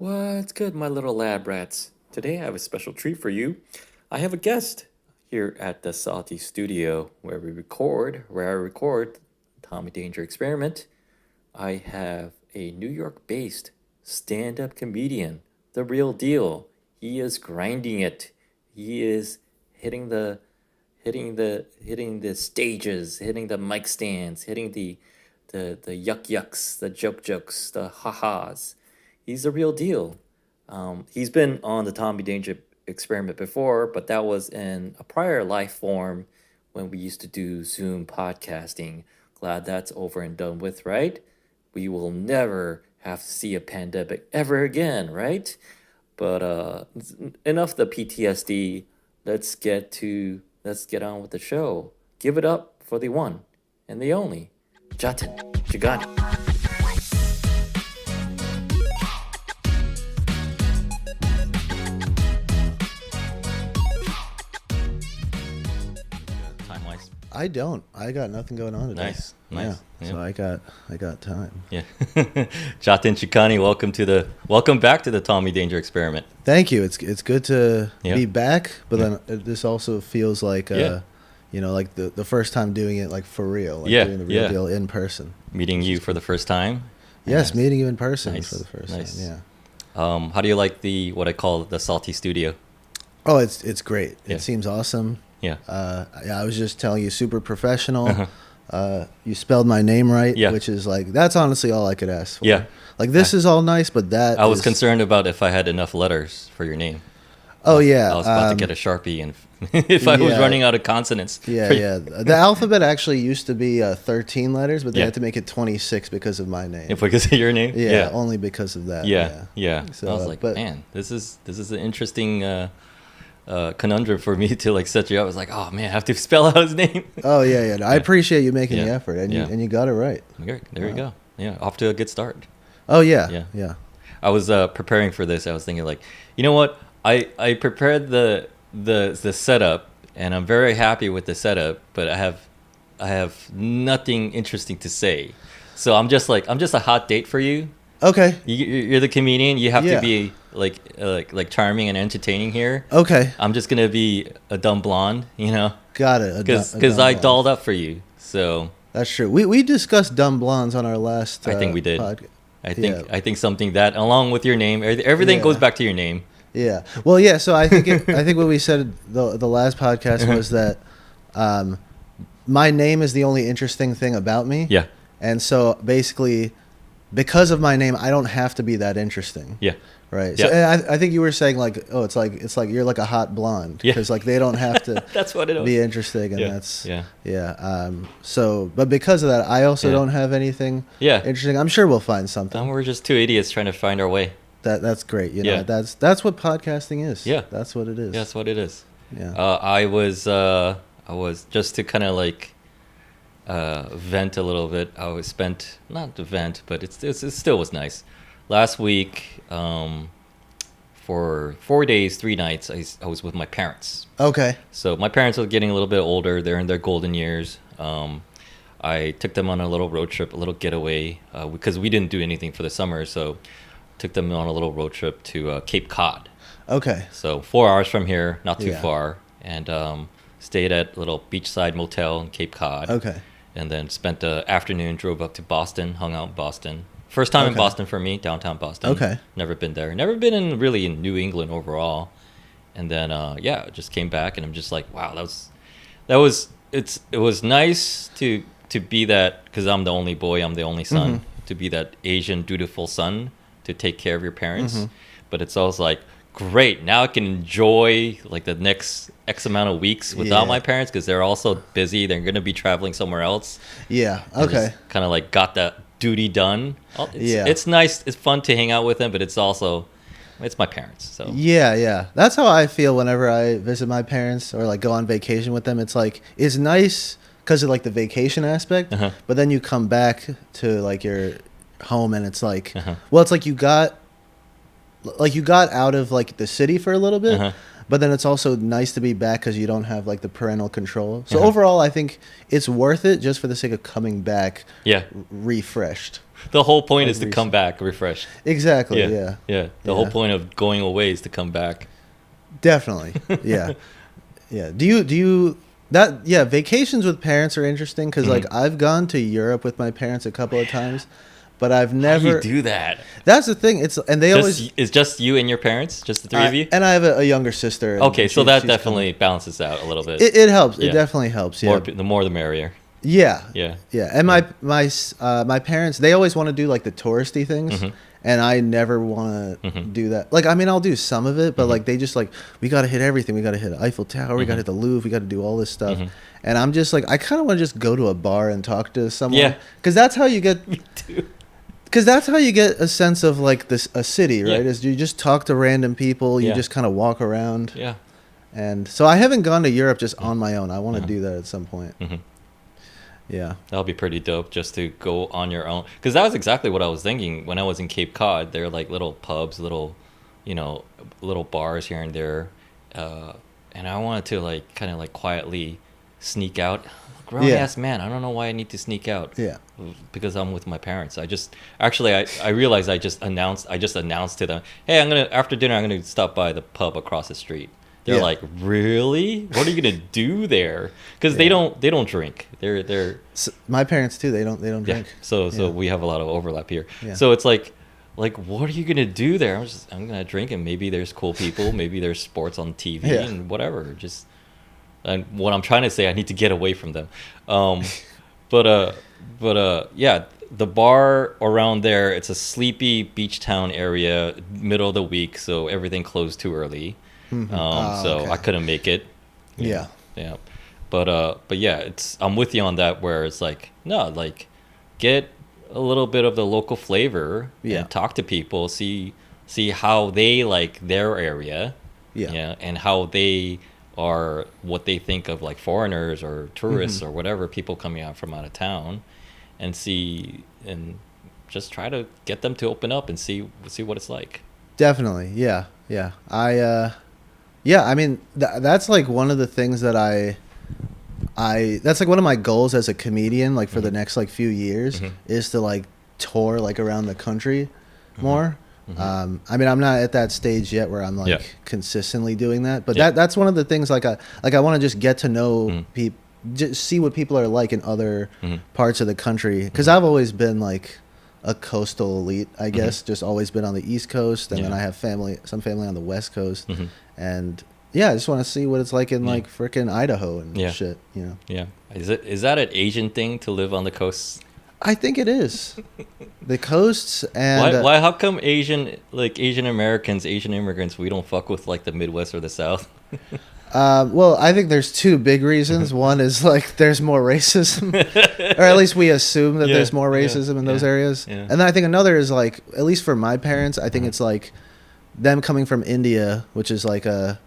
What's good, my little lab rats? Today I have a special treat for you. I have a guest here at the Salty Studio where I record Tommy Danger Experiment. I have a New York-based stand-up comedian, the real deal. He is grinding it. He is hitting the stages, hitting the mic stands, hitting the yuck yucks, the jokes, the ha-has. He's the real deal. He's been on the Tommy Danger Experiment before, but that was in a prior life form when we used to do Zoom podcasting. Glad that's over and done with, right? We will never have to see a pandemic ever again, right? But enough the PTSD. Let's get on with the show. Give it up for the one and the only, Jatin, Chhugani. Time-wise. I don't. I got nothing going on today. Nice. Yeah. Yeah. So I got time. Yeah. Jatin Chhugani, welcome back to the Tommy Danger Experiment. Thank you. It's good to Yeah. be back, but Yeah. then this also feels like Yeah. like the first time doing it like for real, like Yeah, doing the real yeah. deal in person. Meeting you for the first time. Yes, Nice. meeting you in person Nice. for the first Nice. time. Yeah. How do you like what I call the Salty Studio? Oh, it's great. Yeah. It seems awesome. Yeah. I was just telling you, super professional. Uh-huh. You spelled my name right, Yeah. which is like that's honestly all I could ask for. Yeah. Like this is all nice, but that I was is- concerned about if I had enough letters for your name. Oh yeah, I was about to get a Sharpie, and if I was yeah. running out of consonants. Yeah. The alphabet actually used to be 13 letters, but they Yeah. had to make it 26 because of my name. If because of your name. Yeah, only because of that. Yeah. So, I was like, but- man, this is an interesting conundrum for me to like set you up. I was like, oh man, I have to spell out his name. Oh yeah. No, I appreciate you making the Yeah. effort, and Yeah. you got it right. There you go. Yeah, off to a good start. Oh yeah. Yeah. Yeah. I was preparing for this. I was thinking like, you know what? I prepared the setup, and I'm very happy with the setup, but I have nothing interesting to say. So I'm just a hot date for you. Okay. You're the comedian. You have Yeah. to be like charming and entertaining here. Okay. I'm just gonna be a dumb blonde, Got it. because I dolled up for you. So That's true. We discussed dumb blondes on our last. I think we did. Podcast. I think something that along with your name, everything Yeah. goes back to your name. Yeah. Well, yeah. So I think I think what we said the last podcast was that my name is the only interesting thing about me. Yeah. And so basically, because of my name, I don't have to be that interesting. Yeah. Right. Yeah. So and I think you were saying like, oh, it's like you're like a hot blonde Yeah. because like they don't have to That's what it is. be interesting, and Yeah. that's Yeah. So, but because of that, I also Yeah. don't have anything Yeah. interesting. I'm sure we'll find something. And we're just two idiots trying to find our way. That's great. You know, Yeah. that's what podcasting is. Yeah. That's what it is. Yeah, that's what it is. Yeah. I was just to kind of like vent a little bit. I was spent not to vent, but it still was nice. Last week, for 4 days, 3 nights, I was with my parents. Okay. So my parents are getting a little bit older. They're in their golden years. I took them on a little road trip, a little getaway, because we didn't do anything for the summer. So took them on a little road trip to Cape Cod. Okay. So 4 hours from here, not too Yeah. far, and stayed at a little beachside motel in Cape Cod. Okay. And then spent the afternoon, drove up to Boston, hung out in Boston. First time in Okay. Boston for me, downtown Boston. Okay. Never been there. Never been in New England overall. And then just came back, and I'm just like, wow, it was nice to be that, because I'm the only boy, I'm the only son, Mm-hmm. to be that Asian dutiful son to take care of your parents. Mm-hmm. But it's also like, great, now I can enjoy like the next X amount of weeks without Yeah. my parents, because they're also busy. They're going to be traveling somewhere else. Yeah. Okay. Kind of like got that duty done. Yeah. It's nice. It's fun to hang out with them, but it's my parents. So Yeah. That's how I feel whenever I visit my parents or like go on vacation with them. It's like it's nice because of like the vacation aspect, Uh-huh. but then you come back to like your home and it's like, Uh-huh. well, it's like you got out of like the city for a little bit. Uh-huh. But then it's also nice to be back because you don't have like the parental control. So Uh-huh. overall, I think it's worth it just for the sake of coming back yeah. refreshed. The whole point Like is to come back refreshed. Exactly. Yeah. Yeah. Yeah. The whole point of going away is to come back. Definitely. Yeah. Yeah. Do you that yeah, vacations with parents are interesting cuz like I've gone to Europe with my parents a couple of times, but I've How do never you do that? That's the thing. And they always It's just you and your parents, just the three of you. and I have a younger sister. And Okay, so that she's definitely balances out a little bit. it helps. It Yeah. definitely helps. Yeah. The more the merrier. Yeah. Yeah. Yeah. And my parents, they always want to do like the touristy things. Mm-hmm. And I never want to do that. Like, I mean, I'll do some of it, but like they just like, we got to hit everything. We got to hit Eiffel Tower. We got to hit the Louvre. We got to do all this stuff. And I'm just like, I kind of want to just go to a bar and talk to someone. Yeah. Because that's how you get. Me too. Because that's how you get a sense of like a city, right? Yeah. Is you just talk to random people. You Yeah. just kind of walk around. Yeah. And so I haven't gone to Europe just on my own. I want to do that at some point. Yeah. That'll be pretty dope just to go on your own. Because that was exactly what I was thinking when I was in Cape Cod. They're like little pubs, little bars here and there. And I wanted to like kind of like quietly sneak out. Grown ass man, I don't know why I need to sneak out. Yeah. Because I'm with my parents. I realized I just announced to them, hey, after dinner I'm gonna stop by the pub across the street. They're like, really? What are you gonna do there? Because they don't drink. They're my parents too. They don't drink. So we have a lot of overlap here. Yeah. So it's like what are you gonna do there? I'm gonna drink, and maybe there's cool people, maybe there's sports on TV and whatever. And what I'm trying to say, I need to get away from them. But yeah, the bar around there, it's a sleepy beach town area, middle of the week, so everything closed too early. So I couldn't make it. Yeah. Yeah. But yeah, I'm with you on that where it's like, no, like get a little bit of the local flavor and talk to people, see how they like their area. Yeah. And how they are, what they think of like foreigners or tourists or whatever, people coming out from out of town, and just try to get them to open up and see what it's like. Definitely. Yeah. Yeah. I mean, that's like one of the things that that's like one of my goals as a comedian, like for the next like few years, is to like tour like around the country more. I mean, I'm not at that stage yet where I'm like consistently doing that, but that's one of the things like I want to just get to know people, just see what people are like in other parts of the country. Cause I've always been like a coastal elite, I guess, just always been on the East Coast. And then I have some family on the West Coast. And yeah, I just want to see what it's like in like freaking Idaho and shit, you know? Yeah. Is that an Asian thing to live on the coast? I think it is. The coasts and why? How come Asian Americans, Asian immigrants, we don't fuck with like the Midwest or the South? Well, I think there's two big reasons. One is like there's more racism, or at least we assume that there's more racism in those areas. Yeah. And then I think another is like, at least for my parents, I think it's like them coming from India, which is like a,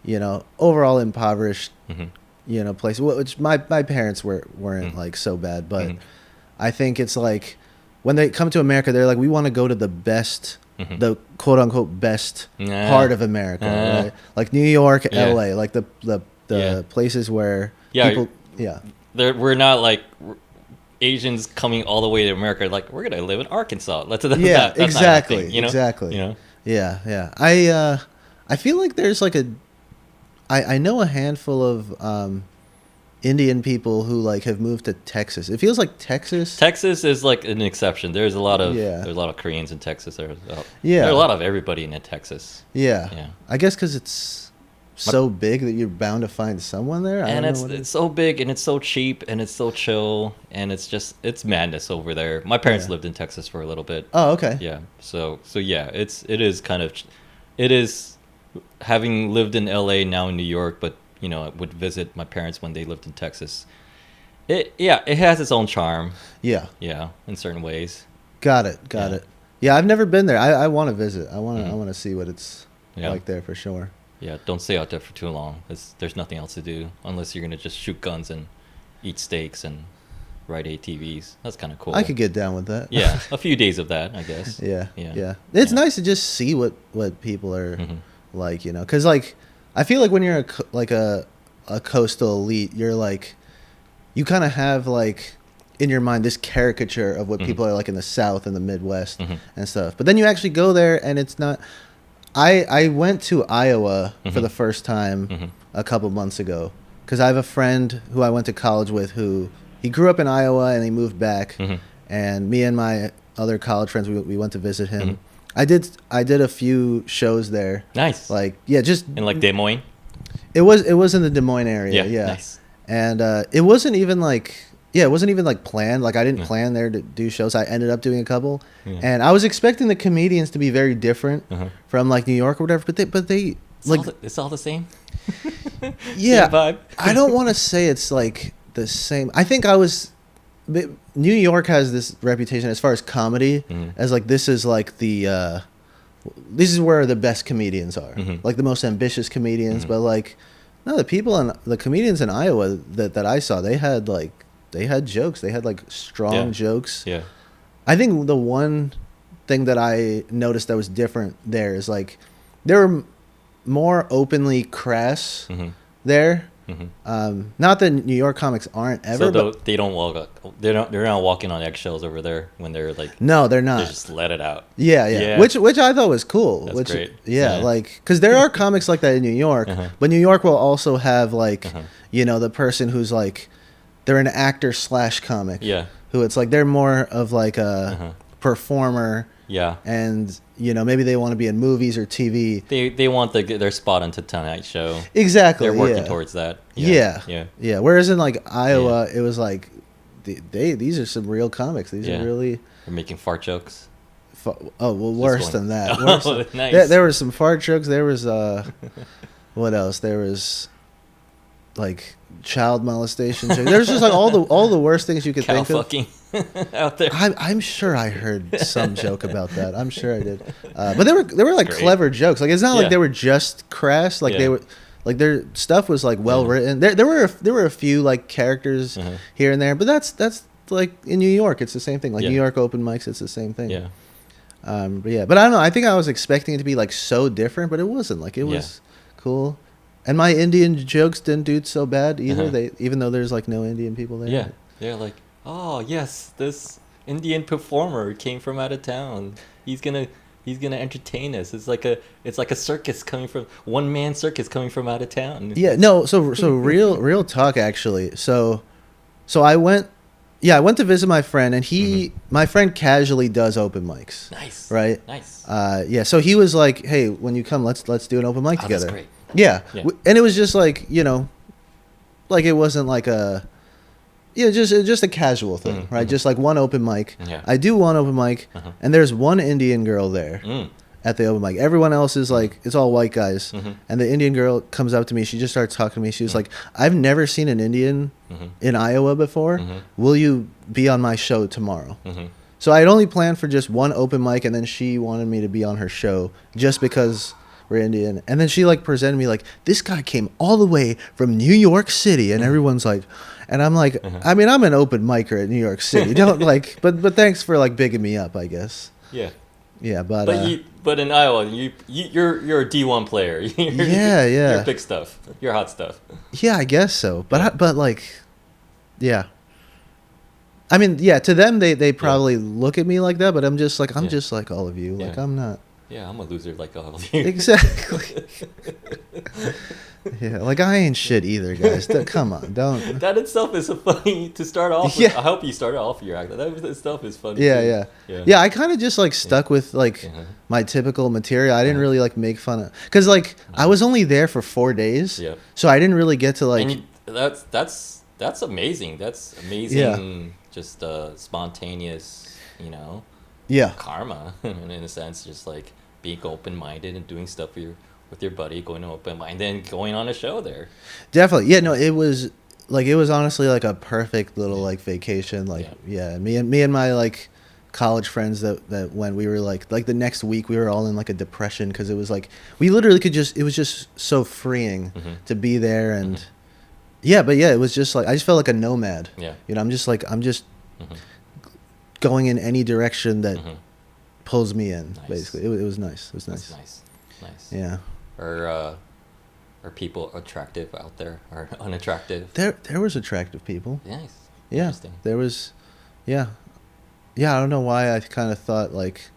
you know, overall impoverished, you know, place. Which my parents weren't like so bad, but I think it's like when they come to America, they're like, we want to go to the best, the quote unquote best part of America, right? Like New York, LA, like the places where people, we're not like Asians coming all the way to America. Like, we're gonna live in Arkansas. That's exactly, thing, you know? Exactly. You know? Yeah. I feel like there's like I know a handful of Indian people who like have moved to Texas. It feels like Texas is like an exception. There's a lot of Koreans in Texas. There's a lot of everybody in Texas. Yeah. I guess because it's so big that you're bound to find someone there. And it's so big and it's so cheap and it's so chill and it's madness over there. My parents lived in Texas for a little bit. Oh, okay. Yeah. So yeah, it is having lived in LA, now in New York, but you know, I would visit my parents when they lived in Texas. It has its own charm. Yeah, in certain ways. Got it. Yeah, I've never been there. I want to visit. I want to see what it's like there for sure. Yeah, don't stay out there for too long. There's nothing else to do unless you're gonna just shoot guns and eat steaks and ride ATVs. That's kind of cool. I could get down with that. Yeah, a few days of that, I guess. Yeah. It's nice to just see what people are like, you know, because like I feel like when you're a coastal elite, you're like, you kind of have like in your mind this caricature of what people are like in the South and the Midwest and stuff. But then you actually go there and it's not. I went to Iowa for the first time a couple months ago because I have a friend who I went to college with who he grew up in Iowa and he moved back, and me and my other college friends we went to visit him. I did a few shows there. Nice. Like just in like Des Moines. It was in the Des Moines area. Yeah. Nice. And it wasn't even like planned. Like I didn't plan there to do shows. I ended up doing a couple, and I was expecting the comedians to be very different from like New York or whatever. But they it's all the same. Yeah, same vibe. I don't want to say it's like the same. I think New York has this reputation as far as comedy as like this is like this is where the best comedians are, like the most ambitious comedians. But like, no, the comedians in Iowa that I saw, they had jokes. They had like strong jokes. Yeah. I think the one thing that I noticed that was different there is like they were more openly crass there. Not that New York comics aren't ever, but they don't walk. They're not walking on eggshells over there when they're like. No, they're not. They just let it out. Yeah. Which I thought was cool. That's great. Yeah, like because there are comics like that in New York, but New York will also have like the person who's like they're an actor / comic. Yeah. Who it's like they're more of like a performer. Yeah. And maybe they want to be in movies or TV. They want their spot on the Tonight Show. Exactly. They're working towards that. Yeah. Whereas in like Iowa, it was like these are some real comics. These are really. They're making fart jokes. Worse than that. Nice. There were some fart jokes. There was what else? There was like child molestation jokes. There was just like all the worst things you could think of. Fucking out there. I'm sure I heard some joke about that. I'm sure I did. But they were like clever jokes. Like it's not like they were just crass. Like they were. Like their stuff was like well written. There were a few like characters here and there, but that's like in New York, it's the same thing. Like New York open mics, it's the same thing. Yeah. But I don't know. I think I was expecting it to be like so different, but it wasn't. Like it was cool. And my Indian jokes didn't do so bad either. Even though there's like no Indian people there. Yeah, they're like, oh yes, this Indian performer came from out of town. He's gonna entertain us. It's like a circus coming from one-man circus coming from out of town. Yeah, no. So real talk actually. So I went to visit my friend, and my friend casually does open mics. Nice. Right. Nice. So he was like, hey, when you come, let's do an open mic together. That's great. Yeah. And it was just like like it wasn't like a. Yeah, just a casual thing, right? Just like one open mic. Yeah. I do one open mic, and there's one Indian girl there at the open mic. Everyone else is like, it's all white guys. And the Indian girl comes up to me. She just starts talking to me. She was like, I've never seen an Indian in Iowa before. Will you be on my show tomorrow? So I had only planned for just one open mic, and then she wanted me to be on her show just because we're Indian. And then she like presented me like, this guy came all the way from New York City, and everyone's like... And I'm like, I mean, I'm an open micer at New York City. Don't like, but thanks for like bigging me up, I guess. Yeah. Yeah, but but in Iowa, you're a D1 player. You're big stuff. You're hot stuff. Yeah, I guess so. But like, yeah. I mean, yeah. To them, they probably look at me like that, but I'm just like all of you. Like I'm not. Yeah, I'm a loser like all of you. Exactly. Yeah, like I ain't shit either, guys. Come on, don't. That itself is funny to start off with. I hope you started off your act. That itself is funny. Yeah. I kind of just like stuck with like my typical material. I didn't really like make fun of, because like I was only there for 4 days. Yeah. So I didn't really get to like. That's amazing. That's amazing. Yeah. Just spontaneous, Yeah. Karma in a sense, just like being open-minded and doing stuff with your buddy, going to open mind, and then going on a show there. Definitely. Yeah, no, it was honestly like a perfect little like vacation. Like me and my like college friends that when we were like the next week we were all in like a depression because it was like we literally it was just so freeing to be there, and it was just like I just felt like a nomad. Yeah. I'm just going in any direction that pulls me in. Nice. Basically it was nice. It was nice. That's nice. Yeah. Are people attractive out there or unattractive? There was attractive people. Nice. Yeah. There was Yeah. Yeah, I don't know why I kind of thought like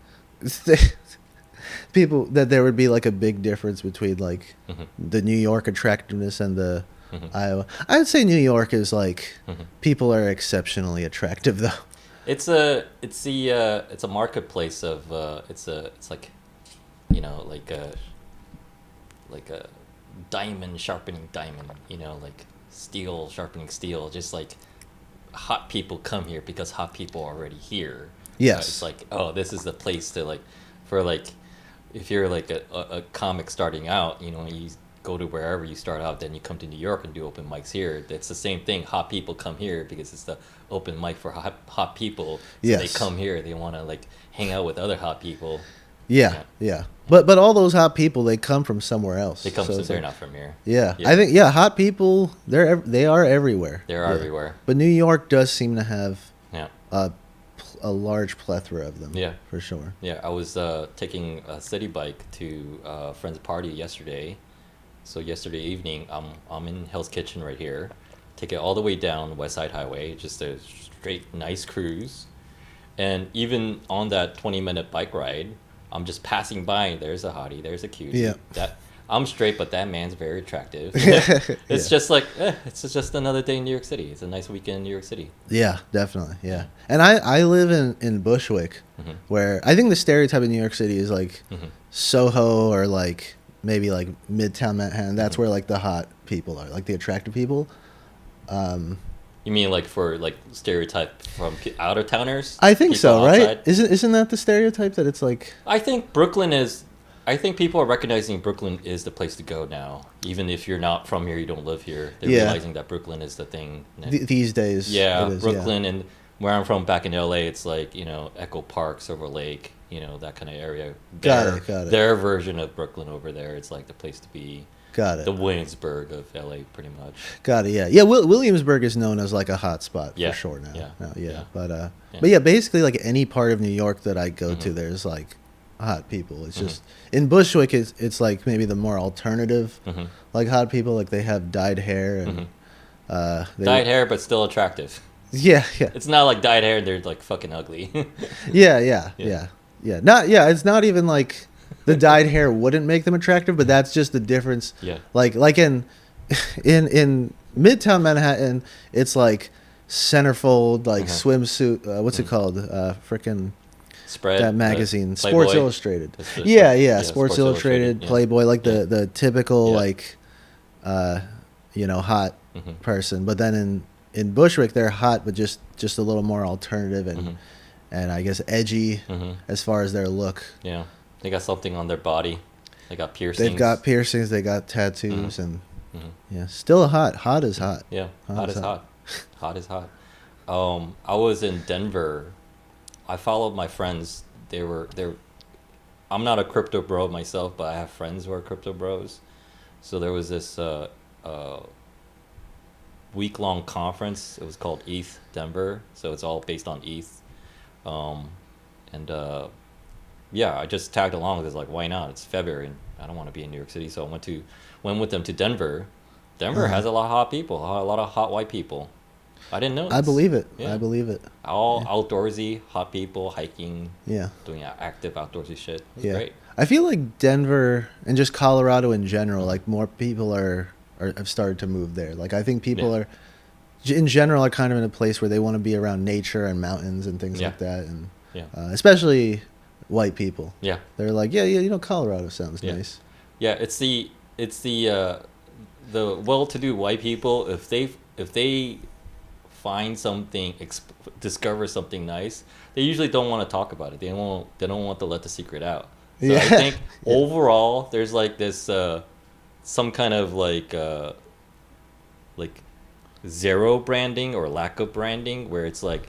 people that there would be like a big difference between like Hmm. the New York attractiveness and the Hmm. Iowa. I'd say New York is like Hmm. people are exceptionally attractive though. It's a marketplace of it's like, like a diamond sharpening diamond, like steel sharpening steel. Just like hot people come here because hot people are already here. It's Yes. like, oh, this is the place to like, for like, if you're like a comic starting out, you go to wherever you start out, then you come to New York and do open mics here. It's the same thing. Hot people come here because it's the open mic for hot people. So they Yes. come here. They want to like hang out with other hot people. Yeah. Yeah, Yeah. But all those hot people they come from somewhere else. they come. So So it's they're like, not from here. yeah. Yeah, I think hot people they are everywhere. they're Yeah. everywhere. But New York does seem to have Yeah. a a large plethora of them. Yeah. For sure. Yeah, I was taking a city bike to a friend's party yesterday. So yesterday evening, I'm in Hell's Kitchen right here. Take it all the way down West Side Highway, just a straight nice cruise. And even on that 20-minute bike ride, I'm just passing by. There's a hottie, there's a cutie. Yeah. That I'm straight, but that man's very attractive. Yeah. It's just like, it's just another day in New York City. It's a nice weekend in New York City. Yeah, definitely. Yeah. And I live in Bushwick, Hmm. where I think the stereotype in New York City is like Hmm. Soho or like maybe like Midtown Manhattan. That's Mhm. where like the hot people are, like the attractive people. You mean like for like stereotype from out of towners? I think People so, right? outside? Isn't that the stereotype that it's like I think Brooklyn is. I think people are recognizing Brooklyn is the place to go now. Even if you're not from here, you don't live here. They're Yeah. realizing that Brooklyn is the thing. these days? Yeah, it is, Brooklyn, and where I'm from back in LA, it's like, Echo Park, Silver Lake, that kind of area. Got it. Their version of Brooklyn over there, it's like the place to be. Got it. The Williamsburg of LA, pretty much. Got it. Yeah. Yeah. Williamsburg is known as like a hot spot Yeah. for sure now. Yeah. No, Yeah. But Yeah. but yeah, basically like any part of New York that I go to, Mhm. there's like hot people. It's Mhm. just in Bushwick, it's like maybe the more alternative, Hmm. like hot people. Like they have dyed hair and Hmm. they, Dyed hair, but still attractive. Yeah. Yeah. It's not like dyed hair and they're like fucking ugly. Yeah. Yeah. Yeah. Not yeah. It's not even like the dyed hair wouldn't make them attractive, but that's just the difference. Yeah. Like in in Midtown Manhattan, it's like centerfold, like Mhm. swimsuit. What's it Mhm. called? Frickin' Spread. that magazine, Playboy. Sports Illustrated. That's the- Yeah. Sports Illustrated, yeah. Playboy, like Yeah. the typical Yeah. like, hot Mhm. person. But then in Bushwick, they're hot, but just a little more alternative and Mhm. and I guess edgy Mhm. as far as their look. Yeah. They got something on their body. They got piercings. They've got piercings, they got tattoos, and Mhm. yeah, still hot. Hot is hot. Yeah. Hot Hot is is hot. hot. Hot is hot. I was in Denver. I followed my friends. They're. I'm not a crypto bro myself, but I have friends who are crypto bros. So there was this week-long conference. It was called ETH Denver. So it's all based on ETH. And yeah, I just tagged along because like, why not? It's February and I don't want to be in New York City, so I went with them to Denver. Denver Uh-huh. has a lot of hot people, a lot of hot white people. I didn't know. I this. believe it. Yeah. I believe it. All Yeah. outdoorsy, hot people, hiking, Yeah. doing active outdoorsy shit. It was Yeah. great. I feel like Denver and just Colorado in general, like more people are have started to move there. Like I think people Yeah. are in general are kind of in a place where they want to be around nature and mountains and things Yeah. like that, and Yeah. especially white people. Yeah. They're like, yeah, Colorado sounds Yeah. nice. Yeah, it's the well-to-do white people, if they find something, discover something nice, they usually don't want to talk about it. They don't want to let the secret out. So Yeah. I think Yeah. overall there's like this some kind of like zero branding or lack of branding, where it's like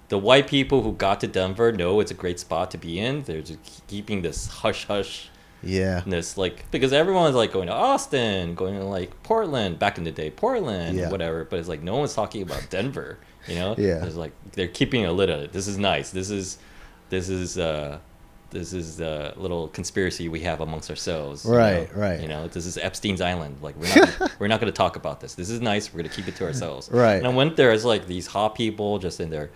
the white people who got to Denver know it's a great spot to be in. They're just keeping this hush hush Yeah. like, because everyone's like going to Austin, going to like Portland, back in the day, Portland, Yeah. whatever, but it's like no one's talking about Denver, Yeah. It's like they're keeping a lid on it. This is nice. This is a little conspiracy we have amongst ourselves. Right, right. This is Epstein's Island. Like we're not going to talk about this. This is nice. We're going to keep it to ourselves. Right. And I went there as like these hot people just in their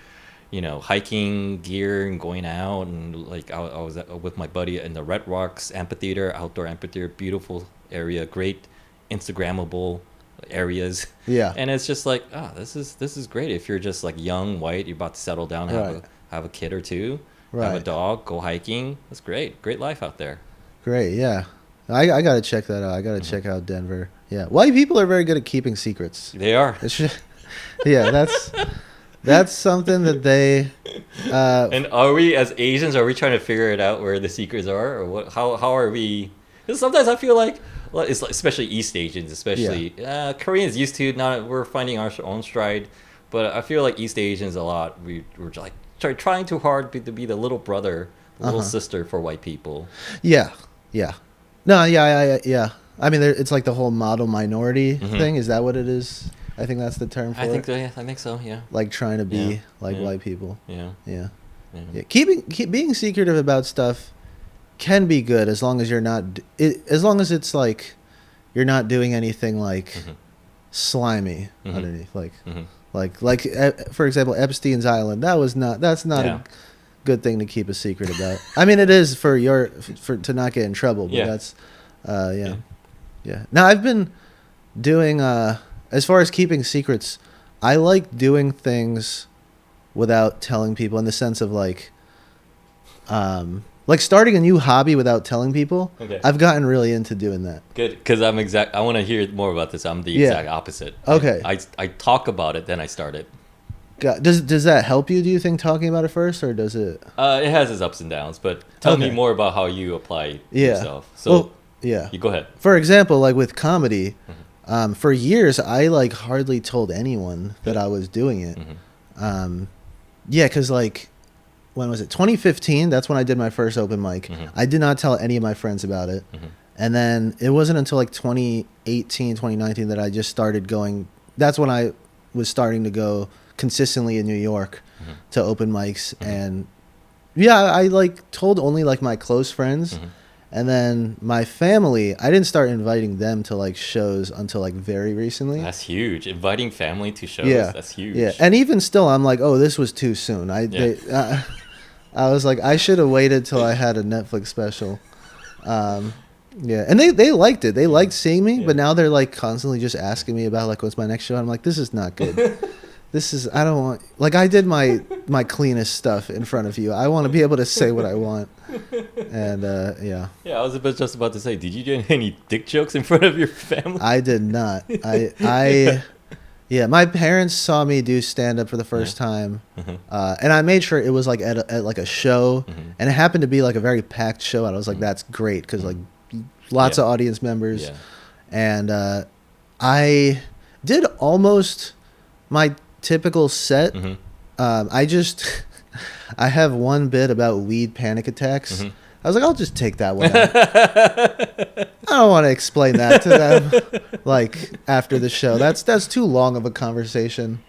hiking gear and going out, and like I was with my buddy in the Red Rocks amphitheater, outdoor amphitheater, beautiful area, great Instagrammable areas. Yeah. And it's just like, this is great if you're just like young, white, you're about to settle down, Right. have a kid or two, have a Right. dog, go hiking. That's great life out there. Great. Yeah. I gotta check that out. I gotta check out Denver. Yeah. White people are very good at keeping secrets. They are. It's just, yeah. That's something that they. And are we, as Asians, are we trying to figure it out where the secrets are, or what? How are we? Because sometimes I feel like, well, it's like, especially East Asians, especially Koreans used to. Now we're finding our own stride, but I feel like East Asians a lot. We're like trying too hard to be the little brother, the little sister for white people. Yeah. Yeah. No. Yeah. I mean, it's like the whole model minority thing. Is that what it is? I think that's the term for it. I think so. Yeah, I think so. Yeah. Like trying to be like white people. Yeah. Yeah. Yeah. Being secretive about stuff can be good as long as you're not as long as it's like you're not doing anything like slimy underneath, like for example, Epstein's Island. That's not a good thing to keep a secret about. I mean, it is for to not get in trouble, but that's yeah. Now I've been doing as far as keeping secrets, I like doing things without telling people, in the sense of like starting a new hobby without telling people. Okay. I've gotten really into doing that. Good, because I want to hear more about this. I'm the exact opposite. Okay. I talk about it, then I start it. Does that help you, do you think, talking about it first, or does it? It has its ups and downs, but tell me more about how you apply yourself. So well, yeah. You go ahead. For example, like with comedy, for years I like hardly told anyone that I was doing it. Yeah, because like, when was it? 2015. That's when I did my first open mic. I did not tell any of my friends about it. And then it wasn't until like 2018, 2019 that I just started going. That's when I was starting to go consistently in New York to open mics. And yeah, I like told only like my close friends. And then my family, I didn't start inviting them to like shows until like very recently. That's huge. Inviting family to shows, that's huge. Yeah, and even still, I'm like, oh, this was too soon. I was like, I should have waited till I had a Netflix special. Yeah, and they liked it. They liked seeing me, but now they're like constantly just asking me about like, what's my next show? I'm like, this is not good. I don't want, like, I did my cleanest stuff in front of you. I want to be able to say what I want. And yeah, I was just about to say, did you do any dick jokes in front of your family? I did not. Yeah, my parents saw me do stand up for the first time, and I made sure it was like at like a show, and it happened to be like a very packed show. And I was like, that's great, because like lots of audience members, and I did almost my typical set. I have one bit about weed panic attacks. I was like, I'll just take that one out. I don't want to explain that to them like after the show. That's too long of a conversation.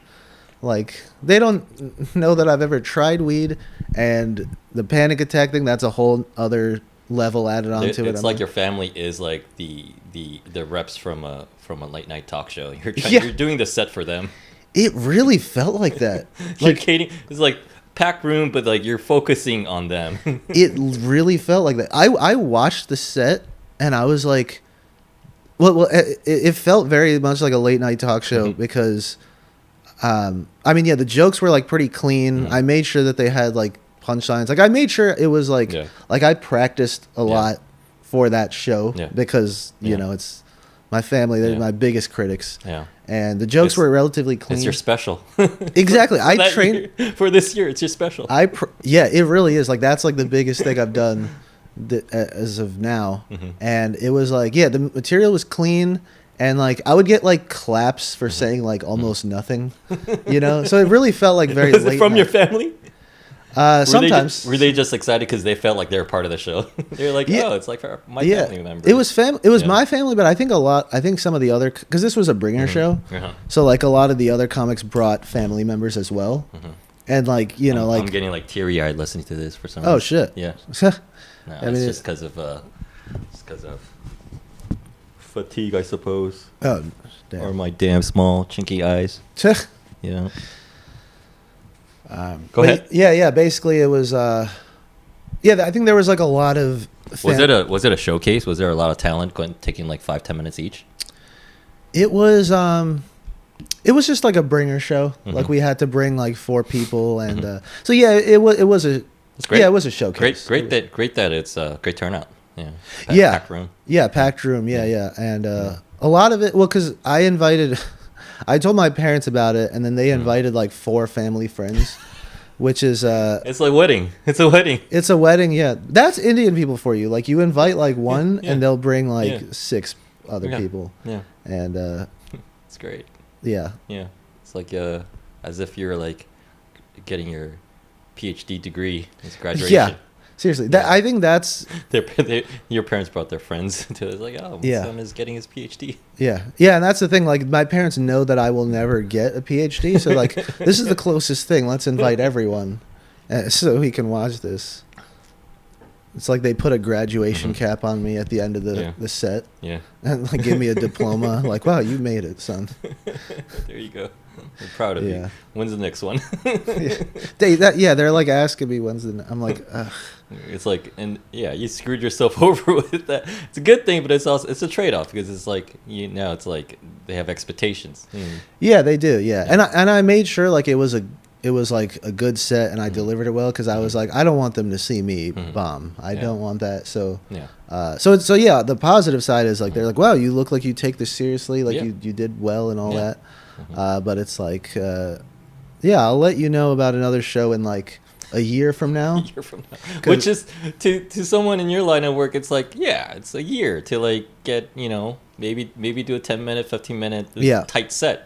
Like, they don't know that I've ever tried weed, and the panic attack thing, that's a whole other level added onto it. It's like your family is like the reps from a late night talk show. You're doing the set for them. It really felt like that. Like, it's like packed room, but like you're focusing on them. It really felt like that. I watched the set and I was like, well, it felt very much like a late night talk show because, I mean, yeah, the jokes were like pretty clean. I made sure that they had like punchlines. Like, I made sure it was like, like I practiced a lot for that show because you know, it's my family. They're my biggest critics. Yeah. And the jokes were relatively clean. It's your special. Exactly. I trained for this year. It's your special. Yeah, it really is. Like, that's like the biggest thing I've done as of now. And it was like, yeah, the material was clean, and like I would get like claps for saying like almost nothing, you know. So it really felt like very Was late it from night. your family? Sometimes. Were they just excited because they felt like they were part of the show? They were like, oh, it's like my family member. It was my family, but I think some of the other, because this was a bringer show, so like a lot of the other comics brought family members as well, and like, you know, like I'm getting like teary eyed listening to this for some reason. Oh shit! Yeah, no, I mean, it's just because of fatigue, I suppose. Oh, damn. Or my damn small chinky eyes. Yeah. Go ahead. Yeah. Basically, it was. I think there was like a lot of. Was it a showcase? Was there a lot of talent taking like 5-10 minutes each? It was. It was just like a bringer show. Mm-hmm. Like we had to bring like 4 people, and so yeah, it was a. It's great. Yeah, it was a showcase. Great that it's a great turnout. Yeah. Packed room. Yeah, packed room. Yeah. And a lot of it. Well, because I told my parents about it, and then they invited like 4 family friends. Which is it's like wedding. It's a wedding. It's a wedding, yeah. That's Indian people for you. Like you invite like one, and they'll bring like 6 other people. Yeah, and it's great. Yeah, yeah. It's like as if you're like getting your PhD degree. It's graduation. Yeah, seriously. That I think that's your parents brought their friends to it. It's like, oh, my son is getting his PhD. Yeah, and that's the thing. Like my parents know that I will never get a PhD, so like this is the closest thing. Let's invite everyone, so we can watch this. It's like they put a graduation cap on me at the end of the set. Yeah, and like give me a diploma. Like, wow, you made it, son. There you go. I'm proud of you. When's the next one? They're like asking me when's the. I'm like, ugh. It's like, and you screwed yourself over with that. It's a good thing, but it's a trade-off because it's like it's like they have expectations. Yeah, they do. Yeah, and I made sure like it was like a good set, and I delivered it well because I was like, I don't want them to see me bomb. I don't want that. So the positive side is like they're like, wow, you look like you take this seriously, like you did well and all that. But it's like, I'll let you know about another show in like a year from now. Which is to someone in your line of work, it's like, it's a year to like get, maybe do a 10-minute, 15-minute tight set,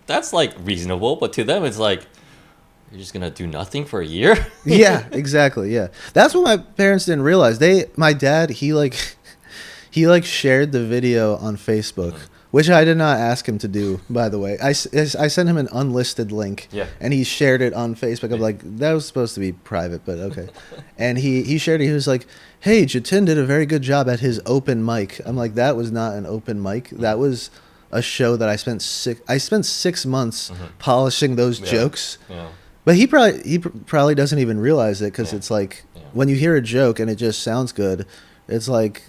that's like reasonable, but to them it's like, you're just gonna do nothing for a year. Yeah, exactly. Yeah, that's what my parents didn't realize. My dad, he shared the video on Facebook. Which I did not ask him to do, by the way. I sent him an unlisted link, and he shared it on Facebook. I'm like, that was supposed to be private, but okay. And he shared it. He was like, hey, Jatin did a very good job at his open mic. I'm like, that was not an open mic. That was a show that I spent 6 months polishing those jokes. Yeah. But he probably doesn't even realize it because it's like when you hear a joke and it just sounds good, it's like,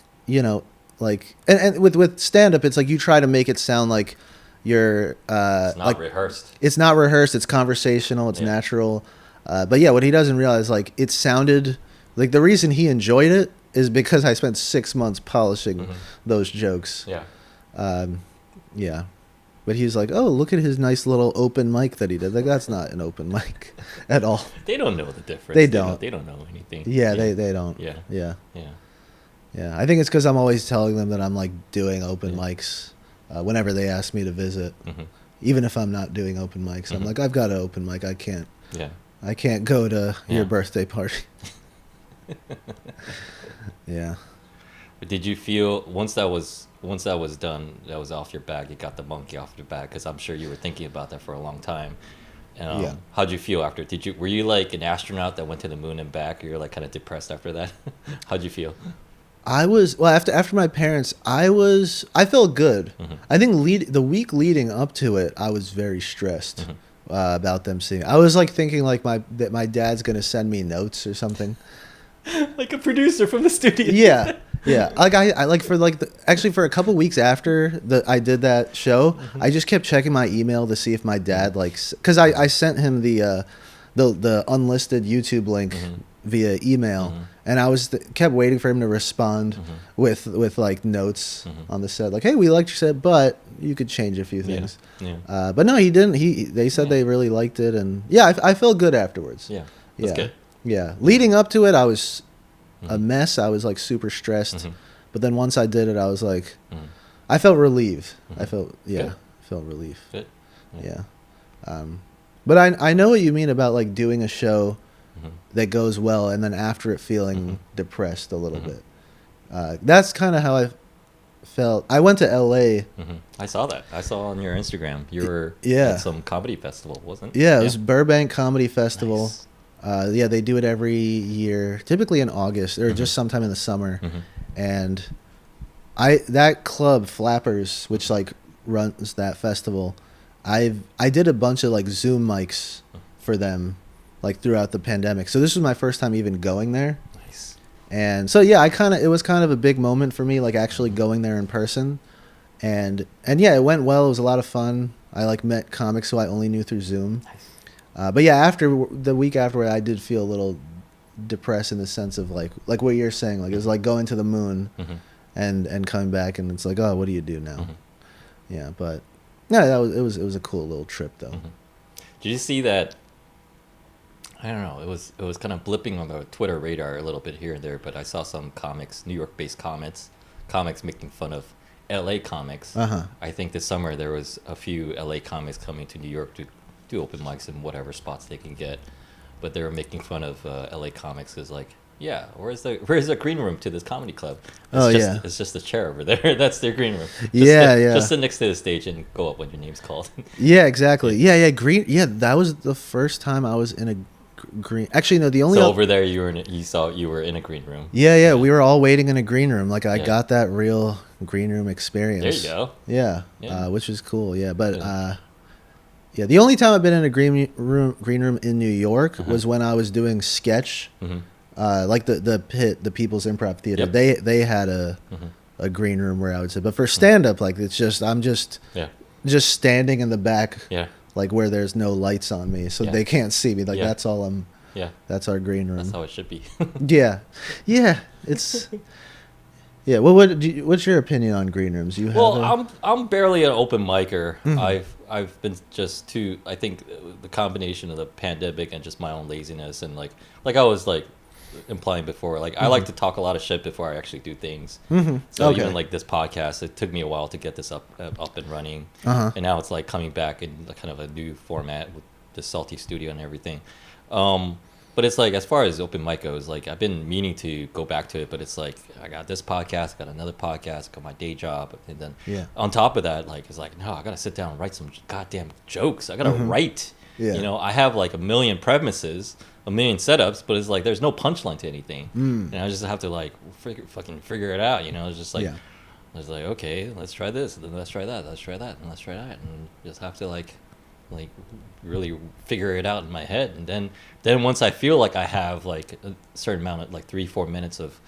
like and with stand up it's like you try to make it sound like you're it's not rehearsed. It's not rehearsed, it's conversational, it's natural. But what he doesn't realize, like it sounded like the reason he enjoyed it is because I spent 6 months polishing those jokes. But he's like, oh, look at his nice little open mic that he did. Like that's not an open mic at all. They don't know the difference. They don't know anything. They don't. Yeah, I think it's because I'm always telling them that I'm like doing open mics whenever they ask me to visit. Even if I'm not doing open mics, I'm like, I've got an open mic. I can't go to your birthday party. Yeah. But did you feel once that was done, that was off your back, you got the monkey off your back? Because I'm sure you were thinking about that for a long time. And how'd you feel after? Were you like an astronaut that went to the moon and back, or you're like kind of depressed after that? How'd you feel? I was after my parents. I felt good. I think the week leading up to it, I was very stressed about them seeing. I was like thinking like that my dad's gonna send me notes or something. Like a producer from the studio. Yeah. Like I like for like actually for a couple weeks after I did that show, I just kept checking my email to see if my dad because I sent him the unlisted YouTube link via email. And I kept waiting for him to respond with like notes on the set, like, "Hey, we liked your set, but you could change a few things." But no, he didn't. They said they really liked it, and I felt good afterwards. That's good. Yeah, leading up to it, I was a mess. I was like super stressed, but then once I did it, I was like, I felt relief. I felt felt relief. Good. Yeah. But I know what you mean about like doing a show that goes well and then after it feeling depressed a little bit. That's kind of how I felt. I went to LA. I saw that. I saw on your Instagram you were at some comedy festival, wasn't it? Yeah, it was Burbank Comedy Festival. Nice. They do it every year, typically in August or just sometime in the summer. And that club Flappers, which like runs that festival, I did a bunch of like Zoom mics for them, like throughout the pandemic. So this was my first time even going there. Nice. And so yeah, it was kind of a big moment for me, like actually going there in person. And yeah, it went well. It was a lot of fun. I like met comics who I only knew through Zoom. Nice. But yeah, after the week afterward, I did feel a little depressed in the sense of like what you're saying, like it was like going to the moon and coming back, and it's like, oh, what do you do now? Yeah, but yeah, it was a cool little trip though. Did you see that? I don't know. It was kind of blipping on the Twitter radar a little bit here and there, but I saw some comics, New York-based comics making fun of LA comics. I think this summer there was a few LA comics coming to New York to do open mics in whatever spots they can get, but they were making fun of LA comics as like, yeah, where's the green room to this comedy club? It's just a chair over there. That's their green room. Just sit next to the stage and go up when your name's called. Yeah, exactly. Yeah, green. Yeah, that was the first time I was in a green. Actually, no, the only over there you were in a green room. Yeah, we were all waiting in a green room. Like I got that real green room experience. There you go. Yeah. Which was cool. Yeah, but yeah, the only time I've been in a green room in New York was when I was doing sketch. Like the Pit, the People's Improv Theater. Yep. They had a green room where I would sit. But for stand up, like it's just I'm just standing in the back. Yeah. Like where there's no lights on me, so they can't see me. Like that's all I'm. Yeah. That's our green room. That's how it should be. Yeah. It's. Yeah. Well, what's your opinion on green rooms? I'm barely an open micer. I've been just too. I think the combination of the pandemic and just my own laziness and like I was like implying before, like I like to talk a lot of shit before I actually do things. So even like this podcast, it took me a while to get this up and running, and now it's like coming back in kind of a new format with the Salty Studio and everything. But it's like as far as open mic goes, like I've been meaning to go back to it, but it's like I got this podcast, got another podcast, got my day job, and then on top of that, like it's like no, I gotta sit down and write some goddamn jokes. I gotta write. Yeah. You know, I have like a million premises, a million setups, but it's like there's no punchline to anything, and I just have to like fucking figure it out. You know, it's just like it's like okay, let's try this, and then let's try that, let's try that, and let's try that, and just have to like really figure it out in my head, and then once I feel like I have like a certain amount of like 3-4 minutes of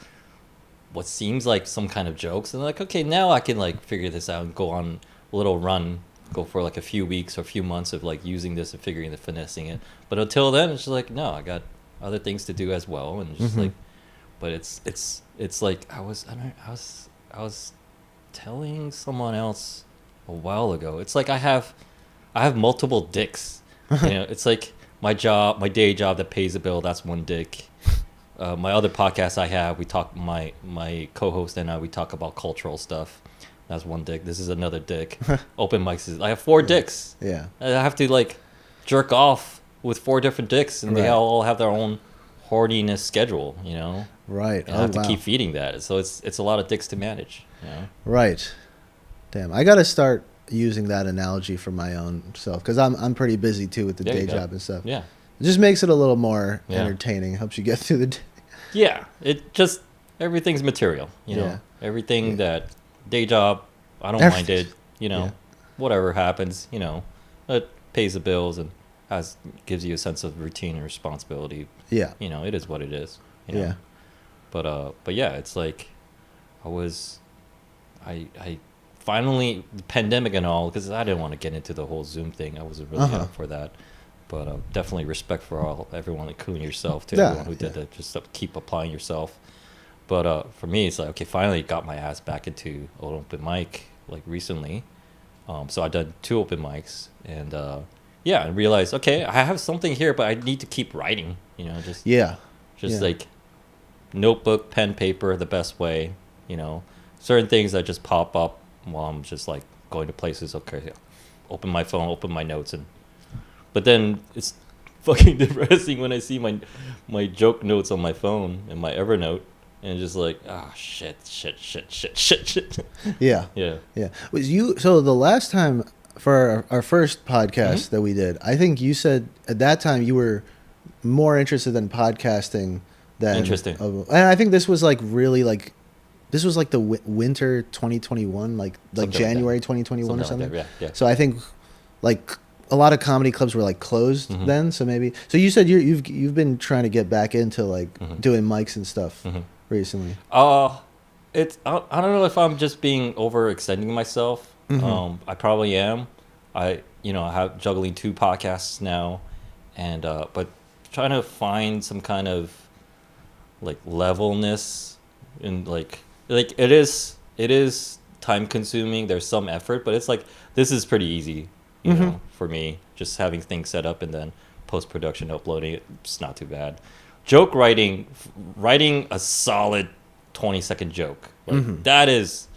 what seems like some kind of jokes, and like okay, now I can like figure this out and go on a little run. Go for like a few weeks or a few months of like using this and figuring the finessing it, but until then it's just like no, I got other things to do as well, and just like, but it's like I was telling someone else a while ago, it's like I have multiple dicks. You know, it's like my day job that pays the bill, that's one dick. My other podcast I have, we talk, my co-host and I, we talk about cultural stuff. That's one dick. This is another dick. Open mics. I have 4 dicks. Yeah. I have to like jerk off with 4 different dicks, and they all have their own horniness schedule, you know? Right. And I have to keep feeding that. So it's a lot of dicks to manage, you know? Right. Damn. I got to start using that analogy for my own self, because I'm pretty busy too with the day job and stuff. Yeah. It just makes it a little more entertaining. Helps you get through the day. Yeah. It just, everything's material, you know? Everything that day job, I don't mind it, you know, whatever happens, you know, it pays the bills and gives you a sense of routine and responsibility. Yeah. You know, it is what it is. You know? Yeah. But yeah, it's like I finally, the pandemic and all, because I didn't want to get into the whole Zoom thing. I wasn't really up for that. But definitely respect for everyone, including yourself, too. Everyone who did that, just keep applying yourself. But for me, it's like, okay, finally got my ass back into an open mic, like, recently. So I did 2 open mics. And, I realized, okay, I have something here, but I need to keep writing, you know, just like notebook, pen, paper, the best way, you know. Certain things that just pop up while I'm just, like, going to places. Okay, open my phone, open my notes. But then it's fucking depressing when I see my joke notes on my phone and my Evernote. And just like, shit. Yeah. So the last time for our first podcast that we did, I think you said at that time you were more interested in podcasting than interesting. And I think this was like really like, this was like the winter 2021, like January 2021 or something. Like that, yeah. So I think like a lot of comedy clubs were like closed then. So maybe. So you said you've been trying to get back into like doing mics and stuff recently. It's I don't know if I'm just being overextending myself. I probably am. I have juggling 2 podcasts now, and but trying to find some kind of like levelness in like it is time consuming. There's some effort, but it's like this is pretty easy, for me. Just having things set up and then post production, uploading it, it's not too bad. Joke writing a solid 20-second joke, like, that is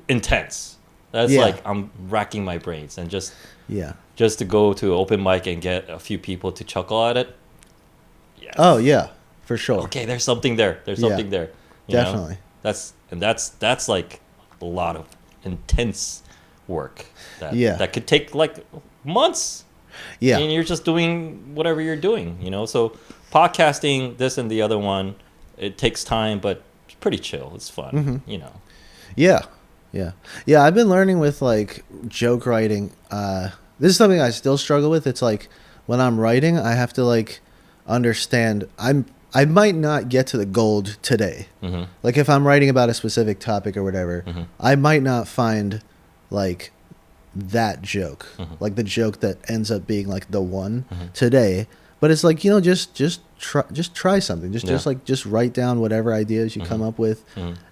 intense. That's like I'm racking my brains, and just to go to an open mic and get a few people to chuckle at it. Yes. Oh yeah, for sure. Okay, there's something there. There's something there. You Definitely. know? That's like a lot of intense work. That could take like months. Yeah. And you're just doing whatever you're doing, So podcasting, this and the other one, it takes time, but it's pretty chill. It's fun, Yeah. Yeah, I've been learning with like joke writing. This is something I still struggle with. It's like when I'm writing, I have to like understand I might not get to the gold today. Like if I'm writing about a specific topic or whatever, I might not find like that joke, like the joke that ends up being like the one today. But it's like, just try something. Just write down whatever ideas you come up with,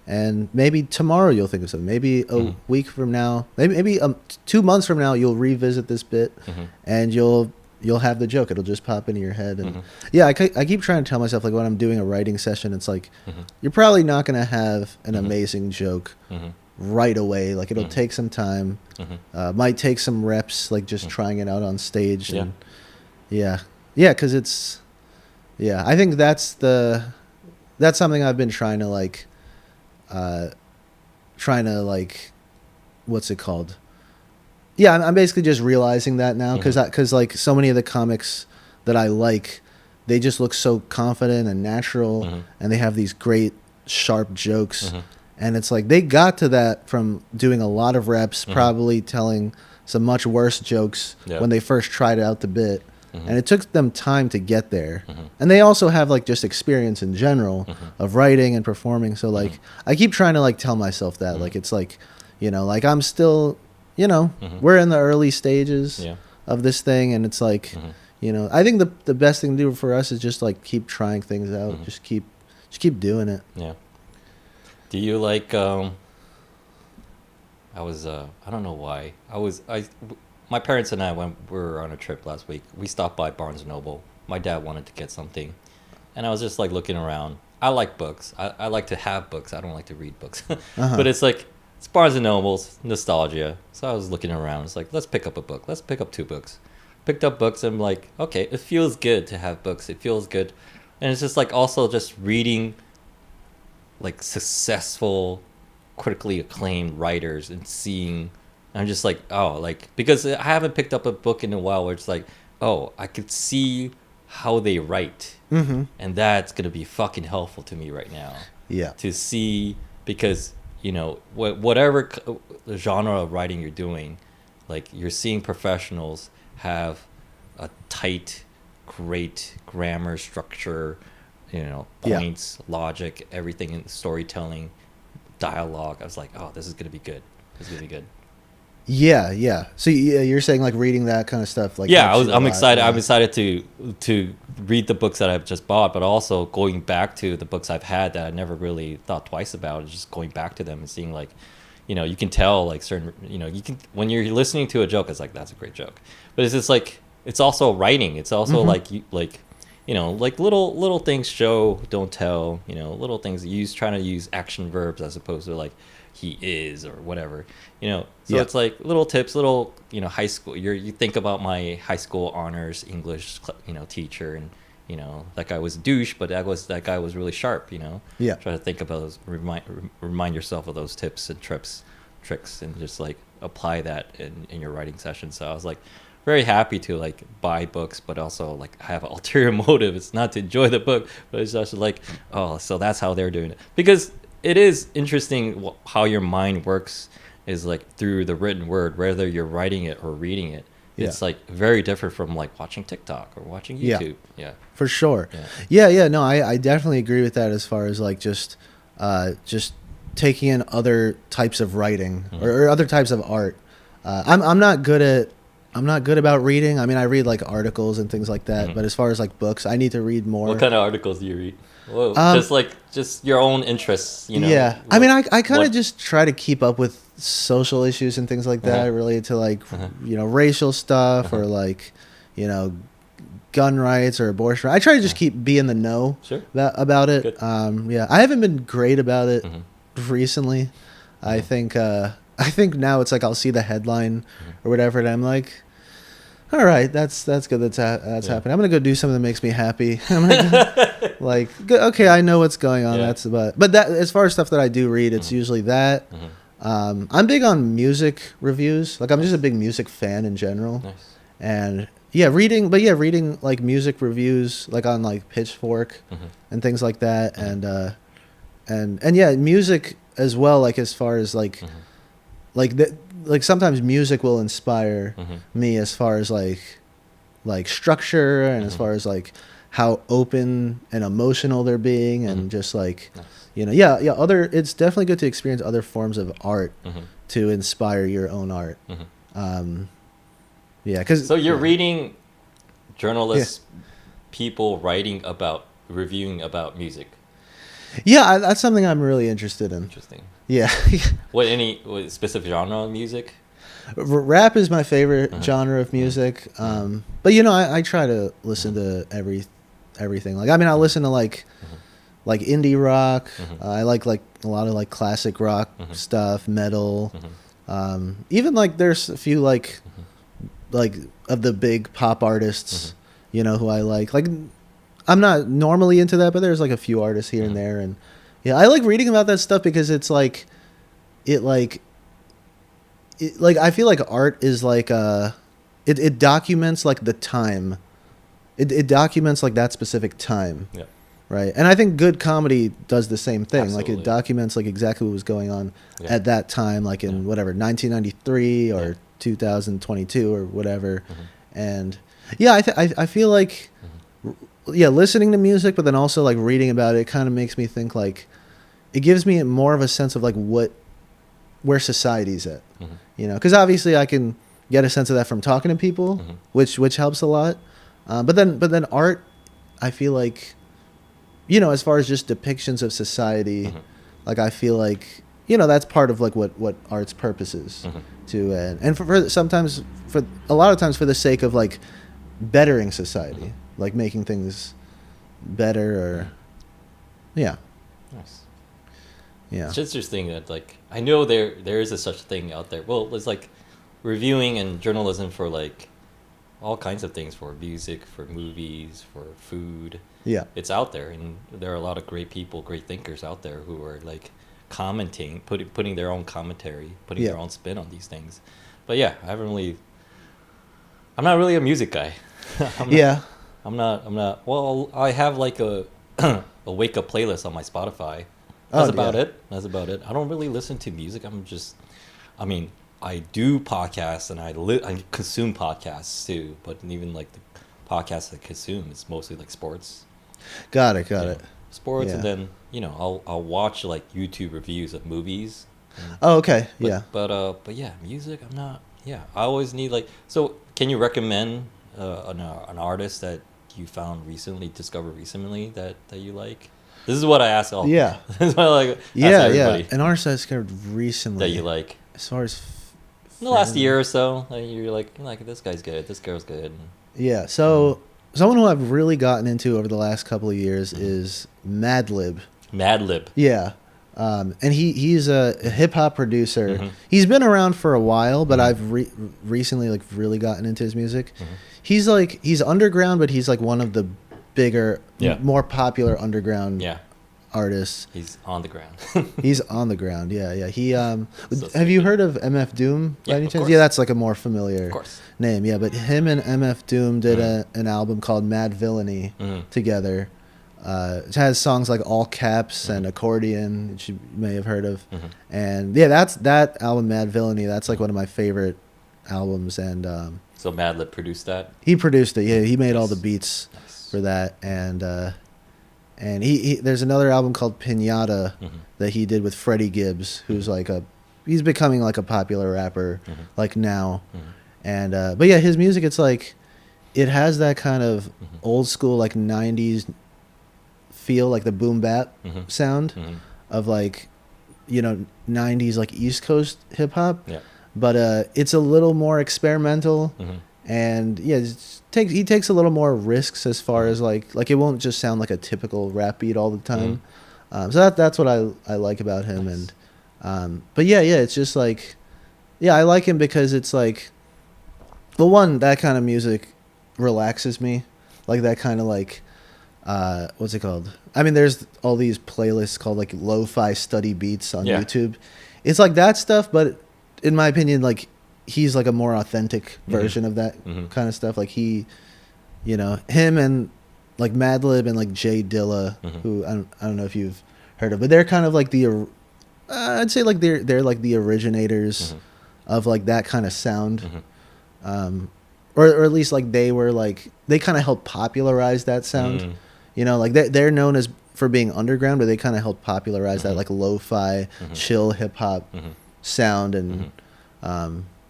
and maybe tomorrow you'll think of something. Maybe a week from now, maybe 2 months from now, you'll revisit this bit, and you'll have the joke. It'll just pop into your head. And I keep trying to tell myself, like when I'm doing a writing session, it's like you're probably not gonna have an amazing joke right away. Like it'll take some time. Might take some reps, like just trying it out on stage. And because it's I think that's something I've been trying to like what's it called? Yeah, I'm basically just realizing that now because like so many of the comics that I like, they just look so confident and natural, and they have these great sharp jokes, and it's like they got to that from doing a lot of reps, probably telling some much worse jokes when they first tried out the bit. And it took them time to get there. And they also have like just experience in general of writing and performing. So like I keep trying to like tell myself that like it's like, like I'm still, we're in the early stages of this thing, and it's like, I think the best thing to do for us is just like keep trying things out. Just keep doing it. Yeah. Do you like I don't know why. My parents and we were on a trip last week. We stopped by Barnes & Noble. My dad wanted to get something. And I was just like looking around. I like books. I like to have books. I don't like to read books. But it's like, it's Barnes & Noble's nostalgia. So I was looking around. It's like, let's pick up a book. Let's pick up 2 books. Picked up books. And I'm like, okay, it feels good to have books. It feels good. And it's just like also just reading like successful, critically acclaimed writers and seeing... I'm just like, because I haven't picked up a book in a while where it's like, I could see how they write. And that's going to be fucking helpful to me right now. Yeah. To see, because, whatever genre of writing you're doing, like you're seeing professionals have a tight, great grammar structure, points, logic, everything in storytelling, dialogue. I was like, this is going to be good. This is going to be good. Yeah. So you're saying like reading that kind of stuff, like I'm excited. I'm excited to read the books that I've just bought, but also going back to the books I've had that I never really thought twice about. Just going back to them and seeing like, you can tell like certain, you can when you're listening to a joke, it's like that's a great joke, but it's just like it's also writing. It's also like like little things show, don't tell. Little things trying to use action verbs as opposed to like he is or whatever. So it's like little tips, little high school. You think about my high school honors English teacher, and that guy was a douche, but that guy was really sharp. Try to think about those, remind yourself of those tips and tricks, and just like apply that in your writing session. So I was like very happy to like buy books, but also like I have an ulterior motive. It's not to enjoy the book, but it's just like, so that's how they're doing it. Because it is interesting how your mind works is like through the written word, whether you're writing it or reading it. It's like very different from like watching TikTok or watching YouTube. Yeah. For sure. Yeah. Yeah. No, I definitely agree with that as far as like just taking in other types of writing or other types of art. I'm not good about reading. I mean, I read like articles and things like that, but as far as like books, I need to read more. What kind of articles do you read? Whoa, just your own interests, Yeah. I mean, I kind of just try to keep up with social issues and things like that related to like, racial stuff or like, gun rights or abortion. I try to just be in the know about it. Good. Yeah. I haven't been great about it recently. I think now it's like I'll see the headline or whatever and I'm like, all right, that's good. That's happening. I'm gonna go do something that makes me happy. I'm gonna okay, I know what's going on. That's about. But that as far as stuff that I do read, it's usually that. I'm big on music reviews. Like I'm just a big music fan in general. Nice. And reading like music reviews, like on like Pitchfork and things like that, and music as well. Like as far as like like sometimes music will inspire me as far as like structure and as far as like how open and emotional they're being and just like other it's definitely good to experience other forms of art to inspire your own art. Cuz so you're reading journalists people writing about reviewing about music. That's something I'm really interested in. Interesting. Yeah. What specific genre of music? Rap is my favorite genre of music. But I try to listen to everything. Like I mean I listen to like indie rock. I like a lot of like classic rock stuff, metal. Even like there's a few like of the big pop artists, who I like. Like I'm not normally into that, but there's like a few artists here and there and I like reading about that stuff because it's like I feel like art is like it documents like the time. It documents like that specific time. Yeah. Right. And I think good comedy does the same thing. Absolutely. Like it documents like exactly what was going on at that time, like in whatever, 1993 or 2022 or whatever. And I feel like listening to music, but then also like reading about it kind of makes me think like it gives me more of a sense of like where society's at, because obviously I can get a sense of that from talking to people, which helps a lot. But then art, I feel like, as far as just depictions of society, like I feel like, that's part of like what art's purpose is to, and for a lot of times for the sake of like bettering society, like making things better or, Nice. Yeah. It's interesting that like I know there is a such thing out there. Well, it's like reviewing and journalism for like all kinds of things, for music, for movies, for food. Yeah. It's out there, and there are a lot of great people, great thinkers out there who are like commenting, putting their own commentary, putting their own spin on these things. But I'm not really a music guy. I'm not. Well, I have like a a wake up playlist on my Spotify. That's about it. I don't really listen to music. I mean, I do podcasts and I consume podcasts too. But even like the podcasts I consume, it's mostly like sports. Got it. Sports, and then I'll watch like YouTube reviews of movies. Oh, okay. But music. I'm not. Yeah, I always need like. So, can you recommend an artist that you discovered recently that you like? This is what I ask all. Yeah. This is what I like. Yeah. An artist I discovered recently that you like. As far as in the last year or so, you're like this guy's good, this girl's good. Yeah. So someone who I've really gotten into over the last couple of years is Madlib. Yeah. And he's a hip hop producer. He's been around for a while, but I've recently like really gotten into his music. He's underground, but he's like one of the bigger, more popular underground artists. He's on the ground. He's on the ground. Yeah. He have you heard of MF Doom by any chance? Course. Yeah, that's like a more familiar name. Yeah, but him and MF Doom did an album called Mad Villainy together. It has songs like All Caps and Accordion, which you may have heard of. And that's that album, Mad Villainy. That's like one of my favorite albums. And So Madlib produced that. He produced it. Yeah, he made all the Nice. beats Nice. for that, and he there's another album called Pinata Mm-hmm. that he did with Freddie Gibbs, who's Mm-hmm. like he's becoming like a popular rapper Mm-hmm. like now, Mm-hmm. and but yeah, his music, it's like it has that kind of Mm-hmm. old school like '90s feel, like the boom bap Mm-hmm. sound Mm-hmm. of like, you know, '90s like East Coast hip hop, Yeah. but it's a little more experimental, Mm-hmm. and yeah, he takes a little more risks as far Mhm. as like it won't just sound like a typical rap beat all the time. Mhm. So that's what I like about him. Nice. And but yeah, it's just like, yeah, I like him because it's like, well, one, that kind of music relaxes me, like that kind of like what's it called? I mean, there's all these playlists called like lo-fi study beats on Yeah. YouTube. It's like that stuff, but in my opinion, like he's like a more authentic version of that Mhm. kind of stuff. Like he, you know, him and like Madlib and like Jay Dilla, Mhm. who I don't know if you've heard of, but they're kind of like I'd say like they're like the originators Mhm. of like that kind of sound. Mhm. Or at least like they were like, they kind of helped popularize that sound. Mm. You know, like they're known as for being underground, but they kind of helped popularize that Mhm. like lo-fi, Mhm. chill hip hop Mhm. sound. And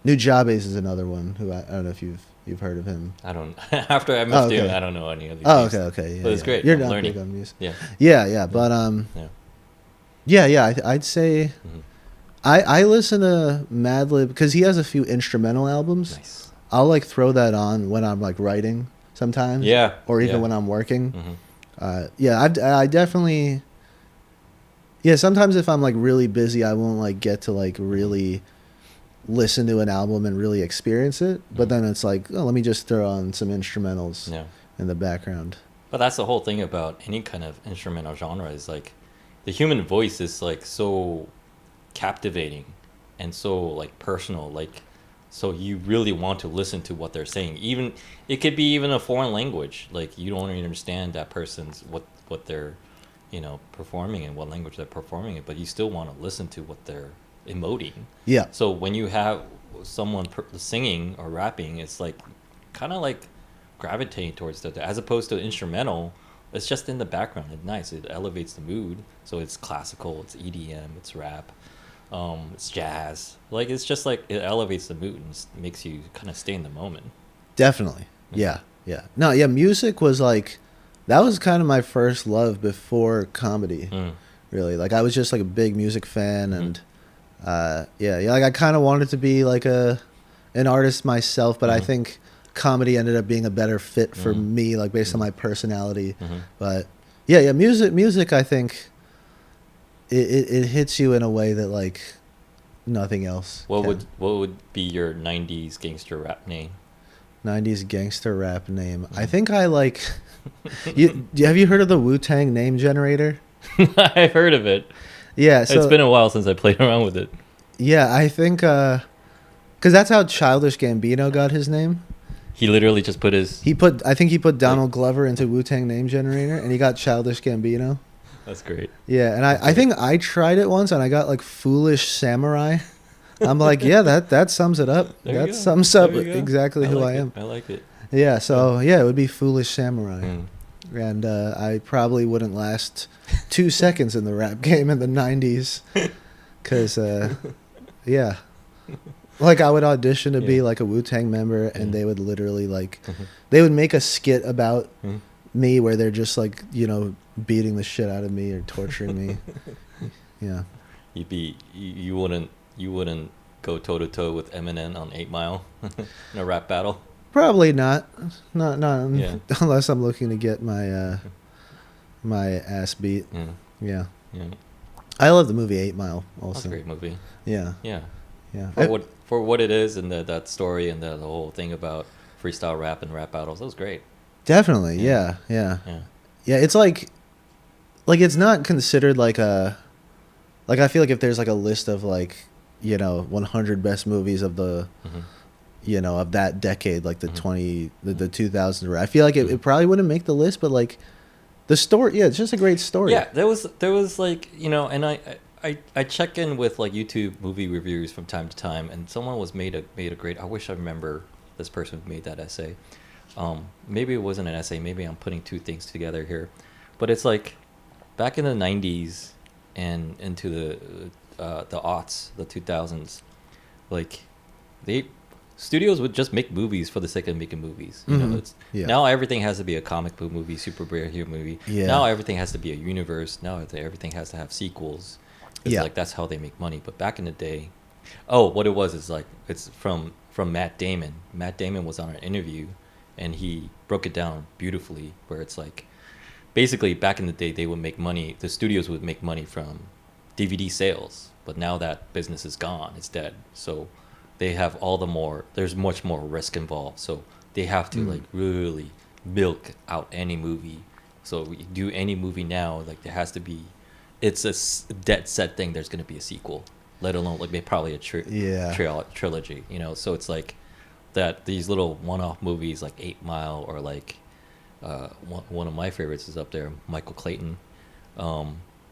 New Jabez is another one who I don't know if you've heard of him. I don't. After I moved Oh, to, okay. I don't know any of these. Oh, names. okay, yeah, But it's yeah. great. You're I'm not learning. big on music. Yeah. Yeah, but Yeah. yeah. I'd say Mhm. I listen to Madlib because he has a few instrumental albums. Nice. I'll like throw that on when I'm like writing sometimes. Yeah, Or even yeah. when I'm working. Mhm. Yeah, I definitely. Yeah, sometimes if I'm like really busy, I won't like get to like really listen to an album and really experience it. But Mhm. then it's like, oh, let me just throw on some instrumentals Yeah. in the background. But that's the whole thing about any kind of instrumental genre is like the human voice is like so captivating and so like personal, like so you really want to listen to what they're saying. Even it could be even a foreign language, like you don't even understand that person's what they're, you know, performing and what language they're performing it, but you still want to listen to what they're emoting. Yeah. So when you have someone singing or rapping, it's like kind of like gravitating towards that, as opposed to instrumental. It's just in the background. It's nice. It elevates the mood. So it's classical. It's EDM. It's rap. It's jazz. Like it's just like it elevates the mood and makes you kind of stay in the moment. Definitely. Yeah. Yeah. No, yeah, music was like, that was kind of my first love before comedy. Mm. Really. Like I was just like a big music fan, Mhm. and yeah, like I kind of wanted to be like an artist myself, but I Mhm. think comedy ended up being a better fit for Mhm. me, like based on Mhm. my personality. Mhm. But yeah, music I think it hits you in a way that like nothing else What can. would be your '90s gangster rap name? 90s gangster rap name. I Mhm. think I like have you heard of the Wu-Tang name generator? I've heard of it. Yeah, so It's been a while since I played around with it. yeah, I think cuz that's how Childish Gambino got his name. He literally just put his. I think he put Donald Glover into Wu-Tang name generator, and he got Childish Gambino. That's great. Yeah, and I think I tried it once, and I got like Foolish Samurai. I'm like, yeah, that sums it up. There you That go. sums up There you go. exactly who like I it. am. I like it. Yeah, so yeah, it would be Foolish Samurai. Mm. And I probably wouldn't last 2 seconds in the rap game in the 90s. Because, yeah. Like, I would audition to be, Yeah. like, a Wu-Tang member, and Yeah. they would literally, like, Mhm. they would make a skit about Mhm. me where they're just, like, you know, beating the shit out of me or torturing me. Yeah. You wouldn't go toe to toe with Eminem on 8 Mile in a rap battle. Probably not. Not Yeah. unless I'm looking to get my my ass beat. Yeah, Yeah. yeah. I love the movie 8 Mile also. That's a great movie. Yeah. Yeah, Yeah. for what it is and that story and the whole thing about freestyle rap and rap battles, that was great. Definitely. Yeah. Yeah. Yeah. Yeah, it's like it's not considered like a, like I feel like if there's like a list of like, you know, 100 best movies of the, Mhm. you know, of that decade, like the Mhm. the 2000s, I feel like it probably wouldn't make the list, but like the story, yeah, it's just a great story. Yeah, there was like, you know, and I check in with like YouTube movie reviews from time to time, and someone made a great. I wish I remember this person who made that essay. Maybe it wasn't an essay. Maybe I'm putting two things together here, but it's like back in the '90s and into the aughts, the 2000s, like they studios would just make movies for the sake of making movies. You know, it's now everything has to be a comic book movie, superhero movie. Yeah. Now everything has to be a universe. Now everything has to have sequels. It's Yeah. like that's how they make money. But back in the day, oh, what it was is like it's from Matt Damon. Matt Damon was on an interview, and he broke it down beautifully. Where it's like, basically back in the day, they would make money. The studios would make money from DVD sales, but now that business is gone. It's dead. So they have all the more. There's much more risk involved. So they have to like really milk out any movie. So we do any movie now, like there has to be. It's a dead set thing. There's going to be a sequel, let alone like maybe probably a trilogy. You know, so it's like that. These little one-off movies like 8 Mile or like one of my favorites is up there, Michael Clayton.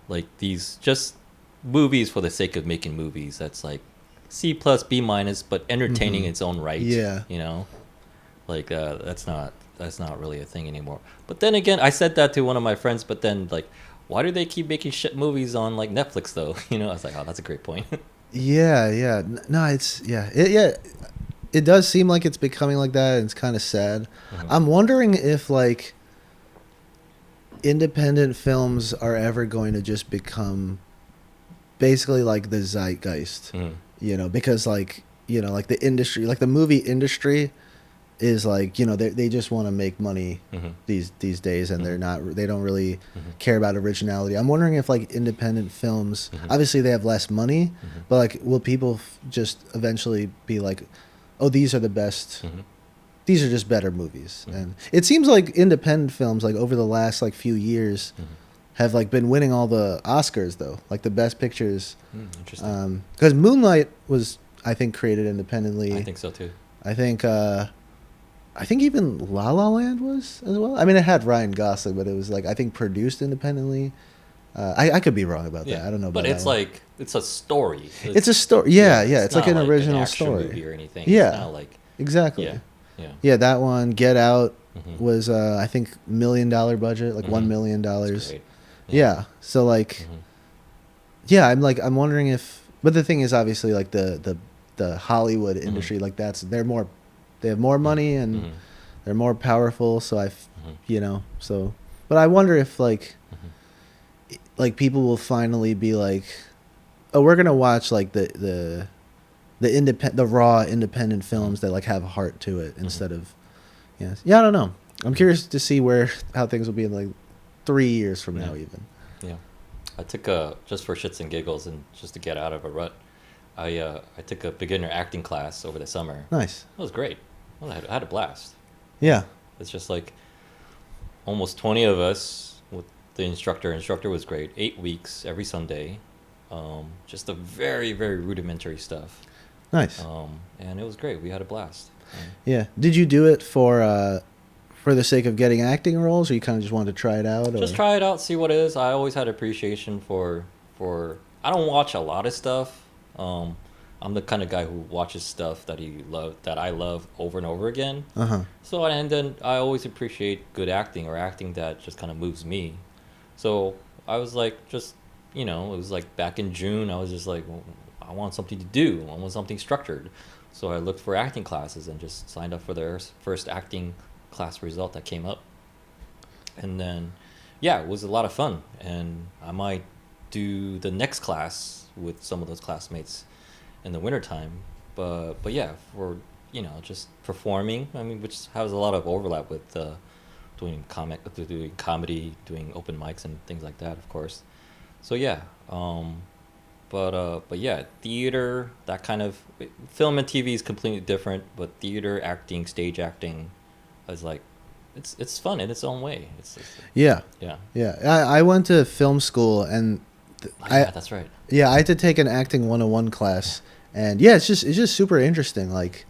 Like these just movies for the sake of making movies. That's like C plus B minus, but entertaining its own right. Yeah. You know, like that's not really a thing anymore. But then again, I said that to one of my friends. But then like, why do they keep making shit movies on like Netflix though? You know, I was like, oh, that's a great point. Yeah. No, it's it does seem like it's becoming like that, and it's kind of sad. I'm wondering if like independent films are ever going to just become basically like the zeitgeist, you know, because like, you know, like the industry, like the movie industry is like, you know, they just want to make money these days, and they don't really care about originality. I'm wondering if like independent films, obviously they have less money, but like will people just eventually be like, oh, these are the best, these are just better movies. And it seems like independent films like over the last like few years have like been winning all the Oscars though, like the best pictures. Interesting. Because Moonlight was, I think, created independently. I think so too. I think even La La Land was as well. I mean, it had Ryan Gosling, but it was like I think produced independently. I could be wrong about that. I don't know. But it's like it's a story. It's a story. Yeah. It's like an not original an action story movie or anything. Yeah. It's not like exactly. Yeah. Yeah, that one. Get Out was I think $1 million budget, like $1 million. Great. Yeah. So like, yeah, I'm wondering if, but the thing is, obviously, like the Hollywood industry, like they have more money and they're more powerful. So you know, so, but I wonder if like people will finally be like, oh, we're gonna watch like the raw independent films that like have heart to it instead of, yeah, I don't know. I'm curious to see how things will be in like 3 years from now even. Yeah, I took just for shits and giggles and just to get out of a rut. I took a beginner acting class over the summer. Nice. It was great. Well, I had a blast. Yeah. It's just like almost 20 of us with the instructor. Instructor was great. 8 weeks every Sunday. Just the very, very rudimentary stuff. Nice. And it was great. We had a blast. Yeah. Did you do it for the sake of getting acting roles, or you kind of just wanted to try it out? Or? Just try it out, see what it is. I always had appreciation for. I don't watch a lot of stuff. I'm the kind of guy who watches stuff that I love over and over again. So and then I always appreciate good acting or acting that just kind of moves me. So I was like, just, you know, it was like back in June. I was just like, well, I want something to do. I want something structured. So I looked for acting classes and just signed up for their first acting class result that came up. And then, yeah, it was a lot of fun. And I might do the next class with some of those classmates in the wintertime. But yeah, for, you know, just performing, I mean, which has a lot of overlap with doing comedy, doing open mics and things like that, of course. So yeah, but yeah, theater, that kind of film and TV is completely different, but theater acting, stage acting is like, it's fun in its own way. Yeah. I went to film school and that's right. Yeah, I had to take an acting 101 class, and yeah, it's just super interesting. Like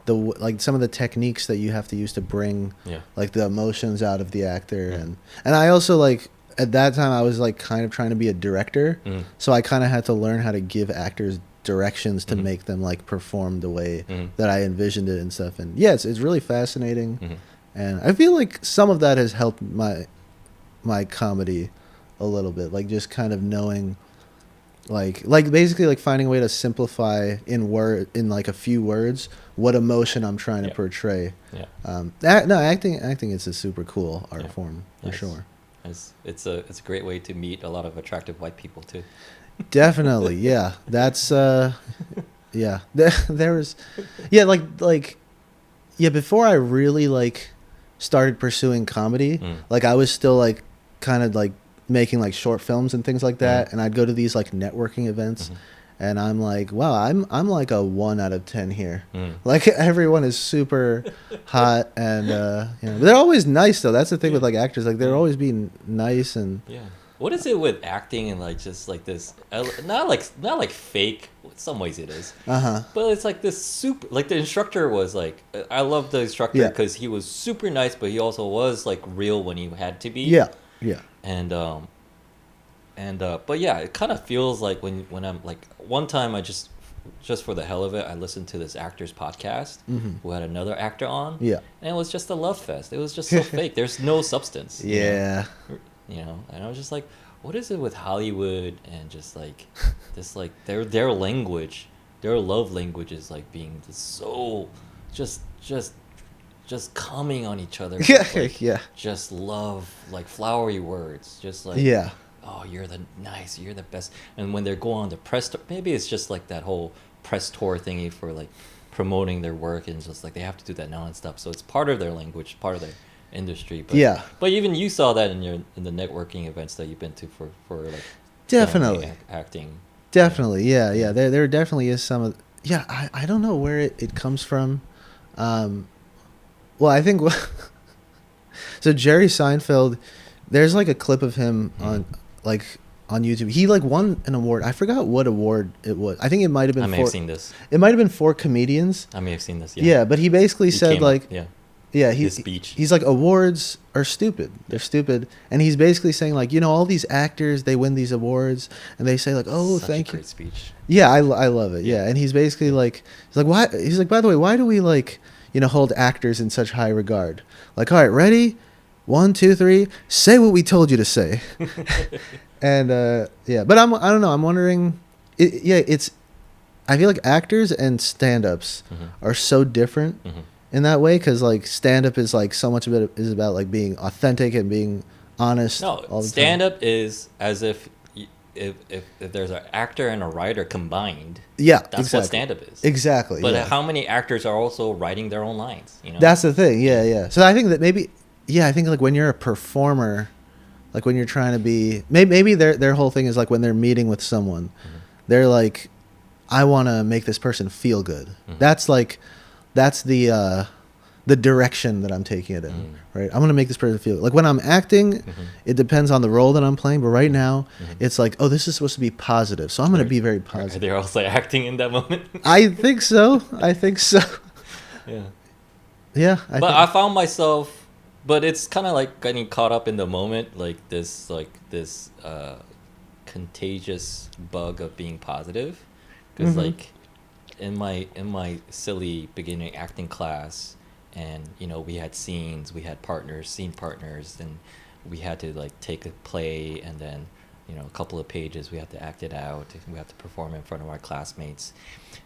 some of the techniques that you have to use to bring like the emotions out of the actor, and I also like at that time I was like kind of trying to be a director, so I kind of had to learn how to give actors directions to make them like perform the way that I envisioned it and stuff. And yeah, it's really fascinating, and I feel like some of that has helped my comedy a little bit, like just kind of knowing like basically like finding a way to simplify in like a few words what emotion I'm trying to portray. No, acting is a super cool art form for sure. It's a great way to meet a lot of attractive white people too. Definitely, yeah. That's yeah. There was, yeah, like yeah. Before I really like started pursuing comedy, like I was still like kind of like making like short films and things like that, and I'd go to these like networking events, and I'm like, wow, I'm like a 1 out of 10 here. Like everyone is super hot, and you know, they're always nice though. That's the thing with like actors, like they're always being nice and What is it with acting and like just like this? Not like fake. In some ways it is. But it's like this super. Like the instructor was like, I love the instructor because he was super nice, but he also was like real when he had to be. Yeah. But yeah, it kind of feels like when I'm like one time I just for the hell of it I listened to this actor's podcast who had another actor on. Yeah. And it was just a love fest. It was just so fake. There's no substance. Yeah. You know, and I was just like, what is it with Hollywood and just like this like their language, their love language is like being so just coming on each other. Like, just love, like flowery words, just like oh, you're the best. And when they're going on the press tour, maybe it's just like that whole press tour thingy for like promoting their work, and just like they have to do that nonstop. So it's part of their language, part of their industry. But, but even you saw that in the networking events that you've been to for like definitely acting. Definitely, yeah. There definitely is some of I don't know where it comes from. Well, I think so. Jerry Seinfeld, there's like a clip of him on YouTube. He like won an award. I forgot what award it was. I think it might have been. I may have seen this. It might have been for comedians. I may have seen this. Yeah, but he basically said like, his speech. He's like, awards are stupid. They're stupid, and he's basically saying like, you know, all these actors, they win these awards, and they say like, oh, thank you. Great speech. Yeah, I love it. Yeah, and he's basically like, he's like, why? He's like, by the way, why do we like, you know, hold actors in such high regard? Like, all right, ready? 1, 2, 3. Say what we told you to say. And but I don't know. I'm wondering. It's. I feel like actors and stand-ups are so different in that way, because like stand-up is like so much of it is about like being authentic and being honest. No, all the stand-up is as if there's an actor and a writer combined. Yeah, that's exactly what stand-up is. Exactly. But how many actors are also writing their own lines? You know, that's the thing. Yeah. So I think that maybe. Yeah, I think like when you're a performer, like when you're trying to be, maybe their whole thing is like when they're meeting with someone, they're like, I want to make this person feel good. That's the direction that I'm taking it in, right? I'm gonna make this person feel like when I'm acting, it depends on the role that I'm playing. But right now, it's like, oh, this is supposed to be positive, so I'm gonna be very positive. They're also acting in that moment. I think so. Yeah. I found myself. But it's kind of like getting caught up in the moment, like this contagious bug of being positive, because like in my silly beginning acting class, and you know, we had scenes, we had scene partners, and we had to like take a play, and then you know, a couple of pages we had to act it out, we had to perform in front of our classmates,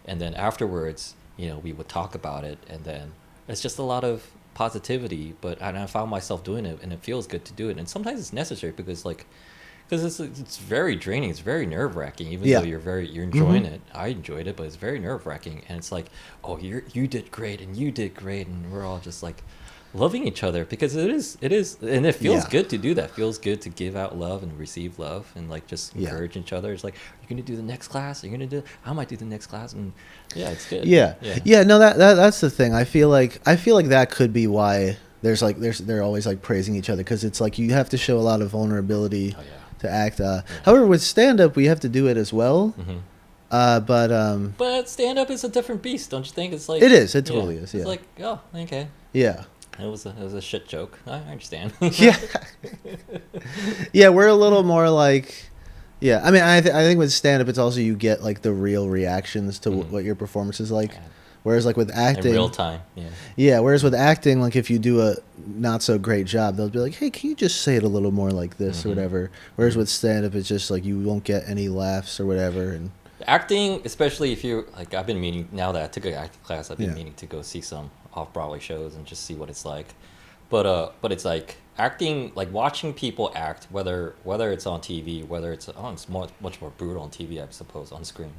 and then afterwards, you know, we would talk about it, and then it's just a lot of positivity, and I found myself doing it, and it feels good to do it, and sometimes it's necessary because it's very draining, it's very nerve-wracking, even though you're enjoying it. I enjoyed it, but it's very nerve-wracking, and it's like, oh, you did great, and you did great, and we're all just like loving each other, because it is, and it feels good to do that. It feels good to give out love and receive love, and like just encourage each other. It's like, you're gonna do the next class, I might do the next class, and it's good. No, that's the thing. I feel like that could be why they're always like praising each other, because it's like you have to show a lot of vulnerability to act. However, with stand-up, we have to do it as well. But stand-up is a different beast, don't you think? It's like, it is. It totally is. Yeah. It's like, oh, okay. Yeah. it was a shit joke. I understand. Yeah. Yeah, we're a little more like, yeah. I mean, I think with stand up, it's also you get like the real reactions to what your performance is like. Yeah. Whereas like with In acting, real time. Yeah. yeah. Whereas with acting, like if you do a not so great job, they'll be like, "Hey, can you just say it a little more like this or whatever." Whereas with stand up, it's just like you won't get any laughs or whatever. And Acting, especially if you like, I've been meaning now that I took an acting class, I've been Yeah. meaning to go see some off Broadway shows and just see what it's like. But it's like acting, like watching people act, whether it's on TV, whether it's much more brutal on TV, I suppose, on screen.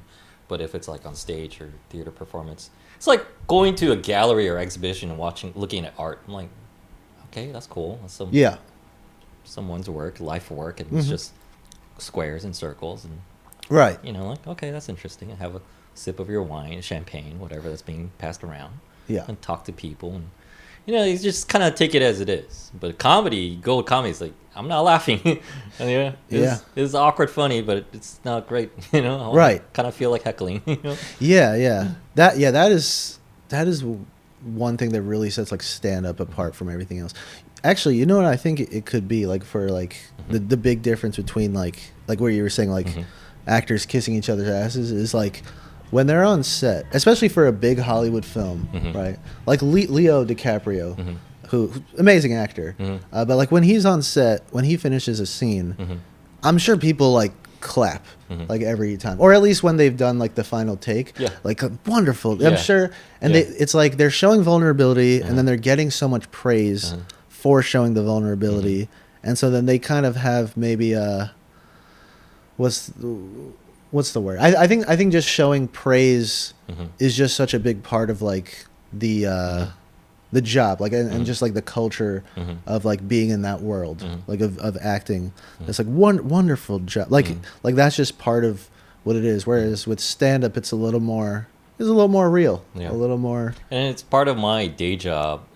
But if it's like on stage or theater performance, it's like going to a gallery or exhibition and looking at art. I'm like, okay, that's cool. That's yeah, someone's work, life work, and it's just squares and circles and right. like, okay, that's interesting. And have a sip of your wine, champagne, whatever that's being passed around, Yeah, and talk to people, and you just kind of take it as it is. But comedy, gold comedy is like, I'm not laughing. And, it's awkward, funny, but it's not great. Right. Kind of feel like heckling. yeah. That is one thing that really sets like stand up apart from everything else. Actually, you know what I think it could be like for like the big difference between like what you were saying, like actors kissing each other's asses is like when they're on set, especially for a big Hollywood film, right? Like Leo DiCaprio, who amazing actor, but like when he's on set, when he finishes a scene, I'm sure people like clap like every time, or at least when they've done like the final take, like wonderful. I'm sure, and it's like they're showing vulnerability, and then they're getting so much praise for showing the vulnerability, and so then they kind of have maybe what's the word? I think just showing praise is just such a big part of like the job, like and just like the culture of like being in that world, like of acting. It's like wonderful job. Like that's just part of what it is. Whereas with stand up, it's a little more real, a little more. And it's part of my day job,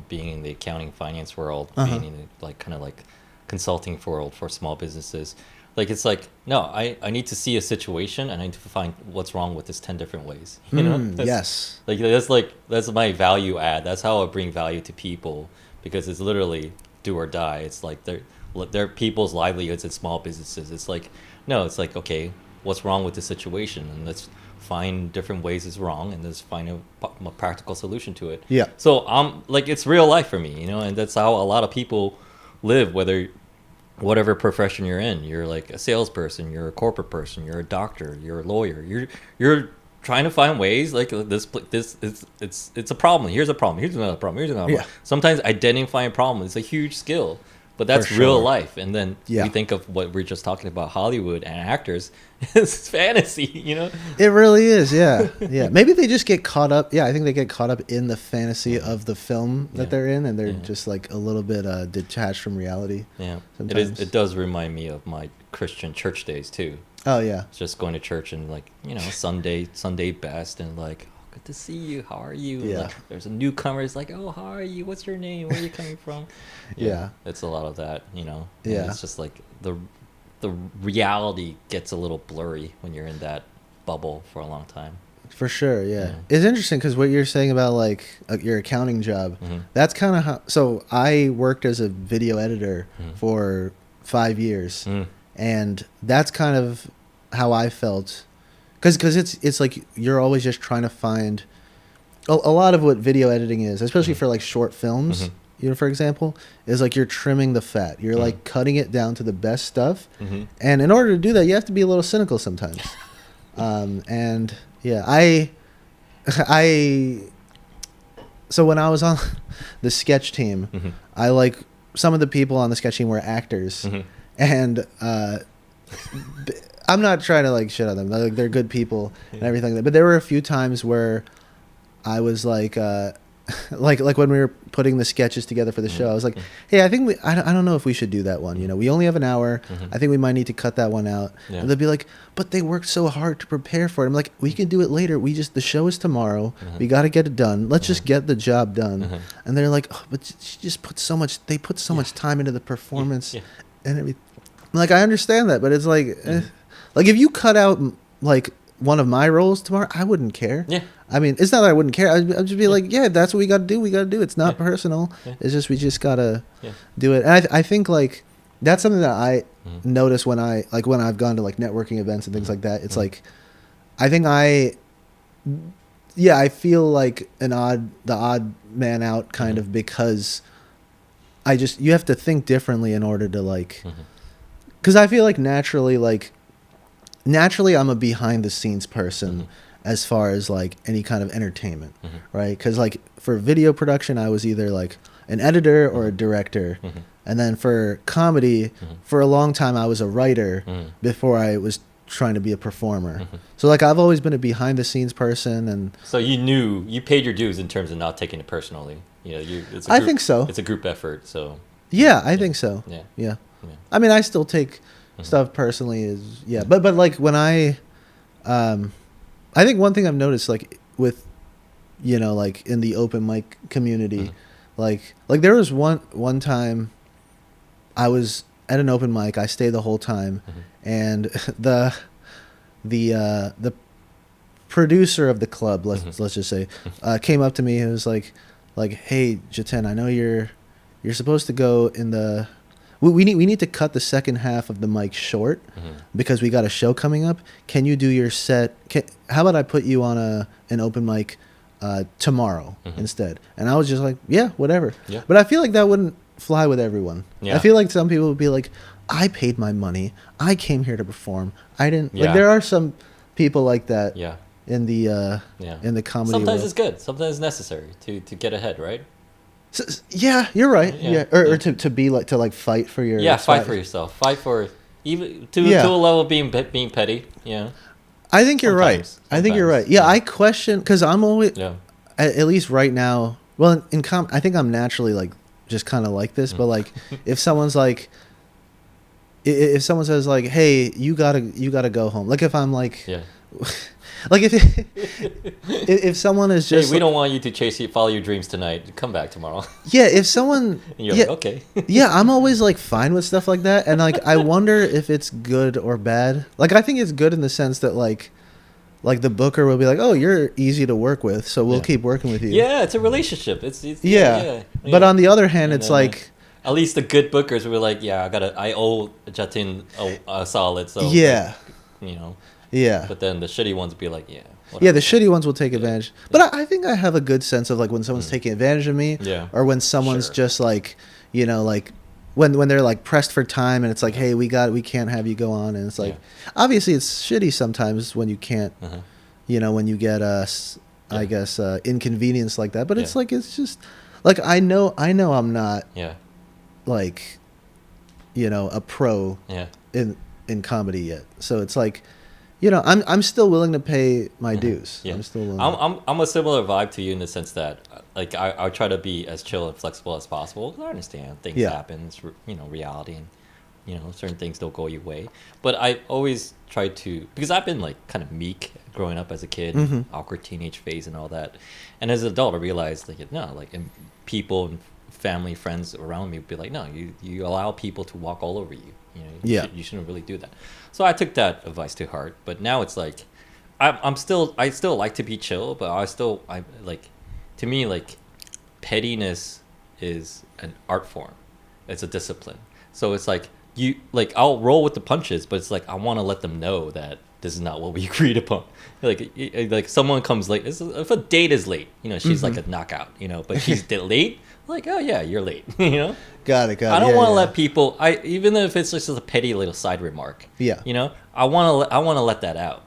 being in the accounting finance world, being in the, like kind of like consulting world for small businesses. Like it's like, no, I need to see a situation and I need to find what's wrong with this 10 different ways. Yes. That's my value add. That's how I bring value to people, because it's literally do or die. It's like they're people's livelihoods in small businesses. It's like, no, it's like, okay, what's wrong with the situation? And let's find different ways it's wrong and let's find a practical solution to it. Yeah. So like, it's real life for me, and that's how a lot of people live, whatever profession you're in. You're like a salesperson, you're a corporate person, you're a doctor, you're a lawyer. You're trying to find ways like this it's a problem. Here's a problem. Here's another problem. Here's another problem. Sometimes identifying a problem is a huge skill, but that's real life. And then we think of what we're just talking about, Hollywood and actors. It's fantasy, It really is, yeah. Maybe they just get caught up. Yeah, I think they get caught up in the fantasy of the film that they're in, and they're just like a little bit detached from reality. Yeah, sometimes. It does remind me of my Christian church days too. Oh yeah, just going to church and like Sunday best, and like, oh, good to see you. How are you? Yeah. Like, there's a newcomer. It's like, oh, how are you? What's your name? Where are you coming from? Yeah. It's a lot of that, Yeah. And it's just like the reality gets a little blurry when you're in that bubble for a long time. For sure, yeah. It's interesting because what you're saying about like your accounting job, that's kind of how. So I worked as a video editor for 5 years, and that's kind of how I felt, because it's like you're always just trying to find a lot of what video editing is, especially for like short films. For example, is like you're trimming the fat. You're like cutting it down to the best stuff, and in order to do that, you have to be a little cynical sometimes. And yeah, so when I was on the sketch team, I like some of the people on the sketch team were actors, and I'm not trying to like shit on them. Like, they're good people and everything, but there were a few times where I was like. Like when we were putting the sketches together for the show, I was like, hey, I think I don't know if we should do that one. We only have an hour. I think we might need to cut that one out. Yeah. And they'll be like, but they worked so hard to prepare for it. I'm like, we can do it later. The show is tomorrow. We got to get it done. Let's just get the job done. And they're like, oh, but she just put so much time into the performance and everything. Like, I understand that, but it's like, like if you cut out like one of my roles tomorrow, I wouldn't care. Yeah. I mean, it's not that I wouldn't care. I'd just be like, yeah, that's what we got to do. We got to do. It's not personal. Yeah. It's just we just gotta Yeah. do it. And I think like that's something that I Mm-hmm. notice when I've gone to like networking events and things like that. It's Mm-hmm. like I think I feel like the odd man out kind of because you have to think differently in order to like, because I feel like naturally I'm a behind the scenes person as far as like any kind of entertainment, right? Because like for video production, I was either like an editor or a director. And then for comedy, for a long time, I was a writer before I was trying to be a performer. So like I've always been a behind the scenes person, and So you paid your dues in terms of not taking it personally. You know, I think so. It's a group effort, so yeah, I think so. Yeah. Yeah. Yeah. I mean, I still take stuff personally but like when I think one thing I've noticed like with, you know, like in the open mic community, like there was one time I was at an open mic, I stayed the whole time, and the producer of the club, let's just say, came up to me and was like, hey, Jatin, I know you're supposed to go in the we need to cut the second half of the mic short because we got a show coming up. Can you do your set? How about I put you on an open mic tomorrow instead? And I was just like, yeah, whatever. Yeah. But I feel like that wouldn't fly with everyone. Yeah. I feel like some people would be like, I paid my money. I came here to perform. I didn't Yeah. like. There are some people like that. Yeah. In the Yeah. in the comedy Sometimes world. it's good. Sometimes it's necessary to get ahead, right? Yeah, you're right. Yeah. Yeah, or to be like to like fight for your Fight for yourself. Fight for even to Yeah. a level of being petty. Yeah. I think you're right. Sometimes. I think you're right. Sometimes. Yeah, Yeah. I question because I'm always Yeah. at least right now. Well, I think I'm naturally like just kind of like this. But like, if someone's like, if someone says like, "Hey, you gotta go home," like if I'm like, Yeah. like if someone is Hey, just we don't want you to follow your dreams tonight. Come back tomorrow. yeah, if someone And you're yeah, like, okay. yeah, I'm always like fine with stuff like that, and like I wonder if it's good or bad. Like I think it's good in the sense that like the booker will be like, "Oh, you're easy to work with, so we'll Yeah. keep working with you." Yeah, it's a relationship. It's Yeah. But on the other hand, And it's then, like at least the good bookers were like, yeah, I owe Jatin a solid. So yeah, you know. yeah. But then the shitty ones be like, yeah. Yeah, whatever. the shitty ones will take advantage. But I think I have a good sense of like when someone's taking advantage of me, Yeah. or when someone's Sure. just like, you know, like when they're like pressed for time and it's like, hey, we can't have you go on, and it's like, obviously it's shitty sometimes when you can't, you know, when you get I guess inconvenience like that. But it's Yeah. like it's just like I know I'm not Yeah. like, you know, a pro Yeah. in comedy yet, so it's like. You know, I'm still willing to pay my dues. Yeah. I'm still willing. I'm a similar vibe to you in the sense that like I try to be as chill and flexible as possible. I understand things Yeah. happen, it's reality, and certain things don't go your way. But I always try to, because I've been like kind of meek growing up as a kid, awkward teenage phase and all that. And as an adult, I realized like no, like and people and family friends around me would be like, no, you allow people to walk all over you. You shouldn't really do that. So I took that advice to heart. But now it's like, I still like to be chill, but I like, to me, like, pettiness is an art form. It's a discipline. So it's like I'll roll with the punches, but it's like I want to let them know that this is not what we agreed upon. Like someone comes late. If a date is late, she's like a knockout, but she's late. Like, oh yeah, you're late. Got it. I don't want to let people. Even if it's just a petty little side remark. Yeah. I want to let that out.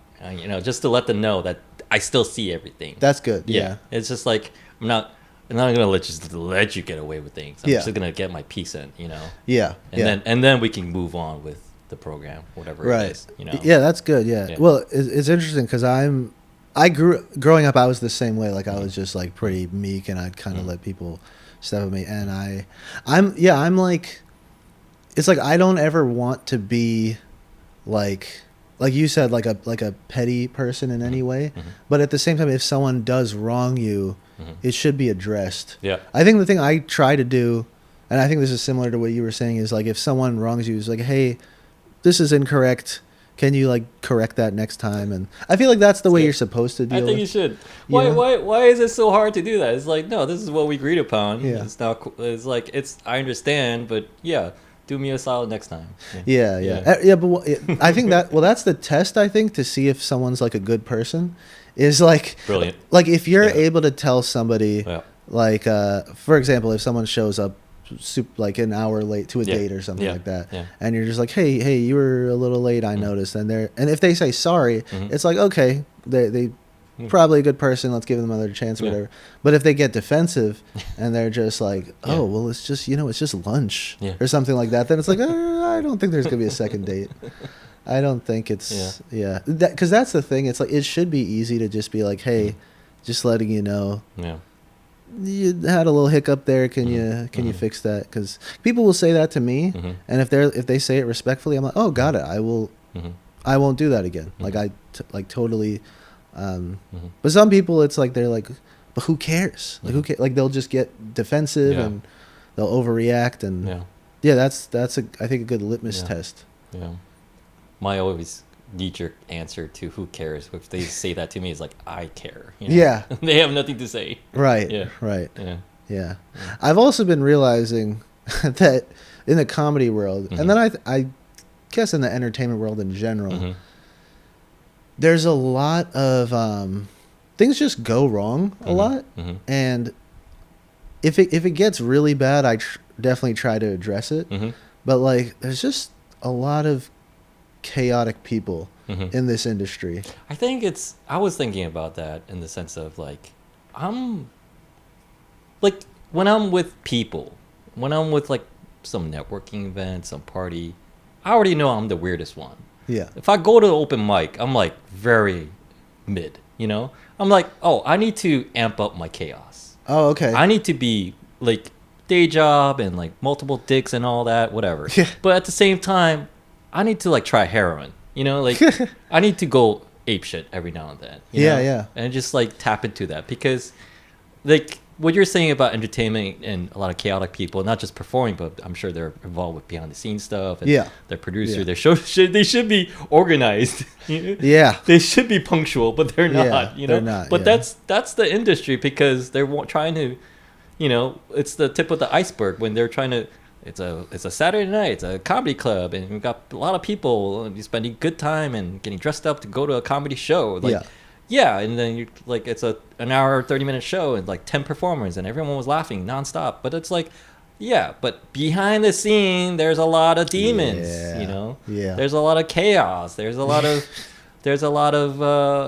Just to let them know that I still see everything. That's good. Yeah. It's just like I'm not gonna let you get away with things. I'm just gonna get my piece in. Yeah. And then we can move on with the program, whatever it is. Yeah, that's good. Yeah. Well, it's interesting because growing up, I was the same way. Like I was just like pretty meek, and I'd kind of let people step with me, and I'm like, it's like I don't ever want to be like you said, like a petty person in any way, but at the same time, if someone does wrong you, it should be addressed. Yeah. I think the thing I try to do, and I think this is similar to what you were saying, is like if someone wrongs you, is like, hey, this is incorrect. can you like correct that next time? And I feel like that's the way good. you're supposed to I deal think with. you should. You know? Why is it so hard to do that? It's like, no, this is what we agreed upon. Yeah. It's now. It's like I understand, but yeah, do me a solid next time. Yeah. Yeah. But I think that that's the test. I think to see if someone's like a good person is like Brilliant. like if you're Yeah. able to tell somebody Yeah. like for example, if someone shows up like an hour late to a Yeah. date or something Yeah. like that, Yeah. and you're just like, hey, you were a little late, I noticed, and if they say sorry, Mhm. it's like, okay, they probably a good person, let's give them another chance or Yeah. whatever. But if they get defensive and they're just like, oh Yeah. well, it's just it's just lunch Yeah. or something like that, then it's like, I don't think there's gonna be a second date. I don't think it's because that's the thing. It's like it should be easy to just be like, hey, just letting you know Yeah. you had a little hiccup there. Can you fix that? Because people will say that to me, and if they say it respectfully, I'm like, oh, got it. I won't do that again. Like totally. But some people, it's like they're like, but who cares? Like who cares? Like they'll just get defensive Yeah. and they'll overreact, and that's I think a good litmus Yeah. test. Yeah. My always knee-jerk answer to who cares if they say that to me is like, I care. You know? Yeah. They have nothing to say. Right. Yeah. Right. Yeah. Yeah. I've also been realizing that in the comedy world, and then I guess in the entertainment world in general, there's a lot of things just go wrong a lot, and if it gets really bad, I definitely try to address it. But like, there's just a lot of chaotic people in this industry. I think I was thinking about that in the sense of like, like when I'm with people, when I'm with like some networking event, some party, I already know I'm the weirdest one. Yeah. If I go to open mic, I'm like very mid, you know? I'm like, oh, I need to amp up my chaos. Oh, okay. I need to be like day job and like multiple dicks and all that, whatever. Yeah. But at the same time, I need to like try heroin, you know? Like I need to go ape shit every now and then. You know? Yeah. And just like tap into that because like what you're saying about entertainment and a lot of chaotic people, not just performing, but I'm sure they're involved with behind the scenes stuff. And their producer, Yeah. their show, they should be organized. Yeah. They should be punctual, but they're not. You know, they're not, but yeah. that's the industry because they're trying to, you know, it's the tip of the iceberg when they're trying to. It's a Saturday night. It's a comedy club, and we've got a lot of people and you're spending good time and getting dressed up to go to a comedy show. Like, yeah, and then you like it's an hour 30-minute show and like 10 performers and everyone was laughing nonstop. But it's like, yeah, but behind the scene there's a lot of demons. Yeah. You know, Yeah. there's a lot of chaos. There's a lot of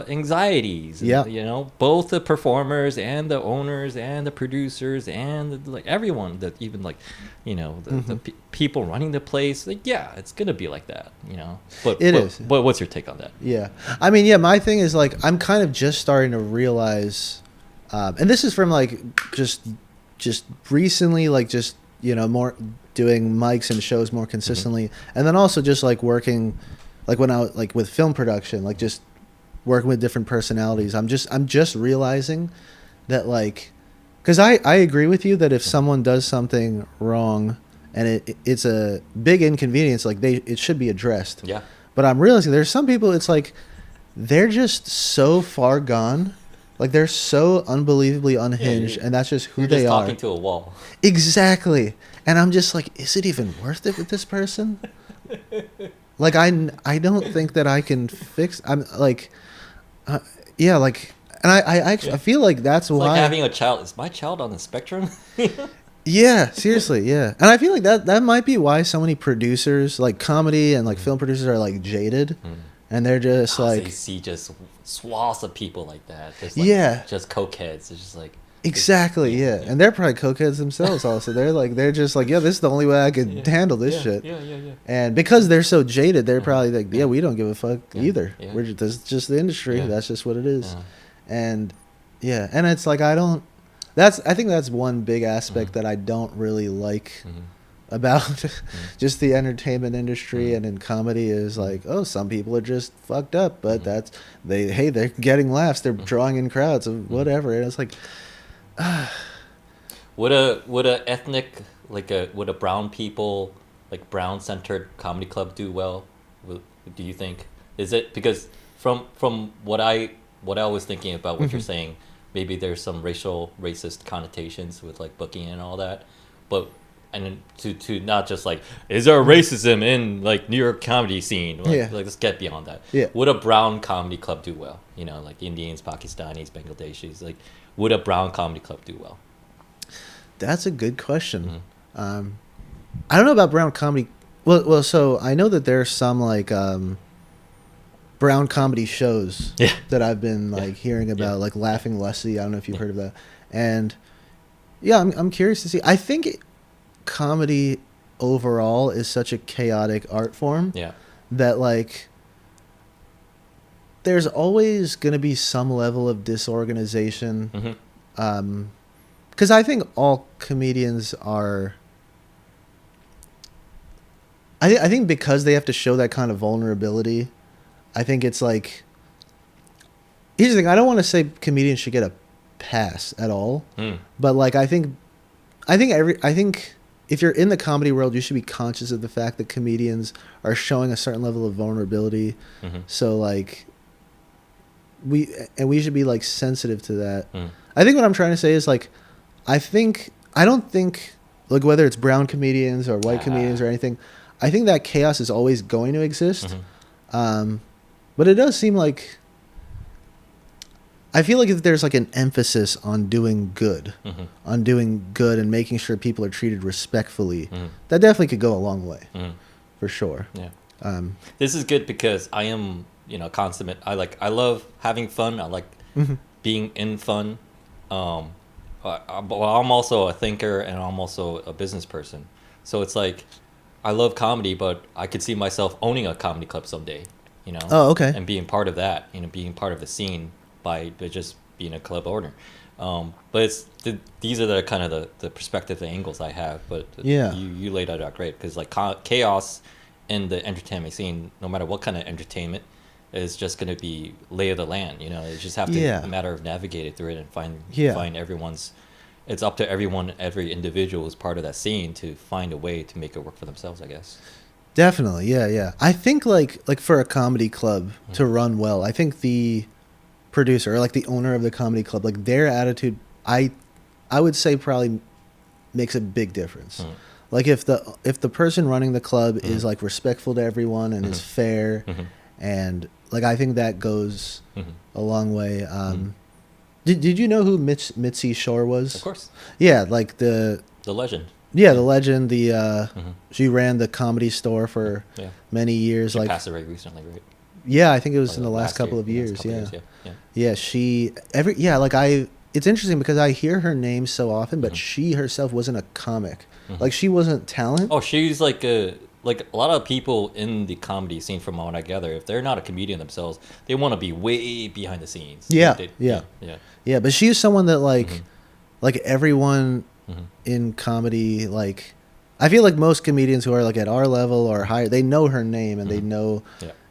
anxieties. Yeah. You know, both the performers and the owners and the producers and like everyone that even like, you know, the people running the place. Like, yeah, it's gonna be like that. You know, but It is. But what's your take on that? Yeah. I mean, yeah, my thing is like I'm kind of just starting to realize and this is from like just recently, like just, you know, more doing mics and shows more consistently, and then also just like working like when I was like with film production, like just working with different personalities. I'm just realizing that like, because I agree with you that if someone does something wrong and it's a big inconvenience, like it should be addressed. Yeah. But I'm realizing there's some people, it's like they're just so far gone, like they're so unbelievably unhinged, and that's just who You're they just are. talking to a wall. Exactly. And I'm just like, is it even worth it with this person? Like I don't think that I can fix. I'm like, yeah, like, and I actually I feel like that's It's why like having a child. Is my child on the spectrum? Yeah, seriously, yeah. And I feel like that might be why so many producers, like comedy and like film producers, are like jaded, and they're just like, they see just swaths of people like that. Just just cokeheads. It's just like exactly, yeah. And they're probably cokeheads themselves also. They're just like, yeah, this is the only way I could handle this shit. Yeah. And because they're so jaded, they're probably like, yeah, we don't give a fuck either. Yeah. We're just, this is just the industry. Yeah. That's just what it is. Yeah. And yeah, and it's like I think that's one big aspect that I don't really like about just the entertainment industry and in comedy is like, oh, some people are just fucked up, but they're getting laughs, they're drawing in crowds of whatever, and it's like, would a ethnic would a brown people like brown centered comedy club do well? Do you think? Is it because from what I was thinking about what you're saying, maybe there's some racist connotations with like booking and all that, but and then to not just like is there racism in like New York comedy scene? Like let's get beyond that. Yeah. Would a brown comedy club do well? You know, like Indians, Pakistanis, Bangladeshis. Like, would a brown comedy club do well? That's a good question. I don't know about brown comedy. Well, so I know that there's some like brown comedy shows that I've been like hearing about, like Laughing Lussie. I don't know if you've heard of that. And yeah, I'm curious to see. I think comedy overall is such a chaotic art form that like there's always going to be some level of disorganization. Because I think all comedians are. I think because they have to show that kind of vulnerability, I think it's like. Here's the thing: I don't want to say comedians should get a pass at all, but like I think if you're in the comedy world, you should be conscious of the fact that comedians are showing a certain level of vulnerability. So like, we should be like sensitive to that. I think what I'm trying to say is like, I don't think like whether it's brown comedians or white comedians or anything, I think that chaos is always going to exist. But it does seem like, I feel like if there's like an emphasis on doing good, and making sure people are treated respectfully, that definitely could go a long way, for sure. Yeah. This is good because I am, consummate. I love having fun. I like being in fun. But I'm also a thinker and I'm also a business person. So it's like, I love comedy, but I could see myself owning a comedy club someday, Oh, okay. and being part of that, being part of the scene by just being a club owner. But these are the kind of the perspective, the angles I have. But you laid it out great because like chaos in the entertainment scene, no matter what kind of entertainment, is just going to be lay of the land. You just have to a matter of navigating through it and find everyone's. It's up to every individual who's part of that scene to find a way to make it work for themselves, I guess. Definitely, yeah. I think like for a comedy club to run well, I think the producer or like the owner of the comedy club, like their attitude, I would say probably makes a big difference. Like if the person running the club is like respectful to everyone and is fair, and like I think that goes a long way. Did you know who Mitzi Shore was? Of course. Yeah, like the legend. Yeah, the legend. She ran the Comedy Store for many years. She passed away recently, right? Yeah, I think it was in the last couple of years. It's interesting because I hear her name so often, but she herself wasn't a comic. Like she wasn't talent. Oh, she's like a lot of people in the comedy scene, from what I gather, if they're not a comedian themselves, they want to be way behind the scenes. Yeah. But she's someone that like everyone in comedy, like I feel like most comedians who are like at our level or higher, they know her name and they know.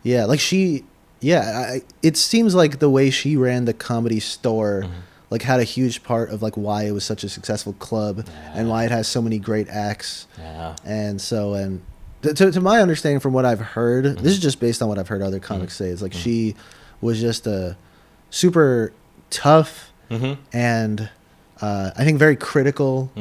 Like she. It seems like the way she ran the Comedy Store. Like had a huge part of like why it was such a successful club and why it has so many great acts. And so to my understanding from what I've heard, this is just based on what I've heard other comics say, is like she was just a super tough and I think very critical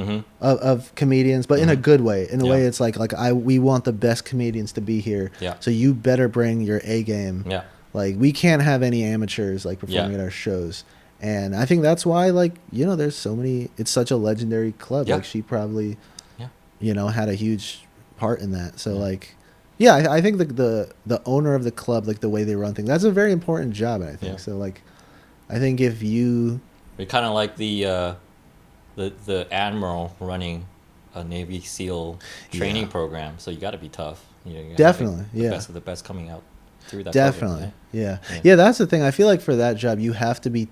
of comedians, but in a good way. In a way, it's like we want the best comedians to be here. So you better bring your A game. Like we can't have any amateurs like performing at our shows. And I think that's why, like, there's so many. It's such a legendary club. Like she probably, had a huge part in that. So I think the owner of the club, like the way they run things, that's a very important job. I think so. Like, I think if you're kind of like the admiral running a Navy SEAL training program, so you got to be tough. You definitely, the best of the best coming out through that. Definitely, program, yeah. That's the thing. I feel like for that job, you have to be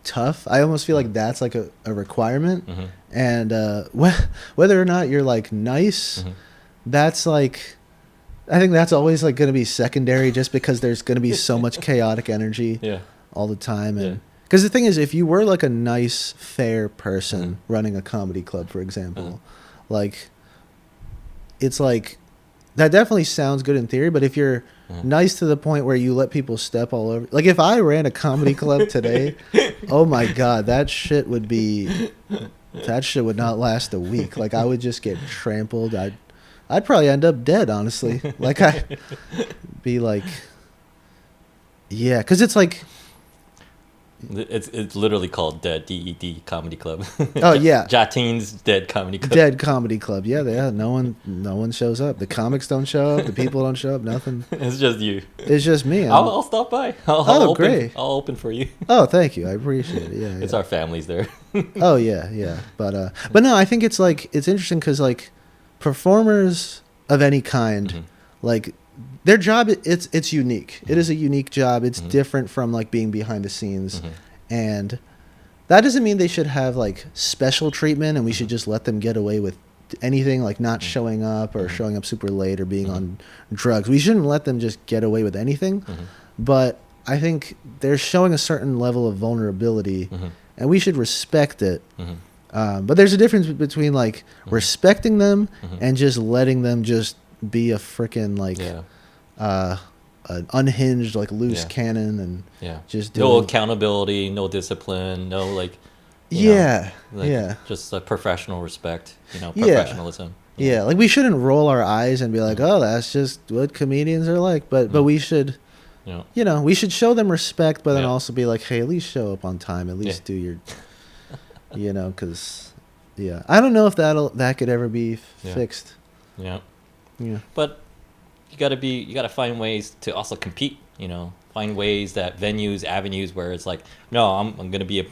tough. I almost feel like that's like a requirement, and whether or not you're like nice, that's like, I think that's always like going to be secondary, just because there's going to be so much chaotic energy all the time. And because the thing is, if you were like a nice, fair person running a comedy club, for example, like it's like that definitely sounds good in theory, but if you're nice to the point where you let people step all over. Like if I ran a comedy club today, oh my god, that shit would not last a week. Like I would just get trampled. I'd probably end up dead, honestly. Like I'd be like, yeah, because it's like. It's literally called Dead, DED Comedy Club. Oh yeah, Jatin's Dead Comedy Club. Dead Comedy Club. Yeah, no one shows up. The comics don't show up. The people don't show up. Nothing. It's just you. It's just me. I'll stop by. Great. I'll open for you. Oh, thank you. I appreciate it. Yeah, It's our families there. Oh yeah. But no, I think it's like it's interesting because like performers of any kind, like their job it's unique. It is a unique job. It's different from like being behind the scenes, and that doesn't mean they should have like special treatment and we should just let them get away with anything, like not showing up or showing up super late or being on drugs. We shouldn't let them just get away with anything. But I think they're showing a certain level of vulnerability, and we should respect it. But there's a difference between like respecting them and just letting them just be a freaking like an unhinged like loose cannon and just no accountability, no discipline, no like just a professional respect, professionalism. Yeah, like we shouldn't roll our eyes and be like, oh, that's just what comedians are like. But we should, we should show them respect, but then also be like, hey, at least show up on time. At least do your, because, I don't know if that could ever be fixed. Yeah. But you gotta find ways to also compete. Find ways that avenues where it's like, no, I'm gonna be a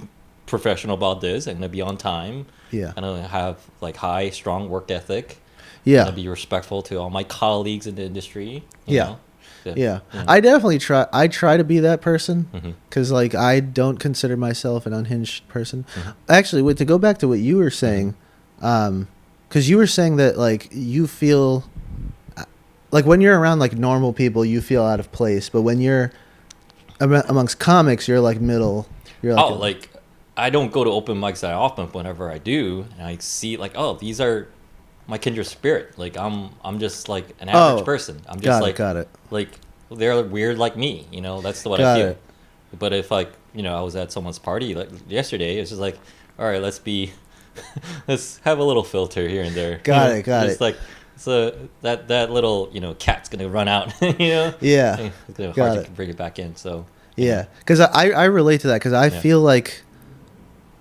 professional about this. I'm gonna be on time. Yeah. I'm gonna have like high, strong work ethic. Yeah. I'm gonna be respectful to all my colleagues in the industry. You know? Yeah. I definitely try to be that person because like I don't consider myself an unhinged person. Actually, to go back to what you were saying, because you were saying that like you feel like when you're around like normal people you feel out of place, but when you're amongst comics you're like middle. You're like I don't go to open mics that often. Whenever I do, and I see like, oh, these are my kindred spirit. Like I'm just like an average person. I'm just got it. Like they're weird like me. That's what I feel. But if like I was at someone's party like yesterday, it's just like, all right, let's have a little filter here and there. Got it. It's like so that little cat's gonna run out. Yeah. It's gonna hard to bring it back in. So yeah, because I relate to that because I feel like.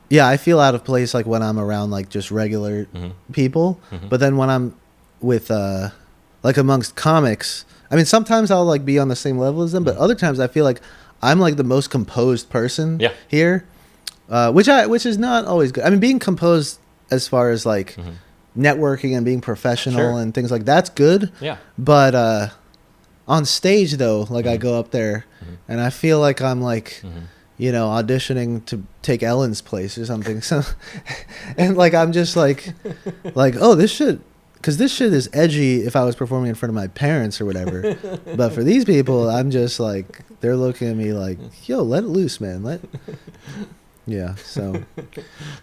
Yeah, I feel out of place like when I'm around like just regular people, but then when I'm with like amongst comics, I mean sometimes I'll like be on the same level as them, but other times I feel like I'm like the most composed person here, which is not always good. I mean being composed as far as like networking and being professional and things like that's good. Yeah. But on stage though, like I go up there and I feel like I'm like auditioning to take Ellen's place or something. So, and like I'm just like, oh, this shit is edgy if I was performing in front of my parents or whatever. But for these people, I'm just like they're looking at me like, yo, let it loose, man. So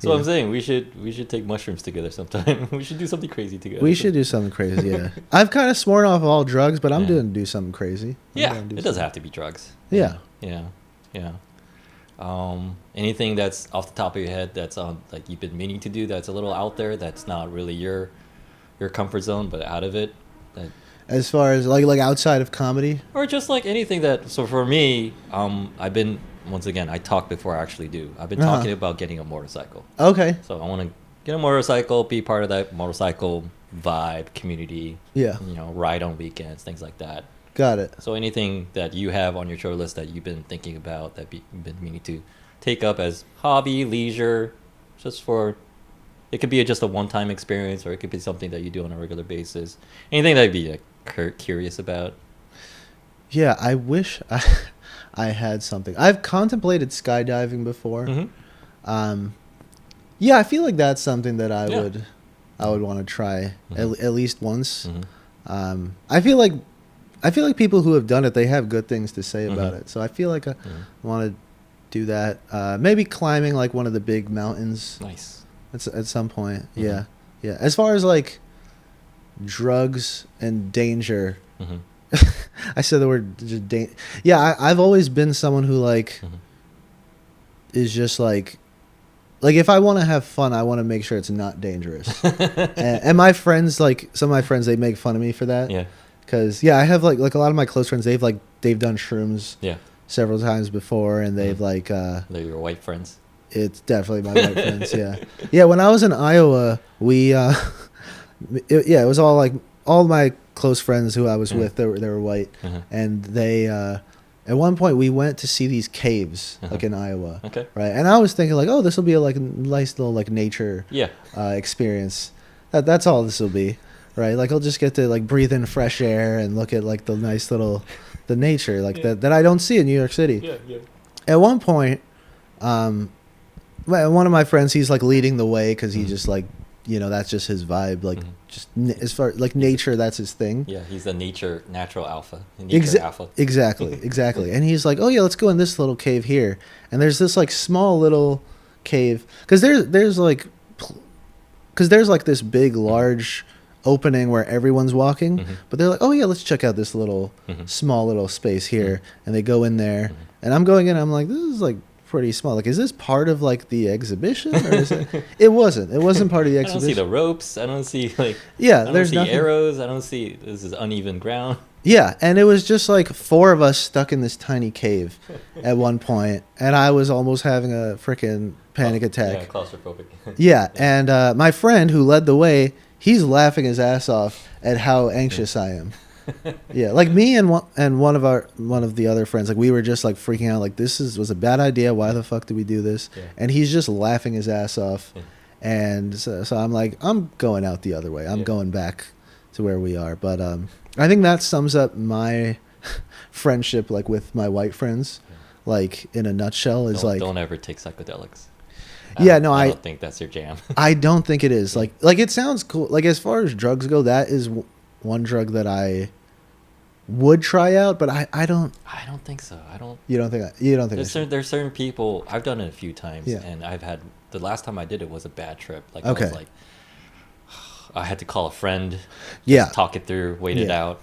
I'm saying we should take mushrooms together sometime. We should do something crazy together. We should do something crazy. Yeah, I've kind of sworn off all drugs, but I'm doing do something crazy. It doesn't have to be drugs. Yeah. Anything that's off the top of your head that's on like you've been meaning to do that's a little out there that's not really your comfort zone but out of it as far as like outside of comedy or just like anything that so for me I've been once again I talk before I actually do. I've been talking about getting a motorcycle. Okay. So I want to get a motorcycle, be part of that motorcycle vibe community. Yeah. Ride on weekends, things like that. Got it. So anything that you have on your chore list that you've been thinking about, that you've been meaning to take up as hobby, leisure, just for, it could be just a one-time experience, or it could be something that you do on a regular basis. Anything that you'd be curious about? Yeah, I wish I had something. I've contemplated skydiving before. Yeah, I feel like that's something that I would want to try at least once. I feel like people who have done it, they have good things to say about it. So I feel like I want to do that. Maybe climbing like one of the big mountains. Nice. At some point. Yeah. As far as like drugs and danger, I said the word just yeah, I've always been someone who like is just like if I want to have fun, I want to make sure it's not dangerous. And my friends, like some of my friends, they make fun of me for that. Yeah. Because I have like a lot of my close friends, they've done shrooms Yeah. several times before, and they've like They're your white friends. it's definitely my white friends. Yeah, yeah. When I was in Iowa, we it was all like all my close friends who I was with. They were white, and they at one point we went to see these caves like in Iowa. Okay. Right, and I was thinking like, oh, this will be like a nice little like nature Yeah. experience. That's all this will be, right? Like I'll just get to like breathe in fresh air and look at like the nice little the nature like that I don't see in New York City. Yeah. Yeah. At one point, one of my friends, he's like leading the way because he just like that's just his vibe. Like just as far like nature, that's his thing. Yeah, he's the natural alpha. Nature alpha. Exactly. And he's like, oh yeah, let's go in this little cave here. And there's this like small little cave because there's like this big large opening where everyone's walking, but they're like, oh yeah, let's check out this little small little space here. And they go in there, and I'm going in. I'm like, this is like pretty small. Like, is this part of like the exhibition, or is it? It wasn't part of the I exhibition. don't see the ropes. I don't see like yeah. I don't There's see nothing. arrows. I don't see this is uneven ground. Yeah, and it was just like four of us stuck in this tiny cave at one point, and I was almost having a freaking panic Yeah, attack. claustrophobic. Yeah, and my friend who led the way, he's laughing his ass off at how anxious I am. Yeah, like me and one of the other friends, like we were just like freaking out, like this was a bad idea. Why the fuck did we do this? Yeah. And he's just laughing his ass off, Yeah. and so I'm like, I'm going out the other way. I'm Yeah. going back to where we are. But I think that sums up my friendship, like with my white friends, like in a nutshell, is Don't ever take psychedelics. Yeah, no, I don't think that's your jam. I don't think it is. Like it sounds cool. Like as far as drugs go, that is one drug that I would try out, but I don't. I don't think so. I don't. You don't think? You don't think? There's certain people. I've done it a few times, Yeah. and I've had the last time I did it was a bad trip. Like Okay. I was like, I had to call a friend. Just Yeah. talk it through, wait it Yeah. out.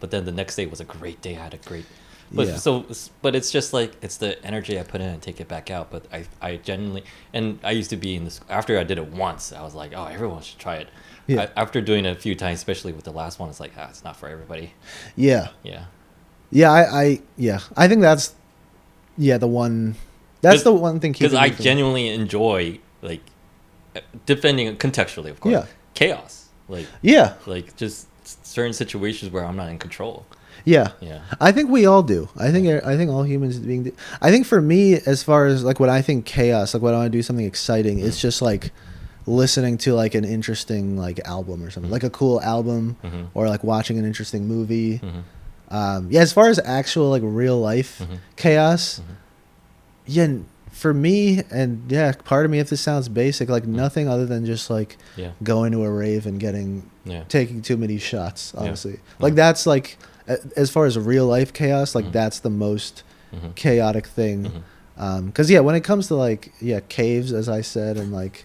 But then the next day was a great day. I had a great. But Yeah. but it's just like it's the energy I put in and take it back out. But I genuinely, and I used to be in this after I did it once. I was like, oh, everyone should try it. Yeah. After doing it a few times, especially with the last one, it's like it's not for everybody. Yeah. Yeah. Yeah. I think that's the one. That's the one thing. Because keeping I me from- genuinely enjoy like depending contextually, of course. Yeah. Chaos. Yeah. Like just certain situations where I'm not in control. Yeah. Yeah. I think we all do. I think all humans being. I think for me, as far as like when I think chaos, like when I want to do something exciting, it's just like listening to like an interesting like album or something, like a cool album, or like watching an interesting movie. Yeah. As far as actual like real life chaos, yeah. For me, and yeah, part of me, if this sounds basic, like nothing other than just like Yeah. going to a rave and Yeah. taking too many shots, honestly. Like that's like as far as real life chaos, like that's the most chaotic thing. Because yeah, when it comes to like caves, as I said, and like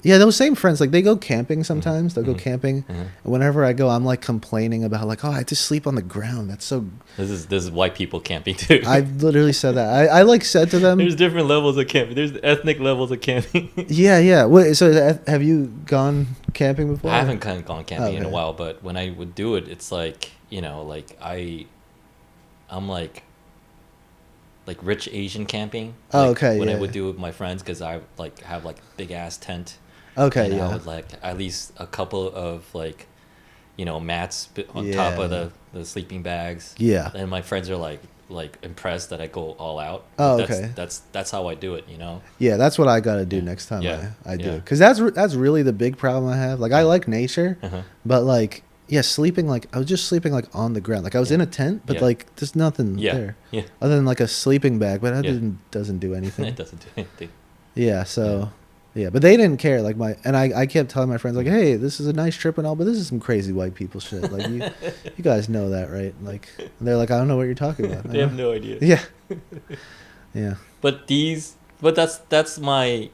those same friends, like they go camping sometimes. They'll go camping, and whenever I go, I'm like complaining about like, oh, I have to sleep on the ground. That's so. This is white people camping too. I've literally said that. I like said to them. There's different levels of camping. There's ethnic levels of camping. Yeah. Wait, so have you gone camping before? I haven't kind of gone camping in a Okay. while, but when I would do it, it's like like I'm like rich Asian camping. Oh, Like, okay, When I yeah. would do it with my friends, because I like have like big ass tent. Okay, And I yeah. would like at least a couple of like mats on top of Yeah. the sleeping bags. Yeah. And my friends are like impressed that I go all out. Oh, That's, okay. That's how I do it. Yeah, that's what I gotta do next time Yeah. I do Yeah. it. Because that's really the big problem I have. Like I like nature, but like sleeping like I was just sleeping like on the ground. Like I was in a tent, but Yeah. like there's nothing Yeah. there Yeah. other than like a sleeping bag. But that Yeah. doesn't do anything. It doesn't do anything. Yeah, so yeah, but they didn't care. Like I kept telling my friends like, hey, this is a nice trip and all, but this is some crazy white people shit. Like you guys know that, right? Like and they're like, I don't know what you're talking about. They have no idea. Yeah. Yeah. But that's my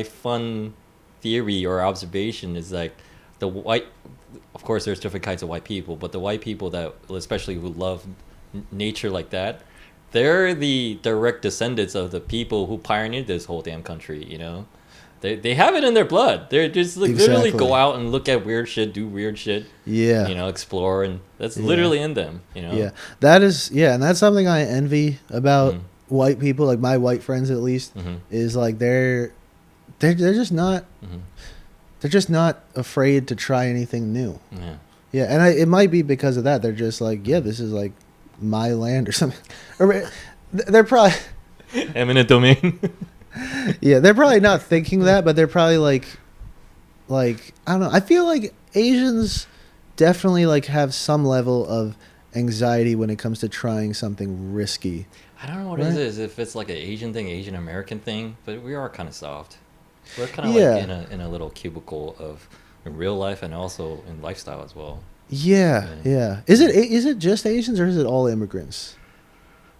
fun theory or observation is like the white, of course, there's different kinds of white people, but the white people that, especially who love nature like that, they're the direct descendants of the people who pioneered this whole damn country. You know, they have it in their blood. They're just like literally go out and look at weird shit, do weird shit. Yeah. You know, explore, and that's literally in them. You know. Yeah, that is. Yeah, and that's something I envy about white people, like my white friends at least, is like they're just not they're just not afraid to try anything new. Yeah. Yeah, and it might be because of that. They're just like, yeah, this is like my land or something. Or they're probably eminent domain. Yeah, they're probably not thinking that, but they're probably like I don't know. I feel like Asians definitely like have some level of anxiety when it comes to trying something risky. I don't know what it is. If it's like an Asian thing, Asian American thing, but we are kind of soft. We're kind of like in a little cubicle of in real life and also in lifestyle as well. Yeah. Is it just Asians or is it all immigrants?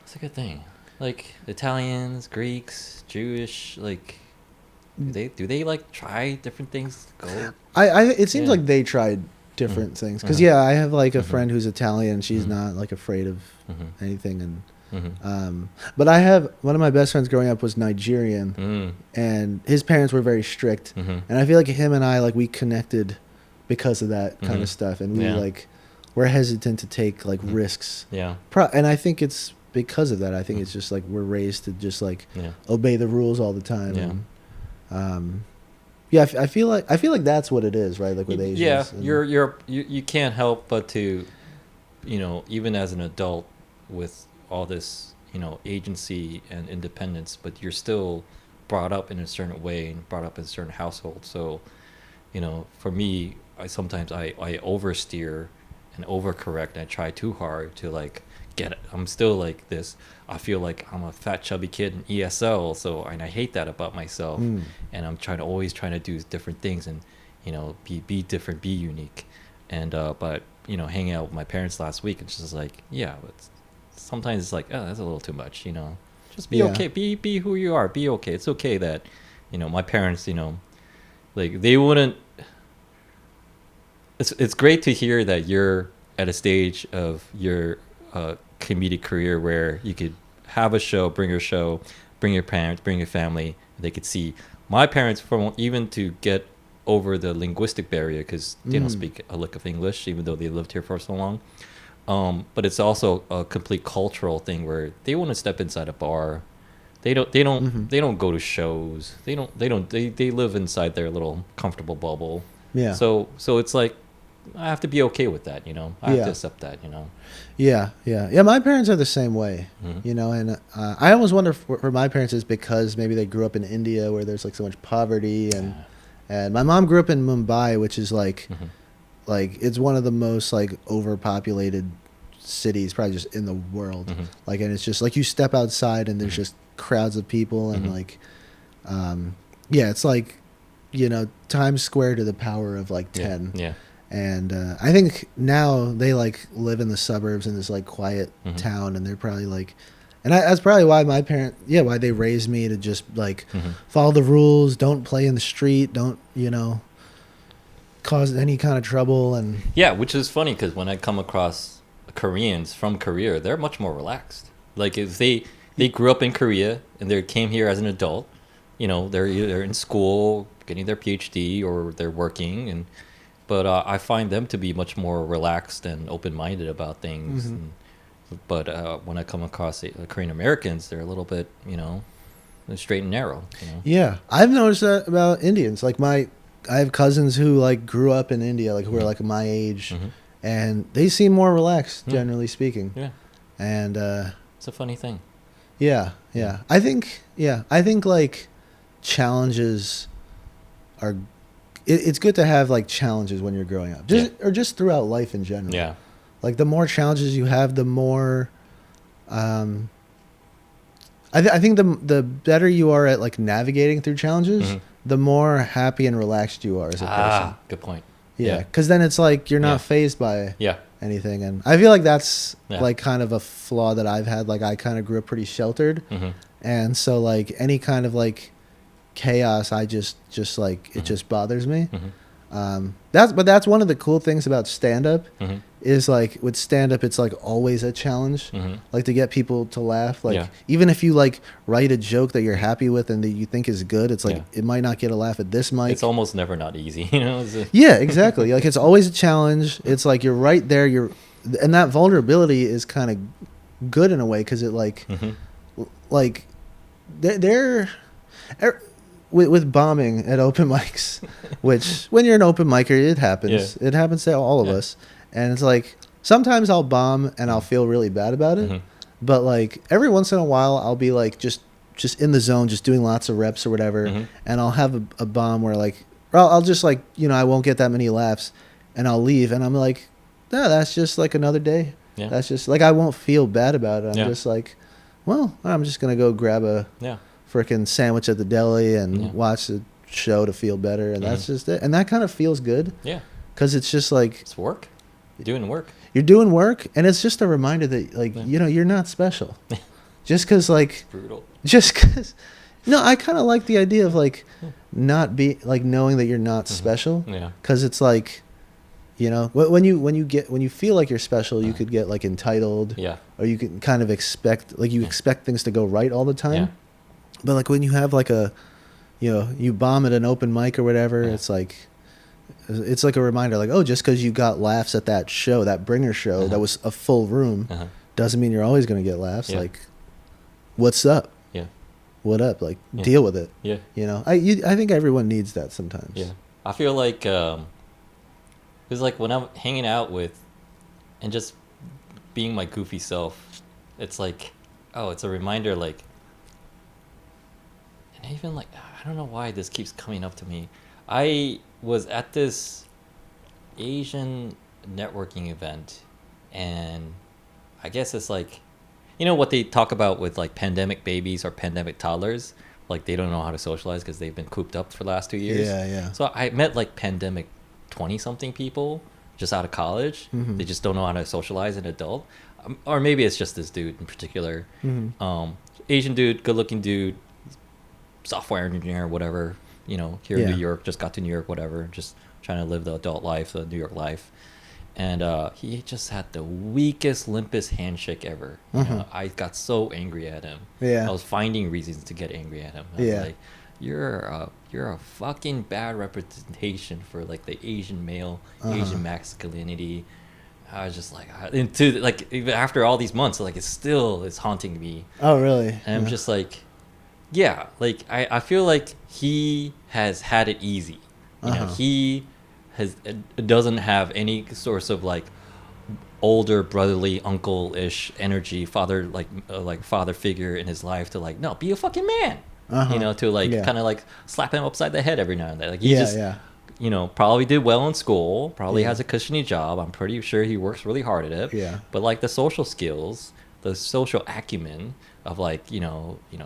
That's a good thing. Like Italians, Greeks, Jewish, like do they like try different things? Go. It seems like they tried different things because I have like a friend who's Italian. She's not like afraid of anything, and but I have one of my best friends growing up was Nigerian, and his parents were very strict, and I feel like him and I like we connected because of that kind of stuff, and we like we're hesitant to take like risks. Yeah, and I think it's because of that. I think it's just like we're raised to just like obey the rules all the time. Yeah. And, I feel like that's what it is, right? Like with Asians. Yeah, you can't help but to, you know, even as an adult with all this, you know, agency and independence, but you're still brought up in a certain way and brought up in a certain household. So, you know, for me, I sometimes I oversteer and overcorrect. I try too hard to like get it. I'm still like this. I feel like I'm a fat chubby kid in ESL, so and I hate that about myself. And I'm always trying to do different things and, you know, be different, be unique. And but you know, hanging out with my parents last week, it's just like but sometimes it's like, oh, that's a little too much. You know, just be okay. Be who you are. Be okay. It's okay that, you know, my parents, you know, like they wouldn't. It's great to hear that you're at a stage of your comedic career where you could have a show, bring your parents, bring your family. They could see my parents from even to get over the linguistic barrier because they don't speak a lick of English, even though they lived here for so long. But it's also a complete cultural thing where they want to step inside a bar. They don't go to shows. They live inside their little comfortable bubble. Yeah. So it's like I have to be okay with that, you know. I have to accept that, you know. Yeah. My parents are the same way, you know, and I almost wonder for my parents is because maybe they grew up in India where there's like so much poverty, and my mom grew up in Mumbai, which is like it's one of the most like overpopulated cities probably just in the world. Like, and it's just like you step outside and there's just crowds of people and like it's like, you know, Times Square to the power of like 10. Yeah. And I think now they like live in the suburbs in this like quiet town, and they're probably like, and that's probably why my why they raised me to just like follow the rules, don't play in the street, don't, you know, cause any kind of trouble. And which is funny because when I come across Koreans from Korea, they're much more relaxed. Like if they grew up in Korea and they came here as an adult, you know, they're either in school getting their PhD or they're working but I find them to be much more relaxed and open-minded about things. But when I come across Korean Americans, they're a little bit, you know, straight and narrow. You know? Yeah, I've noticed that about Indians. Like I have cousins who like grew up in India, like who are like my age, and they seem more relaxed, generally speaking. Yeah, and it's a funny thing. Yeah. I think like challenges are. It's good to have like challenges when you're growing up, just throughout life in general. Yeah, like the more challenges you have, the more. I think the better you are at like navigating through challenges, the more happy and relaxed you are as a person. Good point. Yeah, because then it's like you're not fazed by anything, and I feel like that's like kind of a flaw that I've had. Like I kind of grew up pretty sheltered, and so like any kind of like chaos, I just like it just bothers me. That's one of the cool things about stand up Mm-hmm. is like with stand up it's like always a challenge, Mm-hmm. like to get people to laugh, like Yeah. even if you like write a joke that you're happy with and that you think is good, it's like Yeah. it might not get a laugh at this mic. It's almost never not easy, you know. Yeah, exactly. Like it's always a challenge. It's like you're right there, and that vulnerability is kind of good in a way because it Mm-hmm. like they're er, with bombing at open mics, which when you're an open micer, it happens. Yeah. It happens to all of Yeah. us, and it's like sometimes I'll bomb and I'll feel really bad about it, Mm-hmm. but like every once in a while I'll be like just in the zone, just doing lots of reps or whatever, Mm-hmm. and I'll have a bomb where like or I'll just like I won't get that many laughs, and I'll leave, and I'm like, no, that's just like another day. Yeah. That's just like I won't feel bad about it. I'm Yeah. just like, well, I'm just gonna go grab a Yeah. freaking sandwich at the deli and Yeah. watch the show to feel better, and that's Mhm. just it. And that kind of feels good Yeah. because it's just like It's work. You're doing work. you're doing work, and it's just a reminder that like Yeah. you're not special. Just because like Brutal. just because no, I kind of like the idea of like not be like knowing that you're not special, Yeah. because it's like when you feel like you're special, you could get like entitled, Yeah. or you can kind of expect like you Yeah. expect things to go right all the time. Yeah. But like when you have like you bomb at an open mic or whatever, Yeah. it's like a reminder, like, oh, just because you got laughs at that show, that bringer show, that was a full room, Uh-huh. doesn't mean you're always going to get laughs. Yeah. Like, what's up? Yeah. What up? Like, Yeah. deal with it. Yeah. I think everyone needs that sometimes. Yeah. I feel like it's like when I'm hanging out with and just being my goofy self, it's like, oh, it's a reminder, like, and even like, I don't know why this keeps coming up to me. I was at this Asian networking event, and I guess it's like, you know what they talk about with like pandemic babies or pandemic toddlers, like they don't know how to socialize because they've been cooped up for the last 2 years. Yeah, yeah. So I met like pandemic 20 something people just out of college. Mhm. They just don't know how to socialize an adult. Or maybe it's just this dude in particular. Mhm. Asian dude, good looking dude, software engineer, whatever, here in Yeah. New York, just got to New York, whatever, just trying to live the adult life, the New York life. And he just had the weakest, limpest handshake ever. I got so angry at him. Yeah. I was finding reasons to get angry at him. I was Yeah. like, you're a fucking bad representation for like the Asian male, Asian masculinity. I was just like, even after all these months, like it's haunting me. Oh, really? And I'm just like, yeah, like I feel like he has had it easy. He doesn't have any source of like older brotherly uncle-ish energy, father father figure in his life to like, no, be a fucking man. To like Yeah. kind of like slap him upside the head every now and then. Like he Yeah, just yeah. probably did well in school, probably Yeah. has a cushiony job. I'm pretty sure he works really hard at it. Yeah. But like the social skills, the social acumen of like,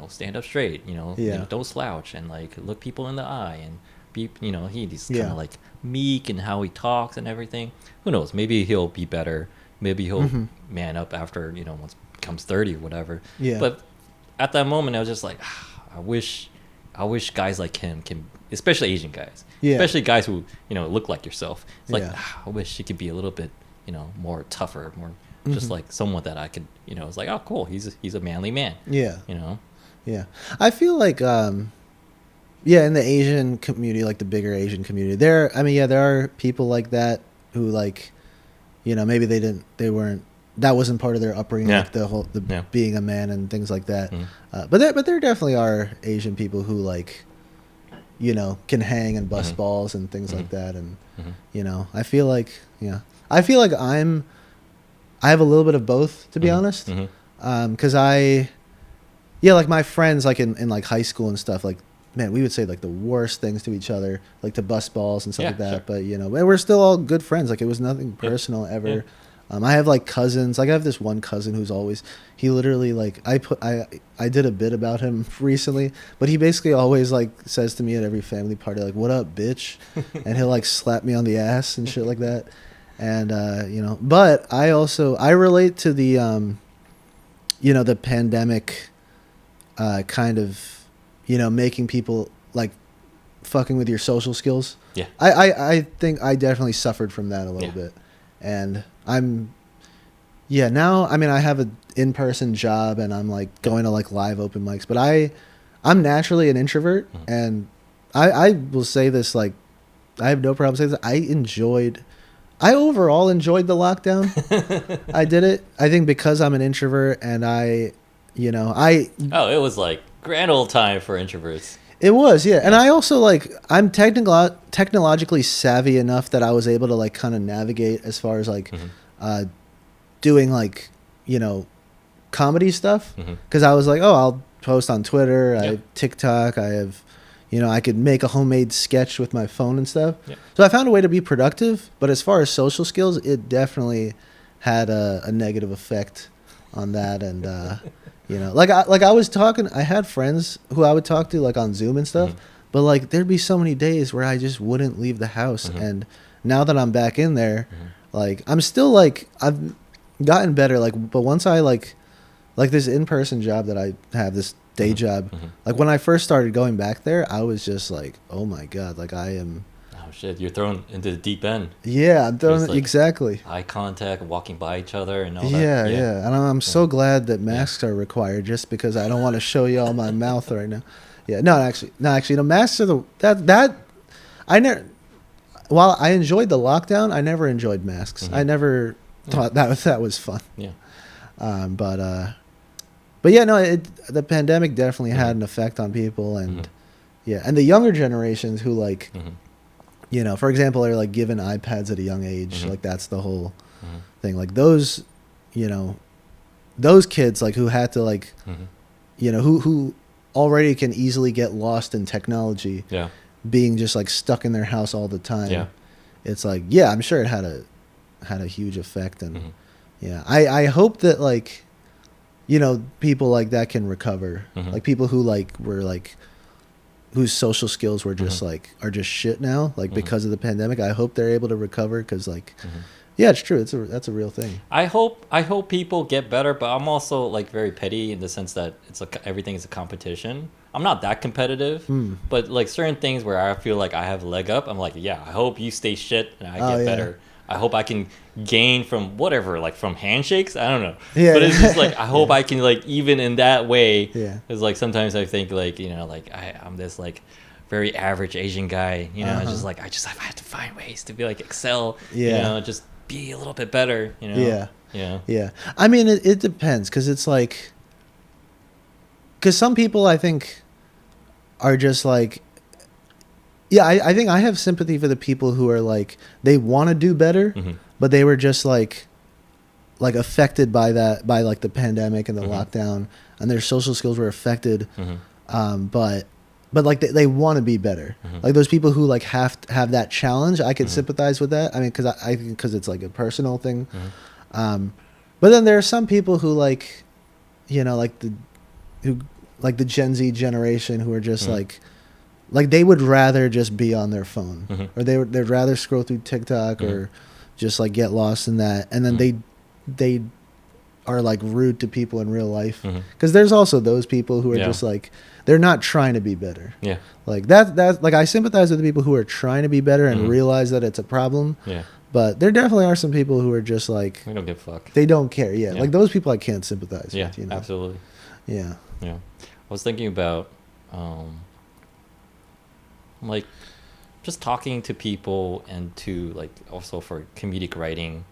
stand up straight, Yeah. don't slouch and like look people in the eye and be, he's Yeah. kind of like meek in how he talks and everything. Who knows? Maybe he'll be better. Maybe he'll man up after, once he becomes 30 or whatever. Yeah. But at that moment, I was just like, I wish guys like him can, especially Asian guys, Yeah. especially guys who look like yourself. It's like, Yeah. I wish he could be a little bit more tougher, more just like someone that I could it's like, oh cool, he's a manly man. Yeah. You know. Yeah. I feel like in the Asian community, like the bigger Asian community, there are people like that who like maybe they weren't, that wasn't part of their upbringing, Yeah. like the Yeah. being a man and things like that. Mhm. But there definitely are Asian people who like can hang and bust balls and things like that, and I feel like I have a little bit of both, to be honest. Because like my friends, like in like high school and stuff, like, man, we would say like the worst things to each other, like to bust balls and stuff Yeah, like that. sure. But and we're still all good friends. Like it was nothing Yeah. personal ever. Yeah. I have like cousins. Like I have this one cousin who's always, he literally like I did a bit about him recently, but he basically always like says to me at every family party, like, "What up, bitch?" And he'll like slap me on the ass and shit like that. And but I relate to the the pandemic kind of making people like fucking with your social skills. Yeah. I think I definitely suffered from that a little Yeah. bit. And now, I mean, I have an in-person job and I'm like going to like live open mics, but I'm naturally an introvert, and I will say this, like, I have no problem saying this. I overall enjoyed the lockdown. I did it. I think because I'm an introvert and Oh, it was like grand old time for introverts. it was, yeah. And I also like, I'm technologically savvy enough that I was able to like kind of navigate as far as like, doing like, comedy stuff. Cause I was like, oh, I'll post on Twitter. I have TikTok. I have, I could make a homemade sketch with my phone and stuff. Yep. So I found a way to be productive. But as far as social skills, it definitely had a negative effect on that. And, like I was talking, I had friends who I would talk to like on Zoom and stuff. But like there'd be so many days where I just wouldn't leave the house. And now that I'm back in there, like I'm still like, I've gotten better. Like, but once I like this in-person job that I have, this day job, like when I first started going back there, I was just like, oh my God, like I am. Oh shit, you're thrown into the deep end. Yeah, I'm throwing Like exactly. Eye contact, walking by each other, and all Yeah, that. yeah. And I'm so glad that masks are required, just because I don't want to show you all my mouth right now. Yeah, no, actually, masks are that I never. While I enjoyed the lockdown, I never enjoyed masks. I never thought that was fun. Yeah. But yeah, no, the pandemic definitely had an effect on people, and and the younger generations who like, for example, are like given iPads at a young age. Like that's the whole thing. Like those, those kids like who had to like, who already can easily get lost in technology. Yeah. Being just like stuck in their house all the time. Yeah. It's like, yeah, I'm sure it had a huge effect, and I hope that like, people like that can recover. Like people who like were like, whose social skills were just like, are just shit now, like because of the pandemic. I hope they're able to recover, because like, yeah, it's true. That's a real thing. I hope people get better, but I'm also like very petty in the sense that it's like everything is a competition. I'm not that competitive, but like certain things where I feel like I have a leg up, I'm like, yeah, I hope you stay shit and I get better. I hope I can gain from whatever, like from handshakes. I don't know. Yeah. But it's just like, I hope I can like, even in that way, Yeah. it's like sometimes I think like, like I'm this like very average Asian guy, it's just like, I have to find ways to be like excel, just be a little bit better, Yeah. Yeah. Yeah. I mean, it depends, because it's like, because some people I think are just like, yeah, I think I have sympathy for the people who are like, they want to do better, but they were just like affected by like the pandemic and the lockdown, and their social skills were affected. But like they want to be better. Like those people who like have to have that challenge, I can sympathize with that. I mean, because it's like a personal thing. But then there are some people who like, like the Gen Z generation who are just like they would rather just be on their phone, or they'd rather scroll through TikTok or just like get lost in that, and then they are like rude to people in real life, because there's also those people who are just like, they're not trying to be better. Yeah, like that like I sympathize with the people who are trying to be better and realize that it's a problem. Yeah, but there definitely are some people who are just like, we don't give a fuck. They don't care. Yeah, like those people I can't sympathize with. Yeah, absolutely. Yeah. I was thinking about like just talking to people, and to like also for comedic writing.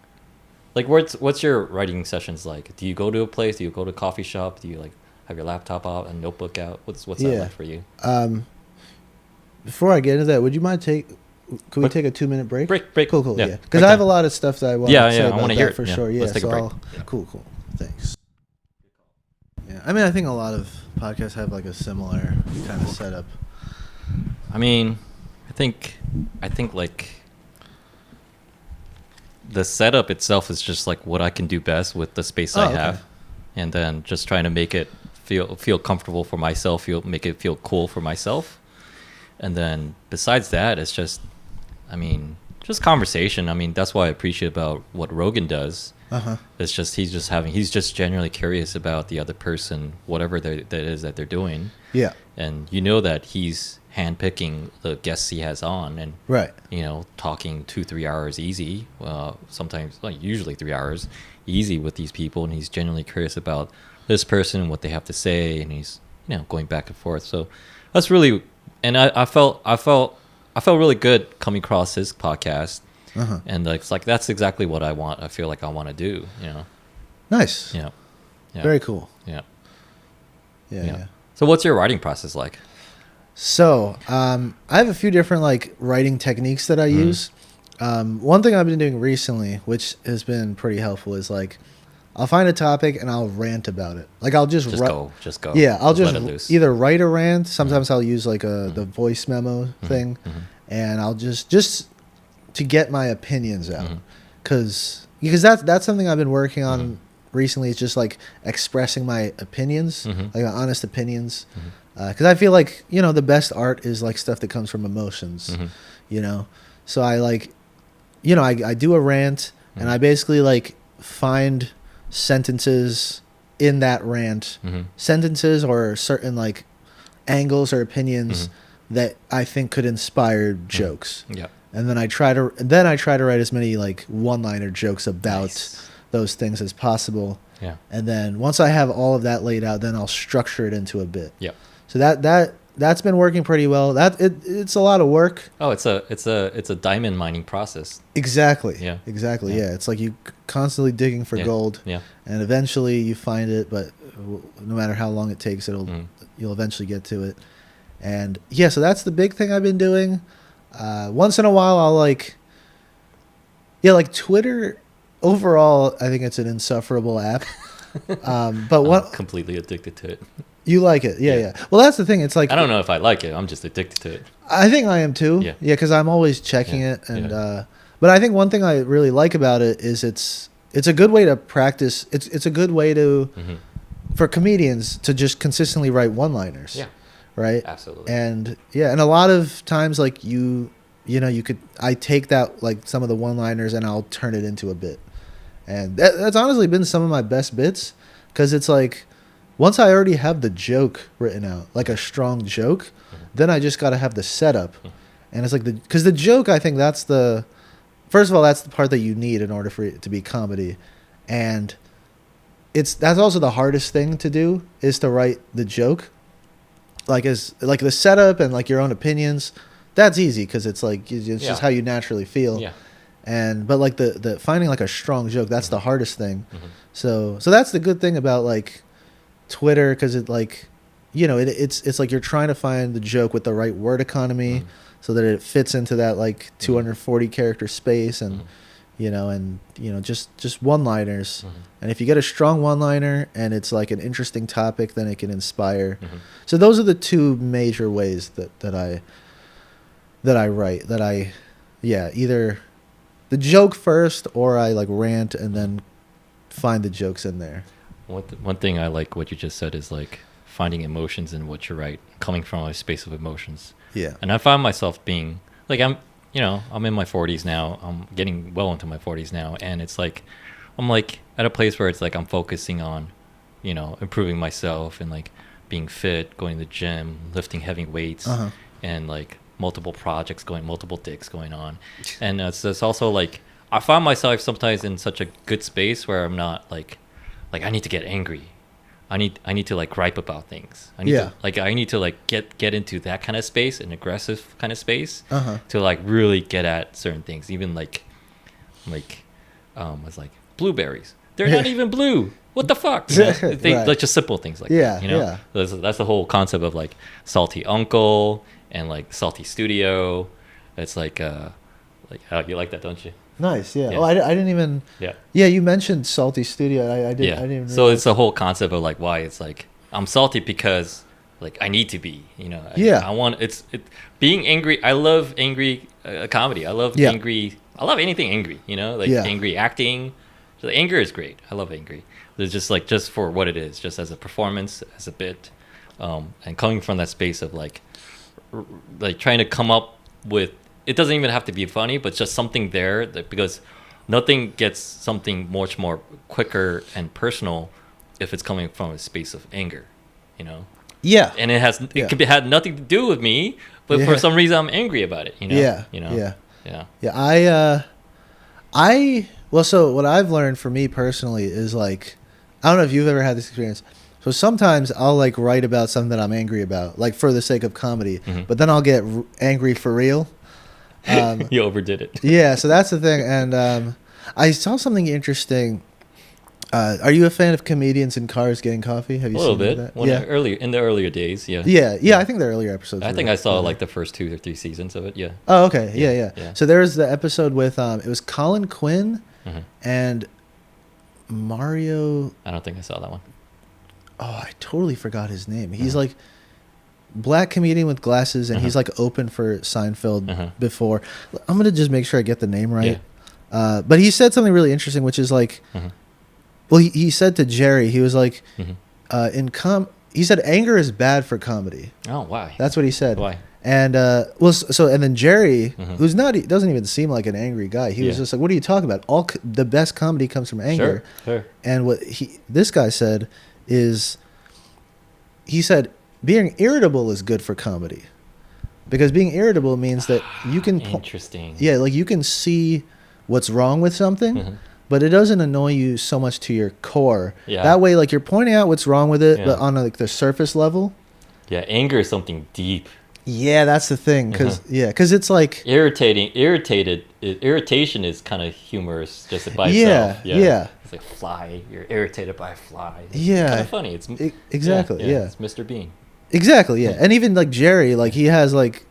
Like what's your writing sessions like? Do you go to a place? Do you go to a coffee shop? Do you like have your laptop out and notebook out? What's that like for you? Before I get into that, would you mind could we take a 2-minute break? Break. Cool. Yeah. Because I have a lot of stuff that I want to say about that for sure. Yeah. Let's take a break. Cool. Thanks. Yeah. I mean, I think a lot of podcasts have like a similar kind of setup. I mean, I think like the setup itself is just like what I can do best with the space I have, and then just trying to make it feel comfortable for myself, make it feel cool for myself. And then besides that, it's just, I mean, just conversation. I mean, that's what I appreciate about what Rogan does. It's just he's just genuinely curious about the other person, whatever that is that they're doing. Yeah. And you know that he's handpicking the guests he has on, and Right. talking 2-3 hours easy. Sometimes, usually 3 hours easy with these people, and he's genuinely curious about this person and what they have to say, and he's going back and forth. So that's really, and I felt really good coming across his podcast, and it's like that's exactly what I want. I feel like I want to do. Nice. Yeah. Very cool. Yeah. Yeah. So what's your writing process like? So I have a few different like writing techniques that I use. One thing I've been doing recently, which has been pretty helpful, is like I'll find a topic and I'll rant about it. Like I'll just go. Yeah, I'll let it just loose. either write a rant. Sometimes I'll use like the voice memo thing, and I'll just to get my opinions out, because that's something I've been working on recently. Is just like expressing my opinions, like my honest opinions, because I feel like the best art is like stuff that comes from emotions, So I like, I do a rant, and I basically like find sentences in that rant, sentences or certain like angles or opinions that I think could inspire jokes. Yeah. And then I try to write as many like one-liner jokes about those things as possible. Yeah. And then once I have all of that laid out, then I'll structure it into a bit. Yeah. So that's been working pretty well. It's a lot of work. Oh, it's a diamond mining process. Exactly. Yeah. Exactly. Yeah. It's like you constantly digging for gold. Yeah. And eventually you find it, but no matter how long it takes, you'll eventually get to it. And yeah, so that's the big thing I've been doing. Once in a while I'll like Twitter overall, I think it's an insufferable app. But I'm completely addicted to it. You like it. Yeah. Well, that's the thing. It's like, I don't know if I like it. I'm just addicted to it. I think I am too. Yeah. Yeah, because I'm always checking it, and but I think one thing I really like about it is it's a good way to practice. It's a good way to for comedians to just consistently write one-liners. Yeah. Right. Absolutely. And and a lot of times like I take that like some of the one-liners and I'll turn it into a bit, and that's honestly been some of my best bits, because it's like, once I already have the joke written out, like a strong joke, then I just got to have the setup. And it's like because the joke, I think that's first of all, that's the part that you need in order for it to be comedy. And that's also the hardest thing to do, is to write the joke. Like the setup and like your own opinions, that's easy because it's like, it's just how you naturally feel. Yeah. But like the finding like a strong joke, that's the hardest thing. So that's the good thing about like Twitter, because it like it's like you're trying to find the joke with the right word economy, so that it fits into that like 240 character space, and just one-liners. And if you get a strong one-liner and it's like an interesting topic, then it can inspire. So those are the two major ways that I write, either the joke first, or I like rant and then find the jokes in there. One thing I like what you just said is like finding emotions in what you write, coming from a space of emotions. Yeah. And I find myself being like, I'm in my 40s now. I'm getting well into my 40s now, and it's like I'm like at a place where it's like I'm focusing on, improving myself and like being fit, going to the gym, lifting heavy weights, and like multiple projects multiple dicks going on. And it's also like I find myself sometimes in such a good space where I'm not like I need to get angry. I need to like gripe about things. I need to like get into that kind of space, an aggressive kind of space, to like really get at certain things. Even like it's like blueberries. They're not even blue. What the fuck? Right. Like just simple things like that. Yeah. That's the whole concept of like salty uncle and like salty studio. It's like you like that, don't you? Nice, yeah. Oh, I didn't even. Yeah. Yeah, you mentioned Salty Studio. I didn't. I didn't. So it's the whole concept of like why it's like I'm salty because like I need to be. I want being angry. I love angry comedy. I love angry. I love anything angry. Angry acting. So the anger is great. I love angry. It's just for what it is, just as a performance, as a bit, and coming from that space of like trying to come up with it doesn't even have to be funny, but just something there that, because nothing gets something much more quicker and personal if it's coming from a space of anger, you know. Yeah. And it could be had nothing to do with me, but for some reason I'm angry about it, you know. Yeah. You know. Yeah. Yeah. Well, so what I've learned for me personally is like, I don't know if you've ever had this experience. So sometimes I'll like write about something that I'm angry about, like for the sake of comedy, but then I'll get angry for real. You overdid it. Yeah, so that's the thing. And I saw something interesting. Are you a fan of comedians in cars getting coffee? Have you A little seen bit. that? Earlier in the earlier days, yeah. Yeah. I think the earlier episodes. I think I saw like the first 2 or 3 seasons of it. Yeah. Oh, okay. Yeah. Yeah. So there was the episode with it was Colin Quinn and Mario. I don't think I saw that one. Oh, I totally forgot his name. He's like black comedian with glasses, and he's like open for Seinfeld before. I'm gonna just make sure I get the name right. Yeah. But he said something really interesting, which is like, well, he said to Jerry, he was like, he said anger is bad for comedy. Oh, why? That's what he said. Why? And and then Jerry, who's not, he doesn't even seem like an angry guy. He was just like, "What are you talking about? The best comedy comes from anger." Sure. And what this guy said is, he said being irritable is good for comedy, because being irritable means that you can interesting. Yeah, like you can see what's wrong with something, but it doesn't annoy you so much to your core. Yeah. That way, like you're pointing out what's wrong with it, but on like the surface level. Yeah, anger is something deep. Yeah, that's the thing, because it's like irritation is kind of humorous just by itself. Yeah. It's like fly. You're irritated by a fly. It's kind of funny. It's exactly. Yeah. It's Mr. Bean. Exactly. Yeah. And even like Jerry, like he has like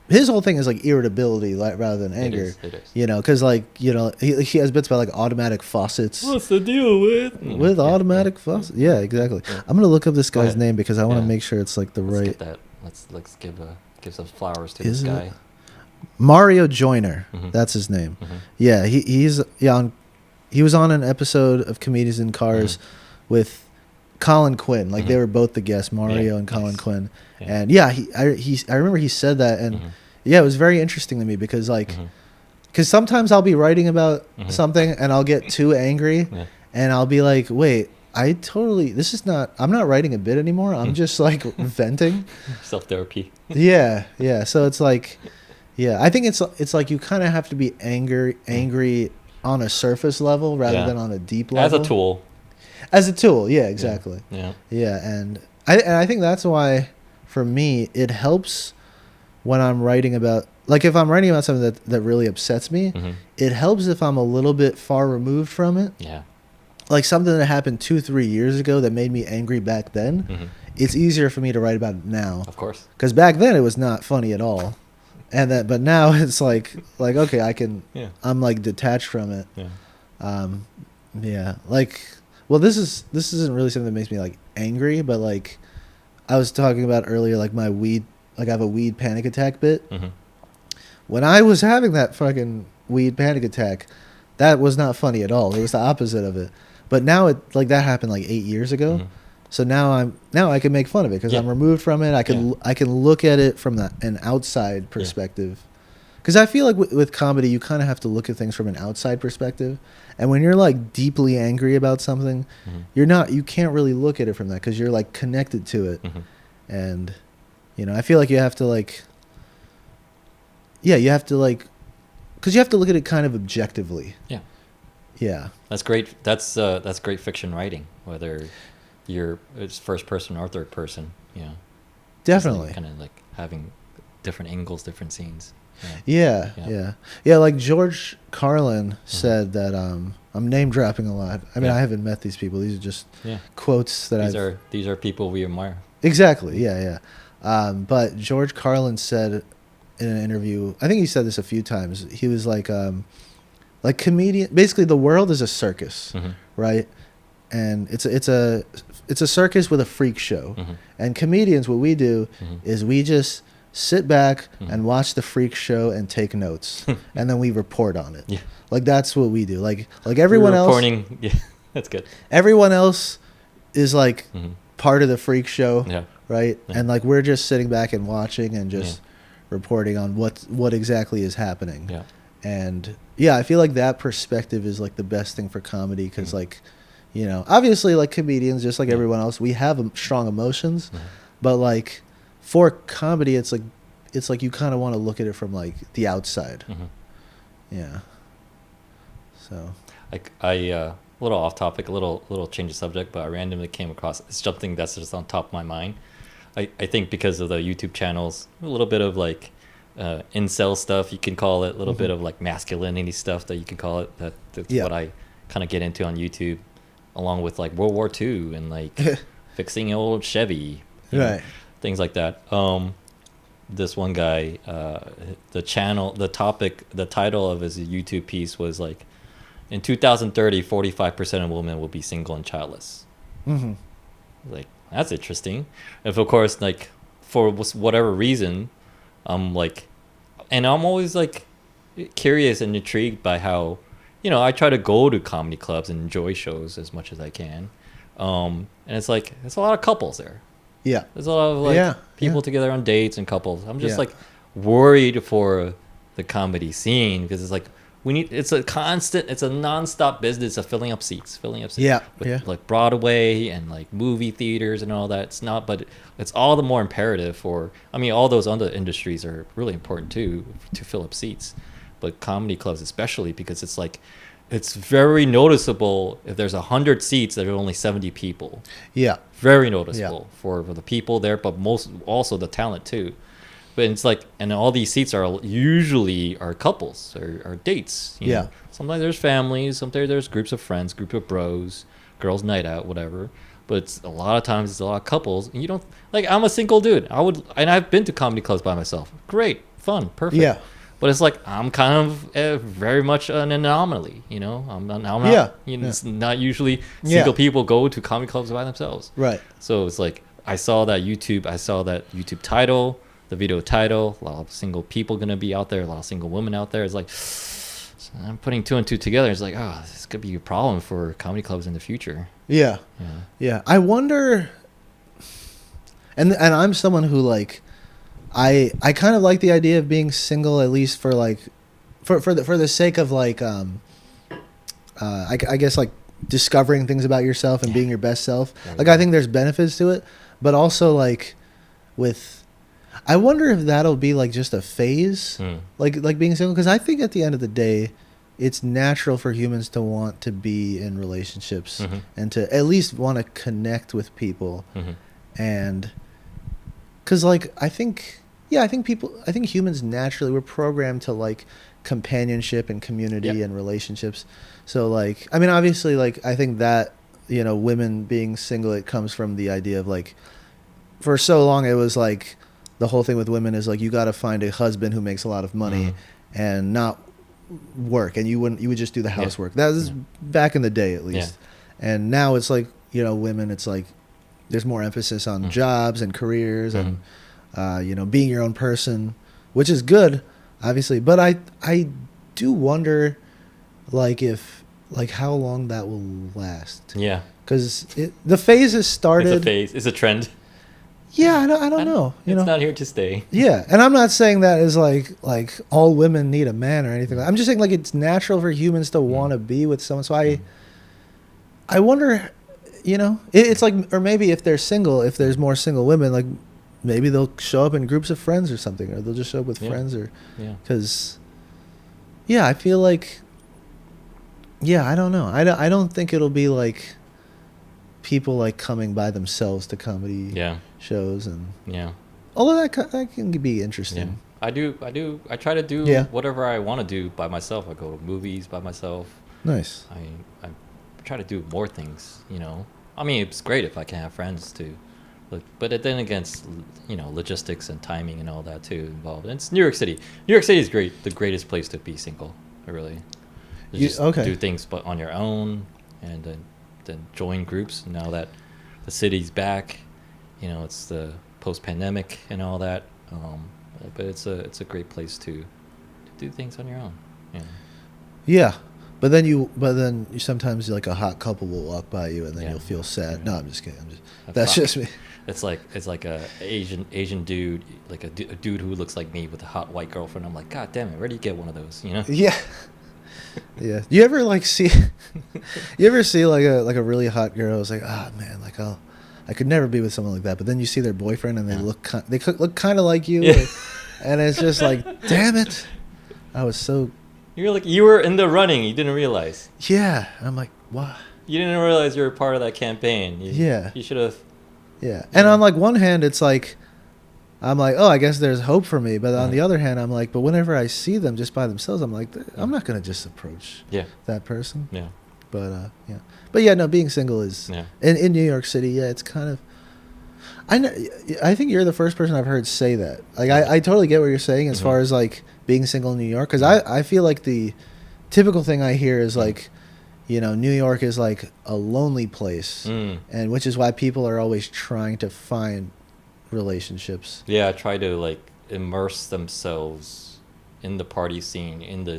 his whole thing is like irritability, like rather than anger. It is. You know, because like he has bits about like automatic faucets. What's the deal with automatic faucets? Yeah, exactly. Yeah. I'm gonna look up this guy's name because I want to make sure it's like the right. Get that. Let's give some flowers to this guy. Mario Joyner, that's his name. Yeah, he was on an episode of Comedians in Cars with Colin Quinn. Like they were both the guests, Mario and Colin Quinn. Yeah. And I remember he said that, and it was very interesting to me because like, because sometimes I'll be writing about something and I'll get too angry, and I'll be like, wait. I'm not writing a bit anymore. I'm just like venting. Self-therapy. Yeah. So it's like, I think it's like you kind of have to be angry on a surface level rather than on a deep level. As a tool. Yeah, exactly. Yeah. And I think that's why for me, it helps when I'm writing about, like if I'm writing about something that really upsets me, it helps if I'm a little bit far removed from it. Yeah. Like something that happened 2-3 years ago that made me angry back then, it's easier for me to write about it now. Of course. Because back then it was not funny at all, but now it's like okay, I can. Yeah. I'm like detached from it. Yeah. Like, well, this isn't really something that makes me like angry, but like I was talking about earlier, like my weed, like I have a weed panic attack bit. When I was having that fucking weed panic attack, that was not funny at all. It was the opposite of it. But now that happened like 8 years ago. So now I can make fun of it because I'm removed from it. I can look at it from an outside perspective. Because I feel like with comedy, you kind of have to look at things from an outside perspective. And when you're like deeply angry about something, you can't really look at it from that because you're like connected to it. And, I feel like you have to like, because you have to look at it kind of objectively. Yeah. That's great. That's great fiction writing, whether it's first person or third person. Definitely. Like kind of like having different angles, different scenes. Yeah. Like George Carlin said that I'm name dropping a lot. I mean, I haven't met these people. These are just quotes that these are people we admire. Exactly. Yeah. But George Carlin said in an interview, I think he said this a few times. He was like comedian. Basically, the world is a circus, right? And it's a circus with a freak show. And comedians, what we do is we just sit back and watch the freak show and take notes, and then we report on it. Like that's what we do. Like everyone else. Yeah, that's good. Everyone else is like part of the freak show, right? And like we're just sitting back and watching and just reporting on what exactly is happening. Yeah. And yeah, I feel like that perspective is like the best thing for comedy because like, you know, obviously like comedians, just like everyone else, we have strong emotions, but like for comedy, it's like you kind of want to look at it from like the outside. Yeah. So Like I a little off topic, a little change of subject, but I randomly came across it's something that's just on top of my mind. I think because of the YouTube channels, a little bit of like incel stuff you can call it, a little bit of like masculinity stuff that you can call it. That's what I kind of get into on YouTube, along with like World War II and like fixing old Chevy, right, things like that. This one guy, the title of his YouTube piece was like, in 2030, 45% of women will be single and childless. Like, that's interesting. If of course, like, for whatever reason, I'm like, and I'm always like curious and intrigued by how, I try to go to comedy clubs and enjoy shows as much as I can. And it's like, there's a lot of couples there. Yeah. There's a lot of like people together on dates and couples. I'm just like worried for the comedy scene because it's like, it's a nonstop business of filling up seats. With like Broadway and like movie theaters and all that. But it's all the more imperative all those other industries are really important too, to fill up seats. But comedy clubs especially, because it's like, it's very noticeable if there's 100 seats, there are only 70 people. Yeah. Very noticeable for the people there, but also the talent too. But it's like, and all these seats are usually couples or dates. You know? Sometimes there's families, sometimes there's groups of friends, group of bros, girls' night out, whatever. But a lot of times it's a lot of couples. And you don't, like, I'm a single dude. I've been to comedy clubs by myself. Great, fun, perfect. Yeah. But it's like, I'm kind of very much an anomaly, I'm not it's not usually single people go to comedy clubs by themselves. Right. So it's like, I saw that YouTube title, the video title, a lot of single people going to be out there, a lot of single women out there. It's like, so I'm putting two and two together. It's like, this could be a problem for comedy clubs in the future. Yeah. I wonder, and I'm someone who like, I kind of like the idea of being single, at least for like, for the sake of like, I guess like discovering things about yourself and being your best self. Like, I think there's benefits to it, but also like I wonder if that'll be like just a phase, like being single. Because I think at the end of the day, it's natural for humans to want to be in relationships and to at least want to connect with people. And because like I think humans naturally, we're programmed to like companionship and community and relationships. So like, I mean, obviously, like I think that, women being single, it comes from the idea of like, for so long it was like, the whole thing with women is like, you got to find a husband who makes a lot of money and not work, and you would just do the housework. That was back in the day, at least. And now it's like, women, it's like there's more emphasis on jobs and careers and being your own person, which is good, obviously. But I do wonder, like, how long that will last. Yeah. Because the phase has started. It's a phase. It's a trend. Yeah, I don't know. It's not here to stay. Yeah, and I'm not saying that as like all women need a man or anything. I'm just saying like it's natural for humans to want to be with someone. So I wonder, it's like, or maybe if they're single, if there's more single women, like maybe they'll show up in groups of friends or something, or they'll just show up with friends, or because I feel like I don't know. I don't think it'll be like people like coming by themselves to comedy shows, and although that can be interesting. I try to do whatever I want to do by myself. I go to movies by myself. Nice. I try to do more things, I mean, it's great if I can have friends too, but then against logistics and timing and all that too involved. And it's New York City. New York City is great, the greatest place to be single. Really, just do things but on your own, and then join groups. Now that the city's back, it's the post-pandemic and all that. But it's a great place to do things on your own. Yeah. but then you sometimes like a hot couple will walk by you and then you'll feel sad. No, I'm just kidding. That's just me. It's like a Asian dude, like a dude who looks like me with a hot white girlfriend. I'm like, God damn it, where do you get one of those? You know? Yeah. Yeah. You ever like see? You ever see like a really hot girl? It's like, ah, man, like I could never be with someone like that. But then you see their boyfriend and they look kind of like you, and it's just like, damn it, I was so. You were in the running. You didn't realize. Yeah, I'm like, what? You didn't realize you were part of that campaign. You should have. Yeah, and on like one hand, it's like, I'm like, oh, I guess there's hope for me. But on the other hand, I'm like, but whenever I see them just by themselves, I'm like, I'm not gonna just approach that person. Yeah. But but yeah, no, being single is in New York City. Yeah, it's kind of. I think you're the first person I've heard say that. Like, I totally get what you're saying as far as like being single in New York, because I feel like the typical thing I hear is like, you know, New York is like a lonely place, and which is why people are always trying to find relationships. Yeah, try to like immerse themselves in the party scene, in the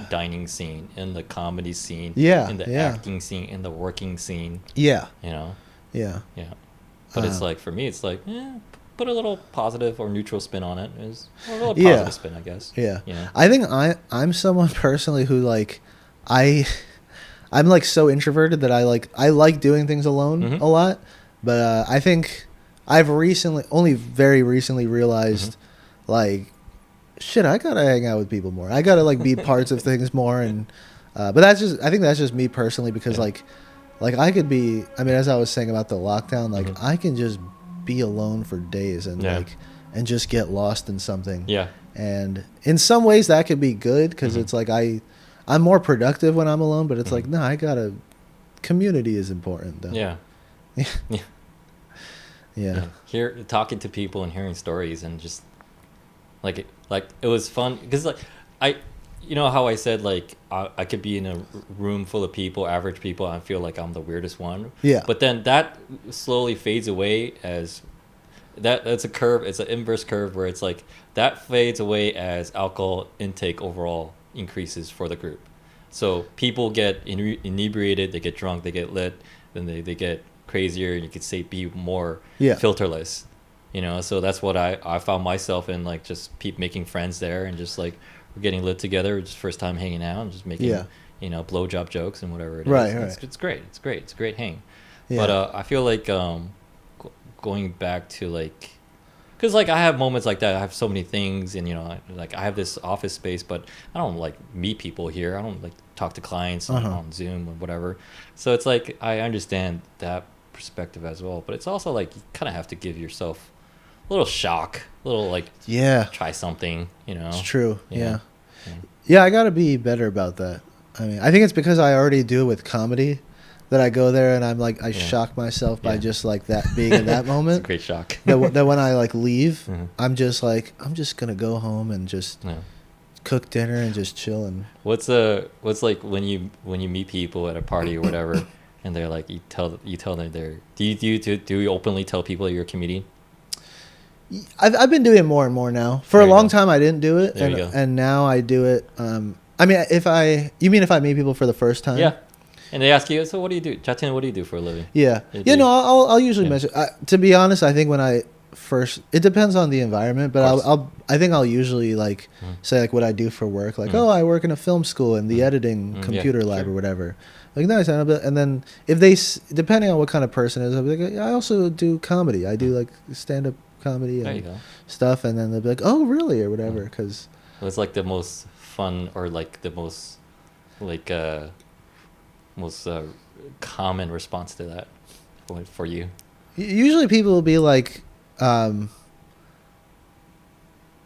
dining scene, in the comedy scene, in the acting scene, in the working scene. Yeah. You know? Yeah. Yeah. But it's like, for me, it's like, put a little positive or neutral spin on it. Is a little positive spin, I guess. Yeah. You know? I think I'm someone personally who like, I'm like so introverted that I like doing things alone a lot. But I think I've only very recently realized like, shit, I gotta hang out with people more. I gotta like be parts of things more. And but I think that's just me personally, because like I could be, I mean, as I was saying about the lockdown, like I can just be alone for days and like and just get lost in something. Yeah. And in some ways that could be good, because it's like I'm more productive when I'm alone, but it's like, no, community is important though. Yeah. Yeah. Yeah. Talking to people and hearing stories, and just like it was fun, because like you know how I said like I could be in a room full of people, average people, and I feel like I'm the weirdest one. Yeah. But then that slowly fades away as that's a curve. It's an inverse curve where it's like that fades away as alcohol intake overall increases for the group. So people get inebriated, they get drunk, they get lit, then they get crazier, and you could say be more filterless, you know. So that's what I found myself in, like just making friends there, and just like we're getting lit together, just first time hanging out and just making you know, blowjob jokes and whatever it is. Right. It's great. It's a great hang. But I feel like going back to like, because like I have moments like that. I have so many things, and you know, like I have this office space, but I don't like meet people here. I don't like talk to clients on Zoom or whatever. So it's like I understand that perspective as well, but it's also like you kind of have to give yourself a little shock, a little like try something, you know. It's true. Yeah. I gotta be better about that. I mean, I think it's because I already do it with comedy, that I go there and I'm like, I shock myself by just like that being in that moment. It's a great shock. that when I like leave, I'm just like, I'm just gonna go home and just cook dinner and just chill. And what's like when you meet people at a party or whatever, and they're like, you tell them do you openly tell people you're a comedian? I've been doing it more and more now. For a long time I didn't do it, and now I do it. I mean, if I meet people for the first time, and they ask you, so what do you do, Jatin? What do you do for a living? I'll usually mention. To be honest, I think when I first, it depends on the environment, but I think I'll usually like say like what I do for work, like I work in a film school in the editing computer lab or whatever. Like, nice, and then if they, depending on what kind of person it is, I'll be like, I also do comedy. I do like stand-up comedy and stuff, and then they'll be like, oh really, or whatever, because it's like the most fun, or like the most like most common response to that for you. Usually people will be like,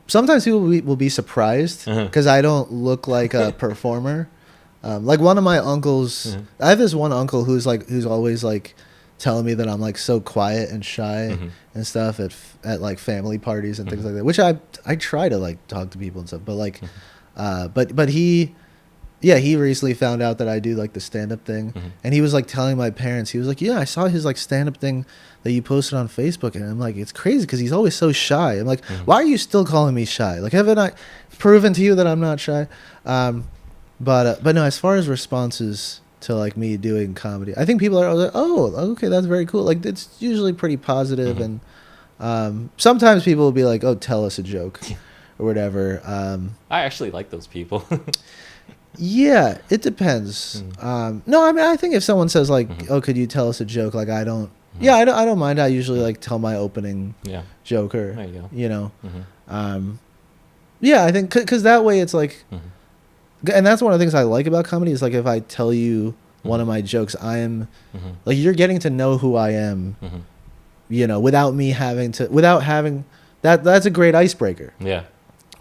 sometimes people will be surprised because I don't look like a performer. Like one of my uncles, I have this one uncle who's always like telling me that I'm like so quiet and shy and stuff at like family parties and things like that, which I try to like talk to people and stuff, but like but he recently found out that I do like the stand-up thing, and he was like telling my parents, he was like, I saw his like stand-up thing that you posted on Facebook, and I'm like, it's crazy because he's always so shy. I'm like, why are you still calling me shy? Like, haven't I proven to you that I'm not shy? But no, as far as responses to like me doing comedy, I think people are like, oh, okay, that's very cool. Like it's usually pretty positive, Mhm. and sometimes people will be like, oh, tell us a joke or whatever. I actually like those people. Yeah, it depends. Mm. No, I mean, I think if someone says like, Mhm. "Oh, could you tell us a joke?" Like, I don't. Mhm. Yeah, I don't mind. I usually like tell my opening Yeah, joke or there you go. you know. Mhm. Um, yeah, I think because that way it's like, Mhm. and that's one of the things I like about comedy is like if I tell you one Mhm. of my jokes, I am Mhm. like you're getting to know who I am, Mhm. without me having to, without having that. That's a great icebreaker. Yeah.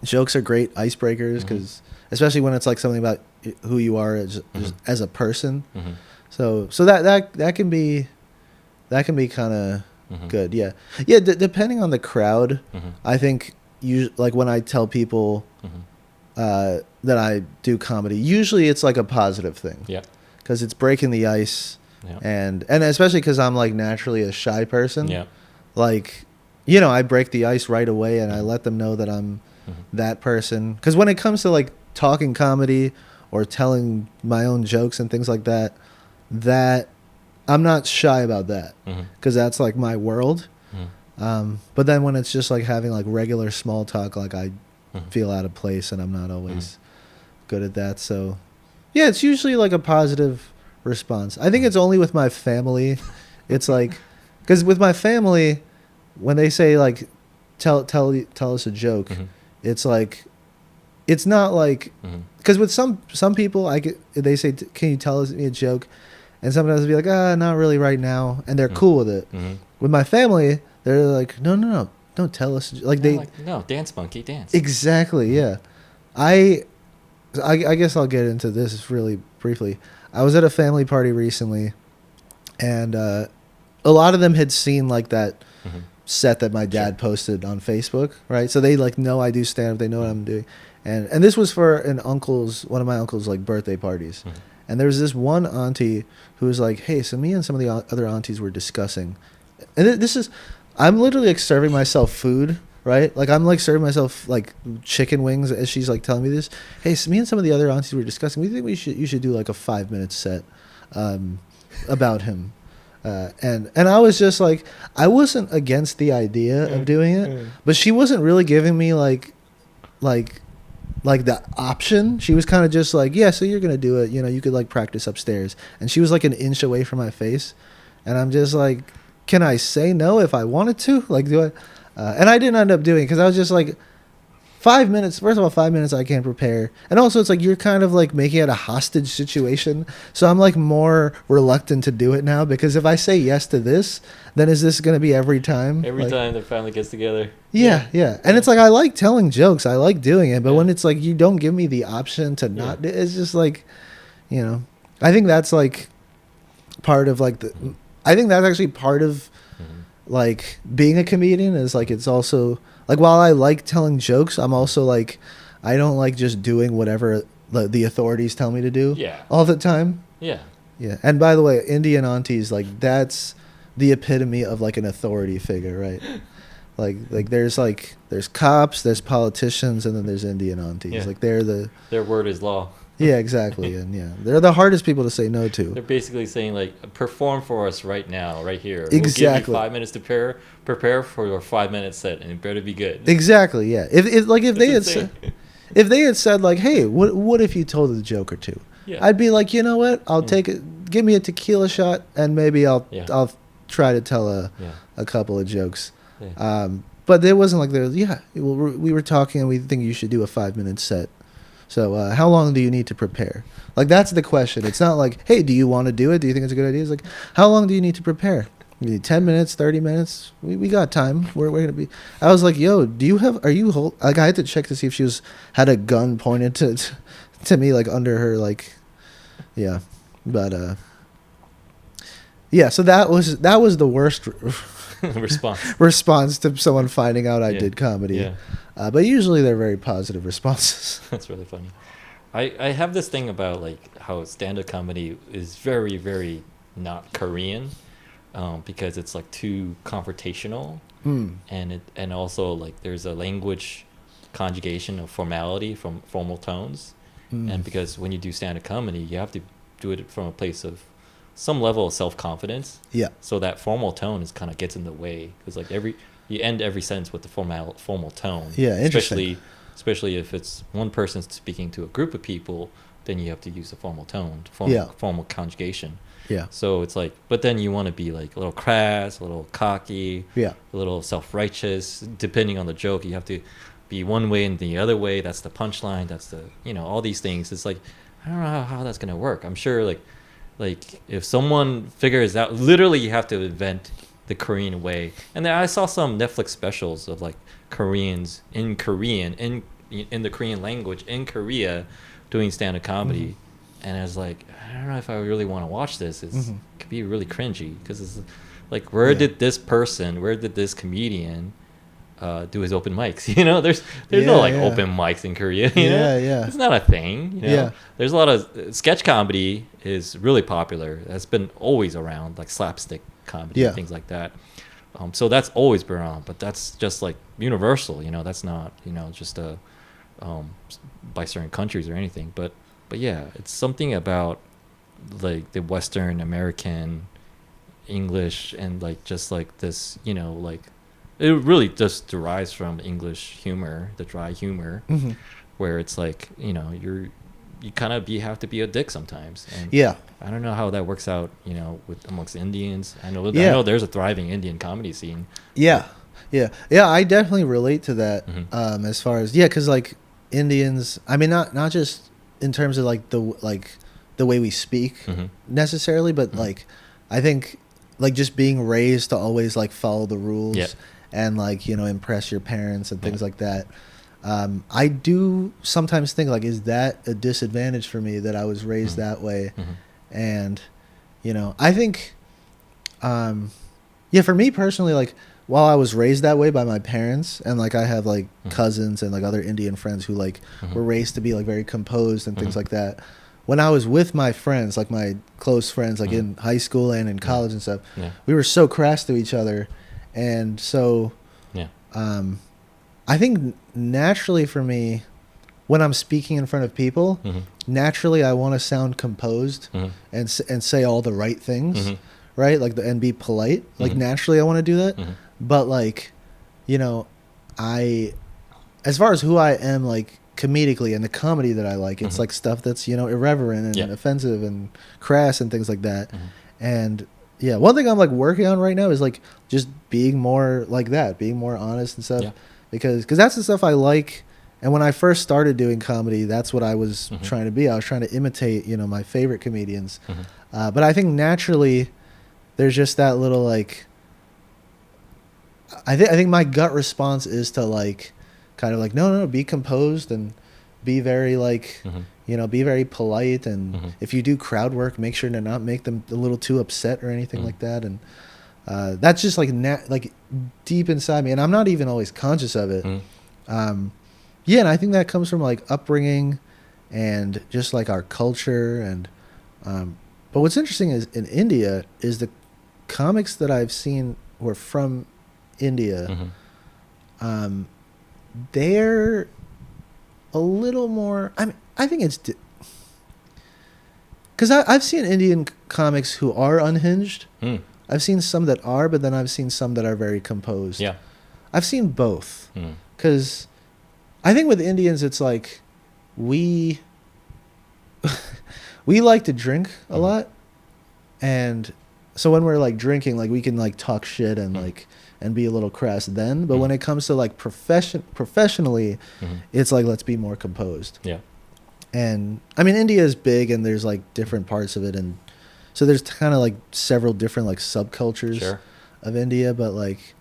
Jokes are great icebreakers Mhm. because especially when it's like something about who you are Mhm. as a person. Mhm. So that can be kind of Mhm. good. Yeah, yeah. Depending on the crowd, Mhm. I think you like when I tell people Mhm. that I do comedy. Usually, it's like a positive thing Yeah. because it's breaking the ice, Yeah. and especially because I'm like naturally a shy person. Yeah. Like, I break the ice right away, and I Mhm. let them know that I'm Mhm. that person. Because when it comes to like talking comedy or telling my own jokes and things like that, that I'm not shy about that Mhm. because that's like my world. Mhm. But then when it's just like having like regular small talk, like I Mhm. feel out of place and I'm not Mhm. always good at that. So yeah, it's usually like a positive response. I think Mhm. it's only with my family. It's like, because with my family, when they say like, tell us a joke, Mhm. it's like, it's not like, Mhm. because with some people, they say, can you tell us me a joke? And sometimes they'll be like, not really right now, and they're Mhm. cool with it. Mhm. With my family, they're like, no, no, no, don't tell us. Like No, they like no, dance monkey, dance. exactly, Mhm. yeah. I, I guess I'll get into this really briefly. I was at a family party recently, and a lot of them had seen like that Mhm. set that my Sure. dad posted on Facebook, right? So they like know I do stand up. They know what Mhm. I'm doing, and this was for one of my uncle's like birthday parties, Mhm. and there was this one auntie who was like, "Hey, so me and some of the other aunties were discussing," and this is, I'm literally like serving myself food. Right, like I'm like serving myself like chicken wings as she's like telling me this. Hey, so me and some of the other aunties were discussing. We think you should do like a 5 minute set, um, about him, and I was just like, I wasn't against the idea of doing it, but she wasn't really giving me like like the option. She was kind of just like, yeah, so you're gonna do it. You could like practice upstairs, and she was like an inch away from my face, and I'm just like, can I say no if I wanted to? Like, do I? And I didn't end up doing it because I was just like, 5 minutes. First of all, 5 minutes I can't prepare, and also it's like you're kind of like making it a hostage situation. So I'm like more reluctant to do it now because if I say yes to this, then is this gonna be every time? Every Like, time the family gets together. Yeah. yeah, yeah, and Yeah. it's like I like telling jokes, I like doing it, but Yeah. when it's like you don't give me the option to Yeah. not, it's just like, you know, I think that's like part of like the. Mhm. I think that's actually part of Mhm. like being a comedian is like it's also like while I like telling jokes, I'm also like I don't like just doing whatever the authorities tell me to do Yeah. all the time. Yeah. Yeah. And by the way, Indian aunties, like that's the epitome of like an authority figure, right? There's cops, there's politicians, and then there's Indian aunties. Yeah. Like they're the Their word is law. yeah, exactly. And yeah, they're the hardest people to say no to. They're basically saying like, perform for us right now, right here. We'll give you Exactly. 5 minutes to prepare for your 5 minute set, and it better be good. Exactly. Yeah. If like if That's they had insane. if they had said like, "Hey, what if you told a joke or two?" Yeah. I'd be like, "You know what? I'll Mm. take it. Give me a tequila shot, and maybe Yeah. I'll try to tell Yeah. a couple of jokes." Yeah. But it wasn't like there. Yeah, well, we were talking, and we think you should do a 5 minute set. So how long do you need to prepare? Like that's the question. It's not like, "Hey, do you want to do it? Do you think it's a good idea?" It's like, "How long do you need to prepare?" You need 10 minutes, 30 minutes. We got time. We're gonna be. I was like, "Yo, do you have? Are you like?" I had to check to see if she had a gun pointed to me like under her like, yeah, but yeah. So that was the worst Response. response to someone finding out I Yeah. did comedy. Yeah. But usually they're very positive responses. That's really funny. I have this thing about like how stand-up comedy is very, very not Korean, because it's like too confrontational, Hmm. and also like there's a language conjugation of formality from formal tones, And because when you do stand-up comedy, you have to do it from a place of some level of self-confidence. Yeah. So that formal tone is kind of gets in the way, because like you end every sentence with the formal tone. Yeah, interesting. Especially if it's one person speaking to a group of people, then you have to use a formal tone, Yeah. formal conjugation. Yeah. So it's like, but then you want to be like a little crass, a little cocky, Yeah. a little self-righteous. Depending on the joke, you have to be one way and the other way. That's the punchline. That's the, all these things. It's like, I don't know how that's gonna work. I'm sure like if someone figures out, literally you have to invent the Korean way. And then I saw some Netflix specials of like Koreans in Korean in the Korean language in Korea doing stand-up comedy. And I was like, I don't know if I really want to watch this. It could be really cringy, because it's like, where did this comedian do his open mics? There's no like open mics in Korea. Yeah. It's not a thing. Yeah. There's a lot of sketch comedy is really popular. That's been always around, like slapstick comedy and things like that. So that's always been around, but that's just like universal. That's not just by certain countries or anything. But yeah, it's something about like the Western American English, and like just like this, like it really just derives from English humor, the dry humor, where it's like, you kind of have to be a dick sometimes. And I don't know how that works out, with amongst Indians. I know there's a thriving Indian comedy scene. Yeah. I definitely relate to that. As far as because like Indians, I mean, not just in terms of like the way we speak necessarily, but like I think like just being raised to always like follow the rules and like impress your parents and things like that. I do sometimes think like, is that a disadvantage for me that I was raised that way? And I think for me personally, like while I was raised that way by my parents, and like I have like cousins and like other Indian friends who like were raised to be like very composed and things like that. When I was with my friends, like my close friends, like in high school and in college and stuff, we were so crass to each other. And so I think naturally for me, when I'm speaking in front of people, naturally I want to sound composed and say all the right things, right? Like and be polite. Like naturally I want to do that. But like, as far as who I am, like comedically and the comedy that I like, it's like stuff that's, irreverent and offensive and crass and things like that. And one thing I'm like working on right now is like just being more like that, being more honest and stuff, because that's the stuff I like. And when I first started doing comedy, that's what I was trying to be. I was trying to imitate, my favorite comedians. But I think naturally there's just that little like, I think my gut response is to like kind of like no, be composed and be very like be very polite, and if you do crowd work, make sure to not make them a little too upset or anything like that. And that's just like like deep inside me, and I'm not even always conscious of it. And I think that comes from like upbringing and just like our culture. And but what's interesting is in India is the comics that I've seen were from India. They're a little more, I think it's because I've seen Indian comics who are unhinged. I've seen some that are, but then I've seen some that are very composed. I've seen both, because I think with Indians it's like we like to drink a lot, and so when we're like drinking, like we can like talk shit and like and be a little crass then, but when it comes to like professionally, it's like, let's be more composed. And I mean, India is big, and there's like different parts of it, and so there's kind of like several different like subcultures of India. But like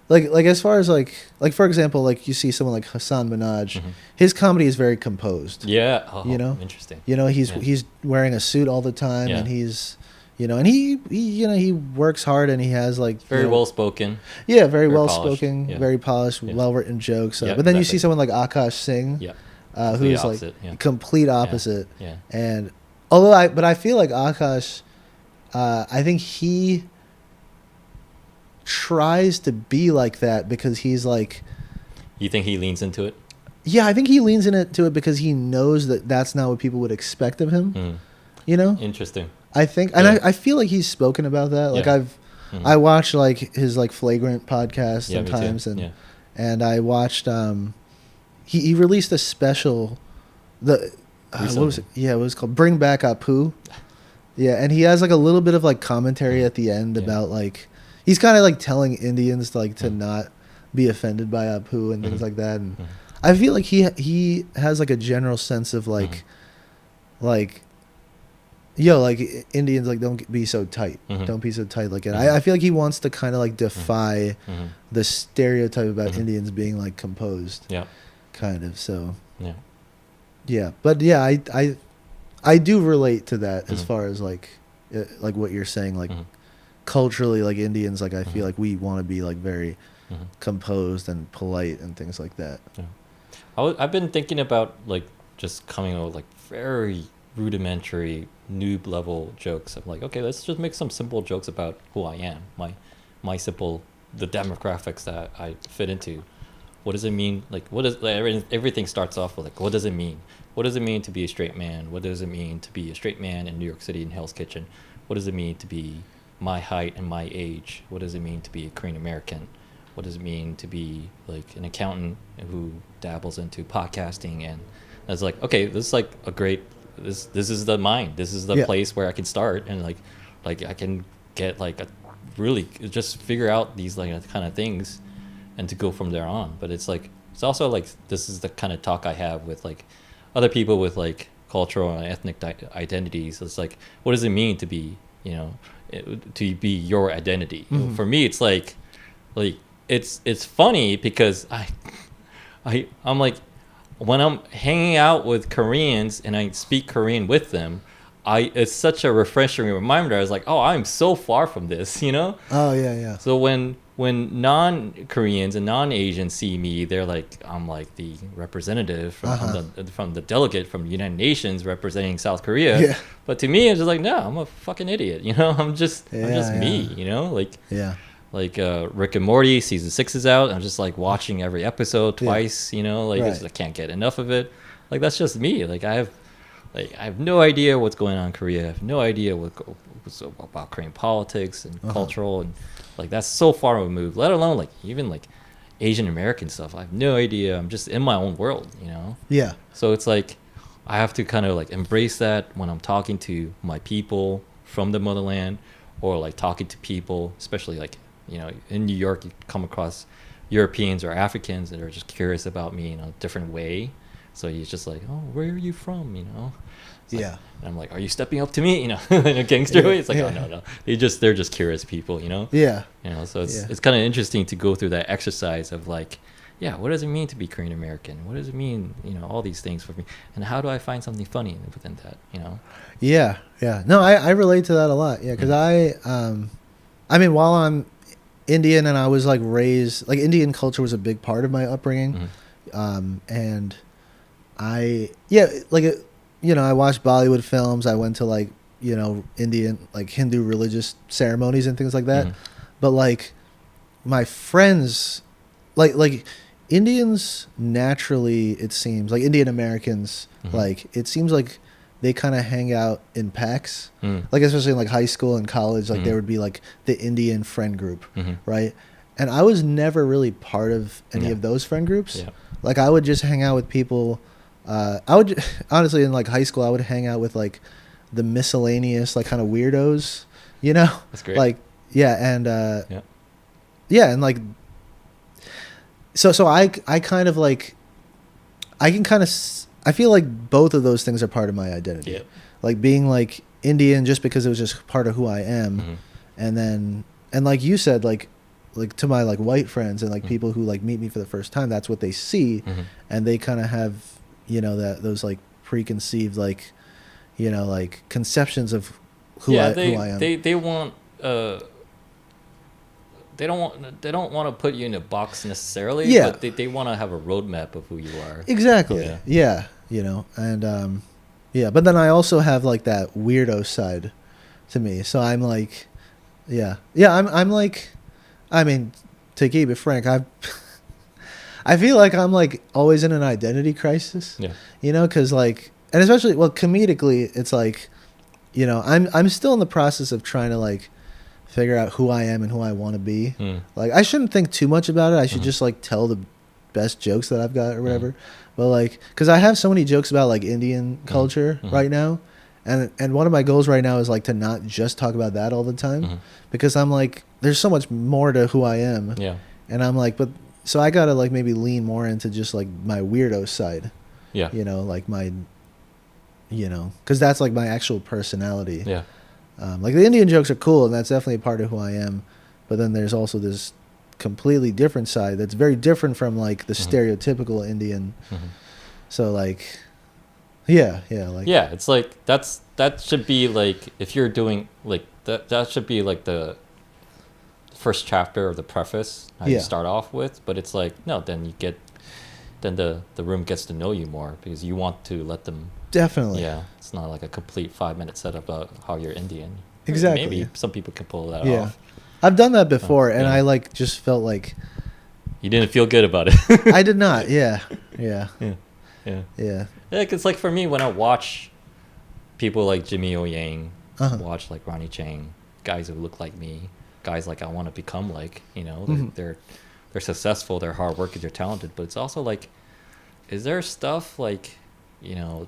as far as like for example, like you see someone like Hassan Minhaj, his comedy is very composed. Interesting. He's wearing a suit all the time, and he's and he works hard, and he has like very well spoken. Very well spoken, very polished, well written jokes. But then you see someone like Akash Singh, who's opposite, like complete opposite. And I feel like Akash, I think he tries to be like that because he's like. You think he leans into it? yeah, I think he leans into it because he knows that that's not what people would expect of him. Mm. You know, Interesting. I think, and Yeah. I feel like he's spoken about that. Like Yeah. I watched like his like Flagrant podcast Yeah, me too. sometimes, Yeah. and I watched he released a special the what was it? Yeah, it was called Bring Back Apu. Yeah, and he has like a little bit of like commentary at the end Yeah. about like he's kind of like telling Indians to like to not be offended by Apu and things like that. And I feel like he has like a general sense of like yo, like Indians, like don't be so tight, don't be so tight. Like, and I feel like he wants to kind of like defy the stereotype about Indians being like composed, Yeah. kind of. So Yeah. yeah, but yeah, I do relate to that as far as like what you're saying, like culturally, like Indians, like I feel like we want to be like very composed and polite and things like that. Yeah. I've been thinking about like just coming up with like very rudimentary noob level jokes. I'm like, okay, let's just make some simple jokes about who I am, my simple the demographics that I fit into. What does it mean? Like, what is like, everything starts off with like, what does it mean? What does it mean to be a straight man? What does it mean to be a straight man in New York City in Hell's Kitchen? What does it mean to be my height and my age? What does it mean to be a Korean American? What does it mean to be like an accountant who dabbles into podcasting? And I was like, okay, this is like a great this is the mind. This is the place where I can start and like I can get like a really just figure out these like kind of things and to go from there on. But it's like it's also like this is the kind of talk I have with like other people with like cultural and ethnic identities. It's like, what does it mean to be, you know, to be your identity? You know, for me, it's like it's funny because I'm like when I'm hanging out with Koreans and I speak Korean with them, it's such a refreshing reminder. I was like, oh, I'm so far from this, you know? Oh yeah. So when non-Koreans and non-Asians see me, they're like, I'm like the representative from the delegate from the United Nations representing South Korea. Yeah. But to me, it's just like, no, I'm a fucking idiot, you know? I'm just me, you know? Like Rick and Morty season 6 is out. I'm just like watching every episode twice, you know? Like I can't get enough of it. Like that's just me. Like I have no idea what's going on in Korea. I have no idea what's about Korean politics and cultural and like that's so far removed. Let alone like even like Asian American stuff. I have no idea. I'm just in my own world, you know. Yeah. So it's like I have to kind of like embrace that when I'm talking to my people from the motherland, or like talking to people, especially like you know in New York, you come across Europeans or Africans that are just curious about me in a different way. So he's just like, oh, where are you from? You know. Yeah. And I'm like, are you stepping up to me? You know, in a gangster way. It's like, oh no. They're just curious people, you know? Yeah. You know, so it's kind of interesting to go through that exercise of like, yeah, what does it mean to be Korean American? What does it mean, you know, all these things for me? And how do I find something funny within that, you know? Yeah. No, I relate to that a lot. Yeah, because I mean, while I'm Indian and I was like raised, like Indian culture was a big part of my upbringing. And you know, I watched Bollywood films. I went to like, you know, Indian, like Hindu religious ceremonies and things like that. But like my friends, like Indians naturally, it seems like Indian Americans, like it seems like they kind of hang out in packs, like especially in like high school and college, like there would be like the Indian friend group, right? And I was never really part of any of those friend groups. Like I would just hang out with people. I would honestly in like high school I would hang out with like the miscellaneous like kind of weirdos, you know. That's great. Like and and like so I kind of like I can kind of I feel like both of those things are part of my identity. Like being like Indian just because it was just part of who I am, and then and like you said like to my like white friends and like people who like meet me for the first time, that's what they see, and they kind of have, you know, that those like preconceived like, you know, like conceptions of who I am. They want they don't want to put you in a box necessarily, but they want to have a roadmap of who you are. Exactly. Yeah, you know, and but then I also have like that weirdo side to me. So I'm like I'm like, I mean, to keep it frank, I feel like I'm like always in an identity crisis. Yeah. You know, because like, and especially well, comedically, it's like, you know, I'm still in the process of trying to like figure out who I am and who I want to be. Like, I shouldn't think too much about it. I should just like tell the best jokes that I've got or whatever. But like, because I have so many jokes about like Indian culture right now, and one of my goals right now is like to not just talk about that all the time, because I'm like, there's so much more to who I am. Yeah. And I'm like, but so I gotta like maybe lean more into just like my weirdo side. Yeah. You know, like my, you know, because that's like my actual personality. Yeah. Like the Indian jokes are cool, and that's definitely a part of who I am. But then there's also this completely different side that's very different from like the stereotypical Indian. So like, yeah, like it's like that should be like, if you're doing like that should be like the first chapter of the preface, how you start off with. But it's like, no, then you get, then the room gets to know you more because you want to let them. Definitely. Yeah, it's not like a complete 5-minute setup about how you're Indian. Exactly. Maybe some people can pull that off. I've done that before, and I like just felt like you didn't feel good about it. I did not. Yeah. Like, it's like for me when I watch people like Jimmy O Yang, watch like Ronnie Chang, guys who look like me, guys like I want to become like, you know, they're successful, they're hardworking, they're talented, but it's also like, is there stuff like, you know,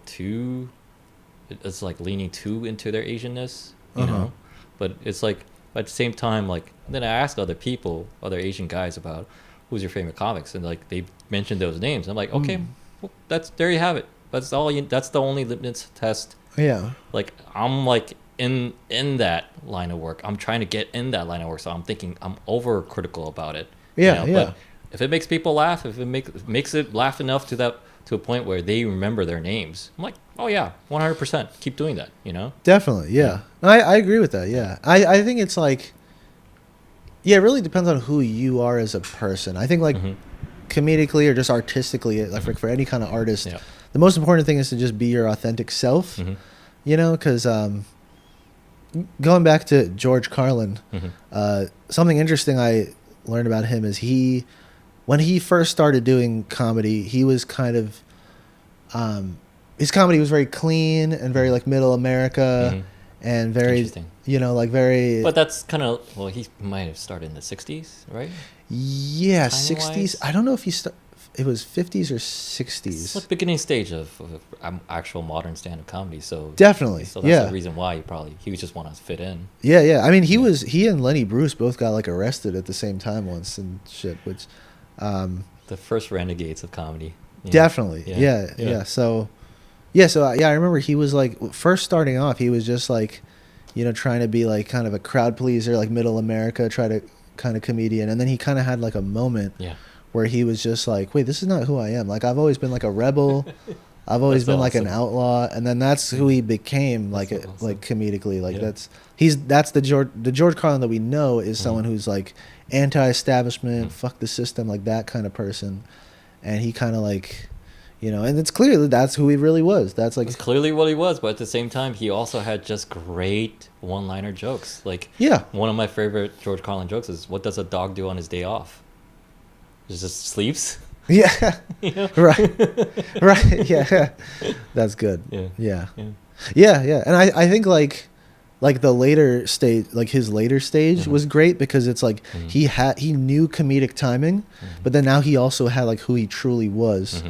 it's like leaning too into their Asianness, you know? But it's like, at the same time, like, then I ask other people, other Asian guys, about who's your favorite comics, and like they mentioned those names. I'm like, okay, well, that's, there you have it. That's all. That's the only litmus test. Yeah. Like, I'm like in that line of work. I'm trying to get in that line of work, so I'm thinking I'm over critical about it. Yeah, you know? But if it makes people laugh, if it makes it laugh enough to a point where they remember their names, I'm like, oh yeah, 100%, keep doing that, you know? Definitely, yeah. I agree with that, yeah. I think it's like, yeah, it really depends on who you are as a person. I think like comedically or just artistically, like for any kind of artist, the most important thing is to just be your authentic self, you know, because going back to George Carlin, something interesting I learned about him is when he first started doing comedy, he was kind of, his comedy was very clean and very like middle America and very, you know, like very. But that's kind of, well, he might have started in the 60s, right? Yeah, 60s. I don't know if it was 50s or 60s. It's like beginning stage of actual modern stand-up comedy. So definitely, so that's the reason why he would just want to fit in. Yeah. I mean, he and Lenny Bruce both got like arrested at the same time once and shit, which. The first renegades of comedy. Definitely, yeah. So I remember he was like first starting off. He was just like, you know, trying to be like kind of a crowd pleaser, like middle America, try to kind of comedian, and then he kind of had like a moment where he was just like, wait, this is not who I am. Like I've always been like a rebel. I've always been like an outlaw, and then that's who he became, like like comedically. Like that's the George Carlin that we know is someone who's like anti-establishment, fuck the system, like that kind of person. And he kind of like, you know, and it's clear that that's who he really was. That's like, it's clearly what he was, but at the same time, he also had just great one-liner jokes. Like, one of my favorite George Carlin jokes is, "What does a dog do on his day off? It just sleeps." Yeah. You know? Right. Yeah. That's good. Yeah. And I think like the later stage, like his later stage was great because it's like he knew comedic timing, but then now he also had like who he truly was,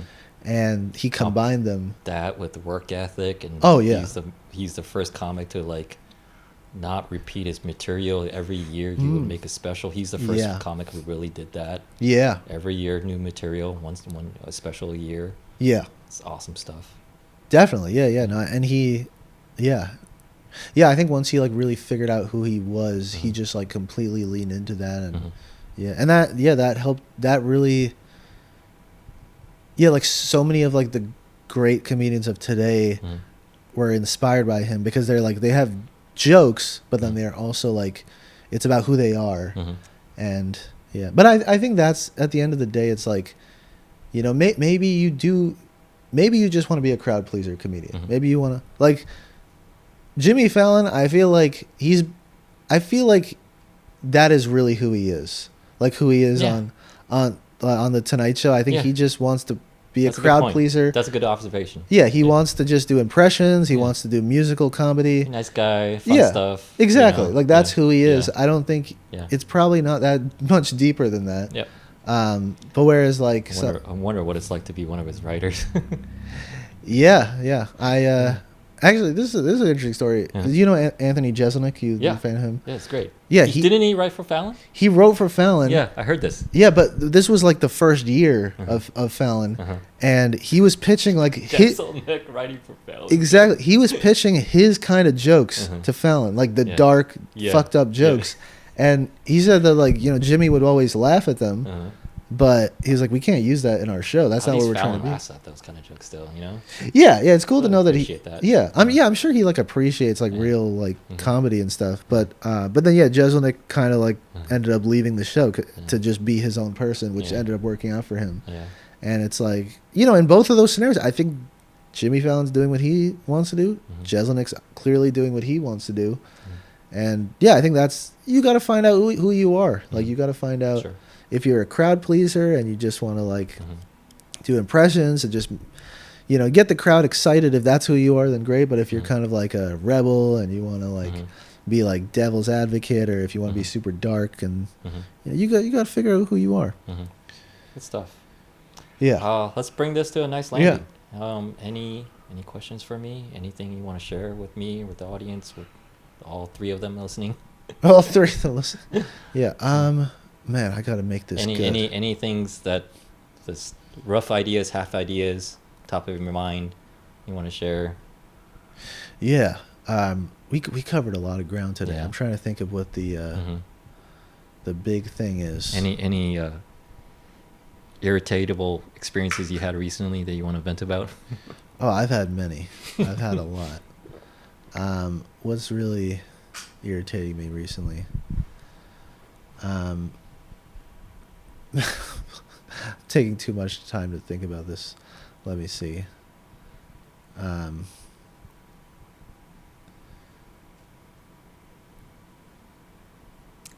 and he combined them. That with work ethic, and he's the first comic to like not repeat his material every year. He would make a special. He's the first comic who really did that. Yeah. Every year, new material, a special a year. Yeah. It's awesome stuff. Definitely. Yeah. No, and I think once he like really figured out who he was, he just like completely leaned into that, and and that helped. That really, like so many of like the great comedians of today were inspired by him because they're like they have jokes, but then they're also like it's about who they are, and but I think that's at the end of the day, it's like, you know, maybe you just want to be a crowd pleaser comedian. Maybe you want to like. Jimmy Fallon, I feel like that is really who he is. Like who he is on on the Tonight Show. I think Yeah. he just wants to be That's a good crowd point. pleaser. That's a good observation. Yeah, he wants to just do impressions. He wants to do musical comedy. Nice guy, fun Yeah, stuff. exactly. You know? Like that's who he is. Yeah. I don't think Yeah. it's probably not that much deeper than that. Yep. But whereas like, I wonder what it's like to be one of his writers. yeah. Actually, this is an interesting story. Yeah. Do you know Anthony Jeselnik? You Yeah. a fan of him? Yeah, it's great. Yeah, Didn't he write for Fallon? he wrote for Fallon. Yeah, I heard this. Yeah, but this was like the first year of Fallon, and he was pitching like Jeselnik writing for Fallon. exactly. He was pitching his kind of jokes to Fallon, like the dark, fucked up jokes. And he said that like Jimmy would always laugh at them, but he was like, we can't use that in our show. That's not what we're trying to Fallon do. laughs at those kind of jokes still, you know. Yeah, it's cool to know that he. Appreciate that. Yeah, I'm sure he like appreciates like real like comedy and stuff. But then Jeselnik kind of like ended up leaving the show to just be his own person, which ended up working out for him. Yeah. And it's like in both of those scenarios, I think Jimmy Fallon's doing what he wants to do. Jeselnik's clearly doing what he wants to do. And I think that's you got to find out who you are. Like you got to find out. Sure. If you're a crowd pleaser and you just want to like do impressions and just get the crowd excited, if that's who you are, then great. But if you're kind of like a rebel and you want to like be like devil's advocate, or if you want to be super dark, and you got to figure out who you are. Good stuff. Yeah. Let's bring this to a nice landing. Any questions for me? Anything you want to share with me, with the audience, with all three of them listening? All three of them listen. Yeah. Man, I got to make this good. Any things that this rough ideas, half ideas, top of your mind you want to share? Yeah. We covered a lot of ground today. Yeah. I'm trying to think of what the big thing is. Any irritatable experiences you had recently that you want to vent about? Oh, I've had many. I've had a lot. What's really irritating me recently? Taking too much time to think about this. Let me see.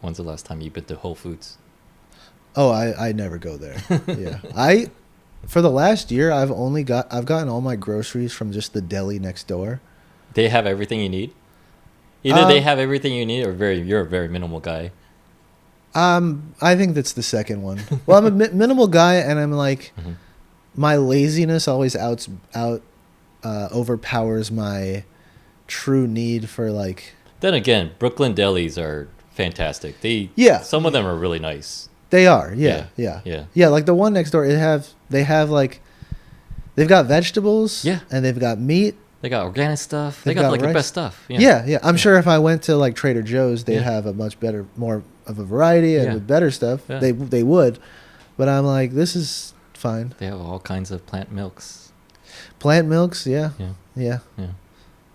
When's the last time you've been to Whole Foods? Oh, I never go there. Yeah. For the last year I've gotten all my groceries from just the deli next door. They have everything you need? Either they have everything you need, or you're a very minimal guy. I think that's the second one. Well, I'm a minimal guy, and I'm like, my laziness always overpowers my true need for like. Then again, Brooklyn delis are fantastic. Some of them are really nice. They are, Yeah. yeah. Like the one next door, they have like, they've got vegetables, and they've got meat. They got organic stuff. They They've got got like the rice. best stuff. Yeah. I'm sure if I went to like Trader Joe's, they'd have a much better, more of a variety and with better stuff. Yeah. They would, but I'm like, this is fine. They have all kinds of plant milks. Plant milks, yeah. Yeah.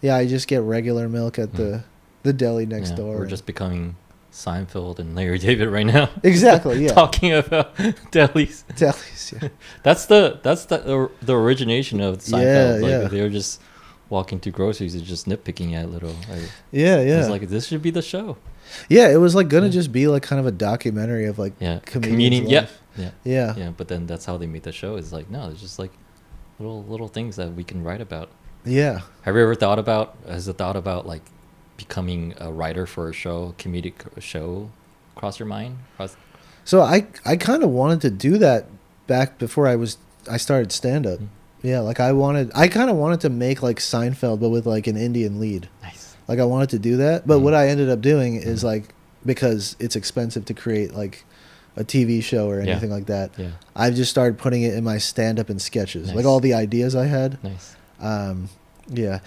I just get regular milk at the deli next door. We're just becoming Seinfeld and Larry David right now. Exactly, yeah. Talking about delis. Delis, yeah. That's the origination of Seinfeld. Yeah. They were just walking through groceries and just nitpicking at little. Yeah. It's like, this should be the show. Yeah, it was like gonna just be like kind of a documentary of like comedian life. Yeah. But then that's how they made the show. Is like, no, it's just like little things that we can write about. Yeah. Have you ever thought about like becoming a writer for a comedic show cross your mind? So I kind of wanted to do that back before I started stand up. Yeah, like I kind of wanted to make like Seinfeld but with like an Indian lead. Nice. Like I wanted to do that, but what I ended up doing is like, because it's expensive to create like a TV show or anything like that. Yeah. I've just started putting it in my stand up and sketches. Nice. Like all the ideas I had. Nice. Yeah,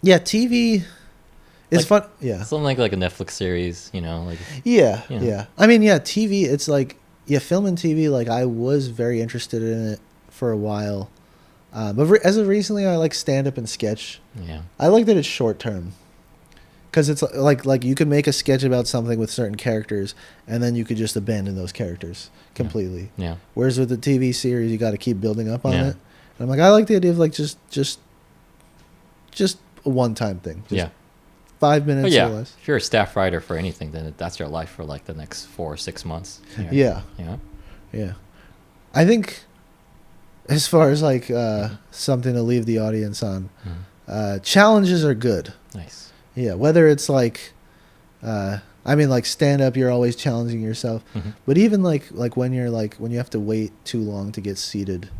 TV is fun. Yeah. Something like a Netflix series, like. Yeah. Yeah. Yeah. I mean, TV, it's like, film and TV, like I was very interested in it for a while. But as of recently, I like stand up and sketch. Yeah. I like that it's short term. Because it's like you could make a sketch about something with certain characters, and then you could just abandon those characters completely. Yeah. Whereas with the TV series, you got to keep building up on Yeah. it. And I'm like, I like the idea of like just a one-time thing. Just 5 minutes or less. If you're a staff writer for anything, then that's your life for like the next 4 or 6 months. Yeah. Yeah. Yeah. I think as far as like something to leave the audience on, challenges are good. Nice. Yeah, whether it's like, I mean, like stand up, you're always challenging yourself. But even like when you have to wait too long to get seated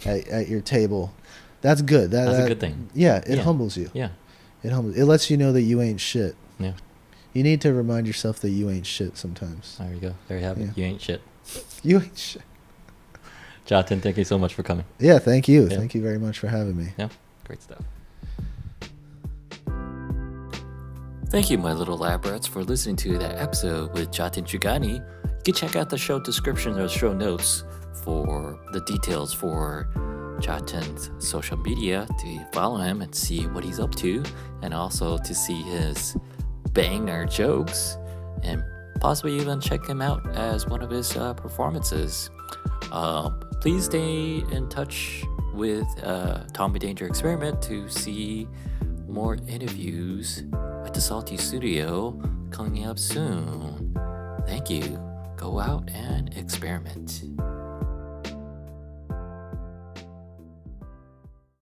at your table, that's good. That's a good thing. Yeah, it humbles you. Yeah. It lets you know that you ain't shit. Yeah. You need to remind yourself that you ain't shit sometimes. There you go. There you have it. Yeah. You ain't shit. You ain't shit. Jatin, thank you so much for coming. Yeah, thank you. Yeah. Thank you very much for having me. Yeah, great stuff. Thank you, my little lab rats, for listening to that episode with Jatin Chhugani. You can check out the show description or show notes for the details for Jatin's social media to follow him and see what he's up to, and also to see his banger jokes, and possibly even check him out as one of his performances. Please stay in touch with Tommy Danger Experiment to see more interviews at the Salty Studio coming up soon. Thank you. Go out and experiment.